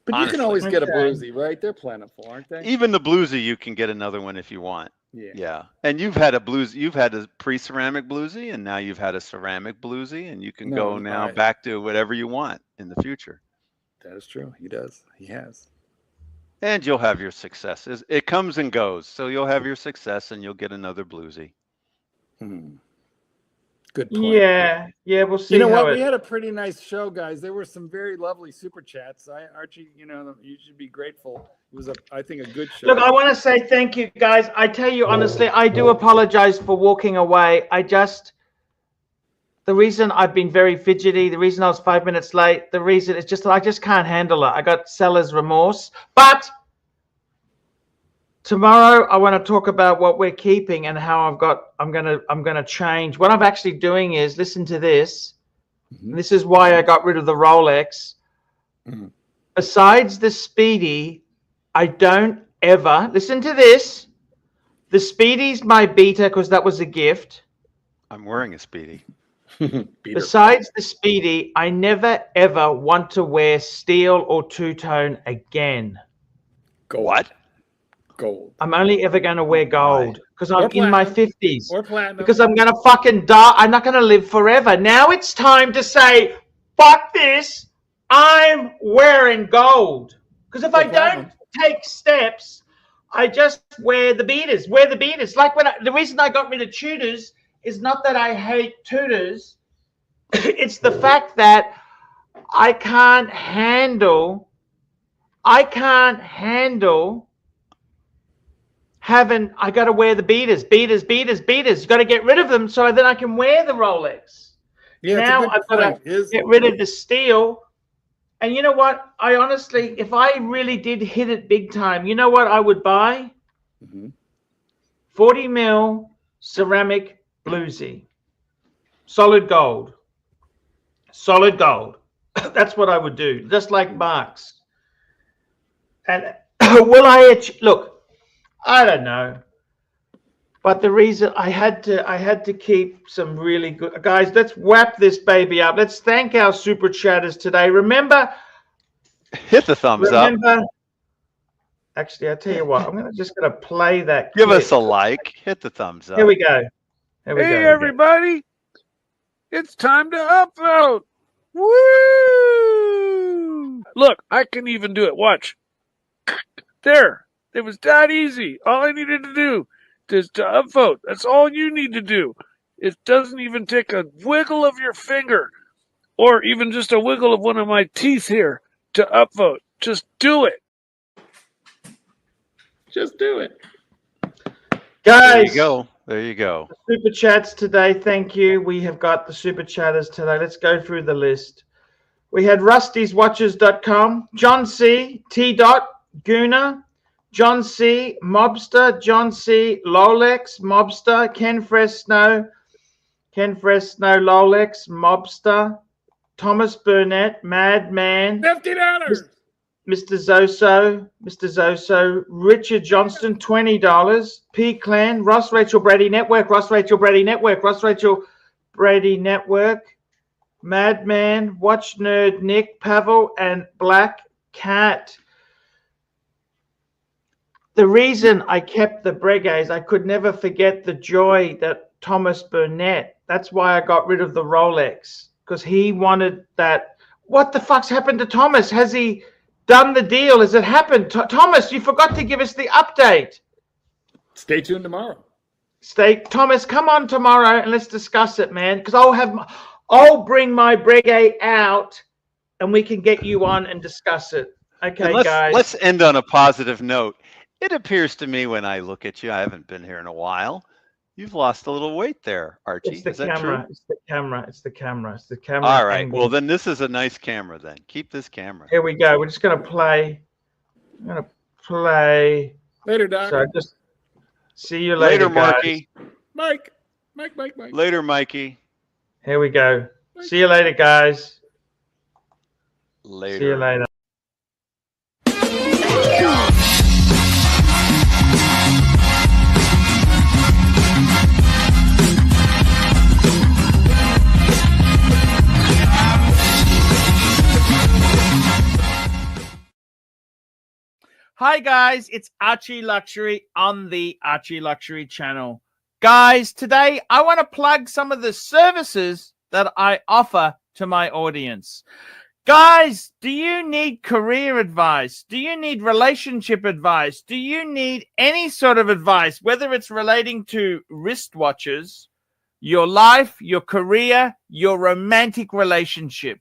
But honestly, you can always get a bluesy, right? They're plentiful, aren't they? Even the bluesy, you can get another one if you want. Yeah. And you've had a pre-ceramic bluesy, and now you've had a ceramic bluesy, and you can go now back to whatever you want. in the future. That is true. He does. He has. And you'll have your successes. It comes and goes. So you'll have your success and you'll get another bluesy. Good point. Yeah, we'll see. You know how what? it... We had a pretty nice show, guys. There were some very lovely super chats. Archie, you should be grateful. It was, I think, a good show. Look, I want to say thank you, guys. I tell you honestly, I do apologize for walking away. The reason I've been very fidgety, the reason I was 5 minutes late, the reason is just that I just can't handle it. I got seller's remorse. But tomorrow I want to talk about what we're keeping and how I'm gonna change. What I'm actually doing is, listen to this. This is why I got rid of the Rolex. Besides the Speedy, I don't ever listen to this. The Speedy's my beta because that was a gift. I'm wearing a Speedy. Besides the Speedy, I never ever want to wear steel or two-tone again. Gold. What? Gold. I'm only ever going to wear gold because I'm in my 50s. Or platinum. Because I'm going to fucking die. I'm not going to live forever. Now it's time to say, fuck this. I'm wearing gold. Because if I don't take steps, I just wear the beaters. Like the reason I got rid of Tudors is not that I hate Tudors. It's the fact that I can't handle having, I got to wear the beaters. You got to get rid of them so then I can wear the Rolex. Yeah, now I've got to get rid of the steel. And you know what? I honestly, if I really did hit it big time, you know what I would buy? 40 mil ceramic bluesy. Solid gold. That's what I would do. Just like Mark's. And will I look, I don't know. But the reason I had to keep some really good guys, let's wrap this baby up. Let's thank our super chatters today. Remember, hit the thumbs up. Actually, I'll tell you what, I'm just gonna play that. Give us a like, hit the thumbs up. Here we go. Hey everybody, it's time to upvote. Woo! Look, I can even do it. Watch. There. It was that easy. All I needed to do is to upvote. That's all you need to do. It doesn't even take a wiggle of your finger or even just a wiggle of one of my teeth here to upvote. Just do it. Just do it. Guys. There you go. Super chats today. Thank you. We have got the super chatters today. Let's go through the list. We had rustyswatches.com, John C, T. Guna, John C, Mobster, John C, Lolex, Mobster, Ken Fresno, Lolex, Mobster, Thomas Burnett, Madman, $50. Mr. Zoso, Richard Johnston, $20, P. Clan, Ross Rachel Brady Network, Madman, Watch Nerd Nick, Pavel, and Black Cat. The reason I kept the Breguets, I could never forget the joy that Thomas Burnett, that's why I got rid of the Rolex, because he wanted that. What the fuck's happened to Thomas? Has he done the deal? Has it happened? Thomas, you forgot to give us the update. Stay tuned tomorrow. Thomas, come on tomorrow and let's discuss it, man, because I'll bring my Breguet out and we can get you on and discuss it. Okay, guys. Let's end on a positive note. It appears to me when I look at you, I haven't been here in a while, you've lost a little weight there, Archie. Is that true? It's the camera. All right. angle. Well, then this is a nice camera then. Keep this camera. Here we go. We're just going to play. I'm going to play. Later, Doc. So just see you later, Marky. Mike. Later, Mikey. Here we go. See you later, guys. Later. See you later. Hi guys, it's Archie Luxury on the Archie Luxury channel. Guys, today I want to plug some of the services that I offer to my audience. Guys, do you need career advice? Do you need relationship advice? Do you need any sort of advice, whether it's relating to wristwatches, your life, your career, your romantic relationship?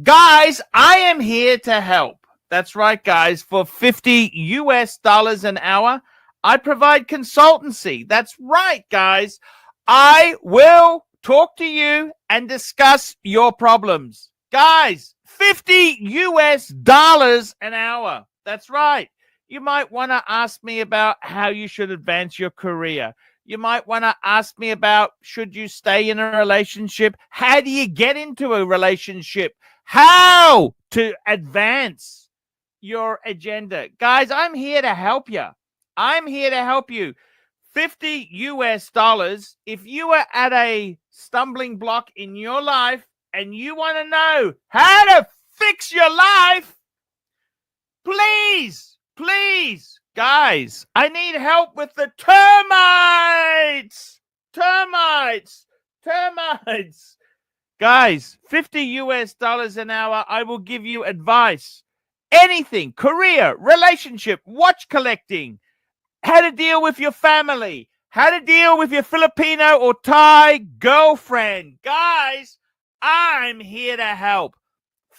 Guys, I am here to help. That's right, guys. For $50 an hour, I provide consultancy. That's right, guys. I will talk to you and discuss your problems. Guys, $50 an hour. That's right. You might want to ask me about how you should advance your career. You might want to ask me about, should you stay in a relationship? How do you get into a relationship? How to advance your agenda. Guys, I'm here to help you. I'm here to help you. $50. If you are at a stumbling block in your life and you want to know how to fix your life, please, guys, I need help with the termites. Guys, $50 an hour. I will give you advice. Anything, career, relationship, watch collecting, how to deal with your family, how to deal with your Filipino or Thai girlfriend. Guys, I'm here to help.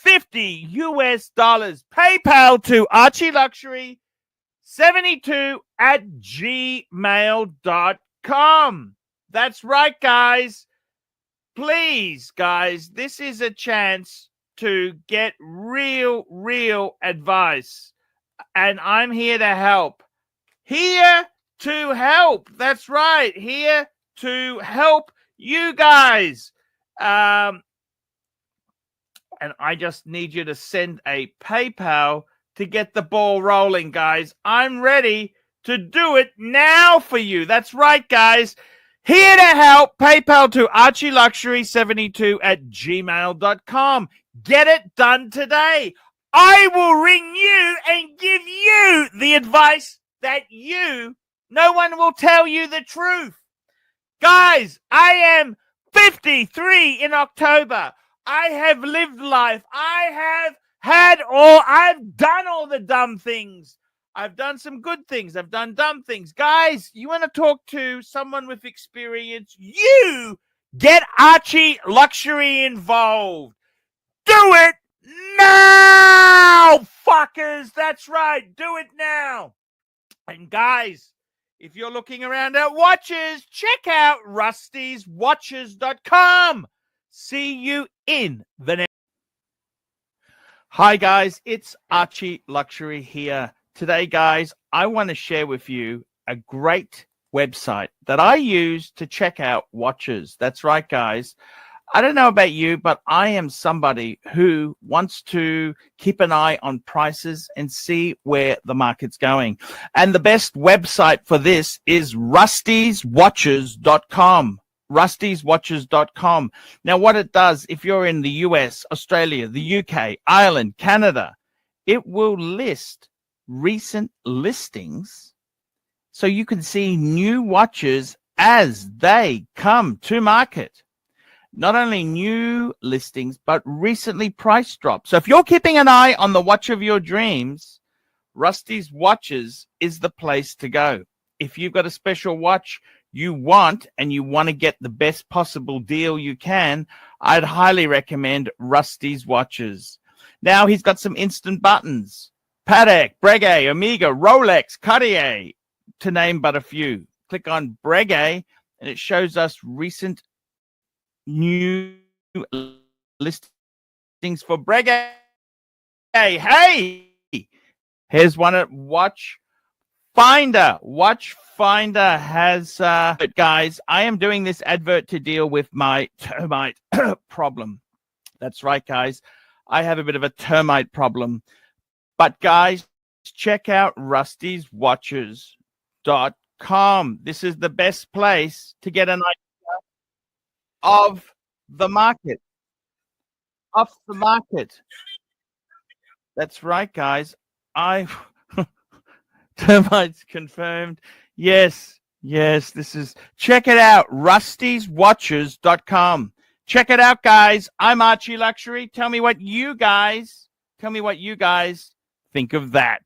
$50. PayPal to ArchieLuxury72@gmail.com. That's right, guys. Please, guys, this is a chance to get real advice. And I'm here to help. Here to help. That's right. Here to help you guys. And I just need you to send a PayPal to get the ball rolling, guys. I'm ready to do it now for you. That's right, guys. Here to help. PayPal to ArchieLuxury72@gmail.com. Get it done today. I will ring you and give you the advice that no one will tell you the truth. Guys, I am 53 in October. I have lived life. I've done all the dumb things. I've done some good things. I've done dumb things. Guys, you want to talk to someone with experience? You get Archie Luxury involved. Do it now, fuckers. That's right. Do it now. And guys, if you're looking around at watches, check out rustyswatches.com. See you in the next. Hi, guys. It's Archie Luxury here. Today, guys, I want to share with you a great website that I use to check out watches. That's right, guys. I don't know about you, but I am somebody who wants to keep an eye on prices and see where the market's going. And the best website for this is rustyswatches.com. rustyswatches.com. Now, what it does, if you're in the US, Australia, the UK, Ireland, Canada, it will list recent listings so you can see new watches as they come to market. Not only new listings, but recently price drops. So if you're keeping an eye on the watch of your dreams, Rusty's Watches is the place to go. If you've got a special watch you want and you want to get the best possible deal you can, I'd highly recommend Rusty's Watches. Now he's got some instant buttons. Patek, Breguet, Omega, Rolex, Cartier, to name but a few. Click on Breguet and it shows us recent new listings for Breguet. Hey, here's one at Watch Finder. Watch Finder has guys, I am doing this advert to deal with my termite problem. That's right, guys. I have a bit of a termite problem. But guys, check out rustyswatches.com. This is the best place to get an idea of the market. Off the market. That's right, guys. Termites confirmed. Yes, this is, check it out, rustyswatches.com. Check it out, guys. I'm Archie Luxury. Tell me what you guys think of that.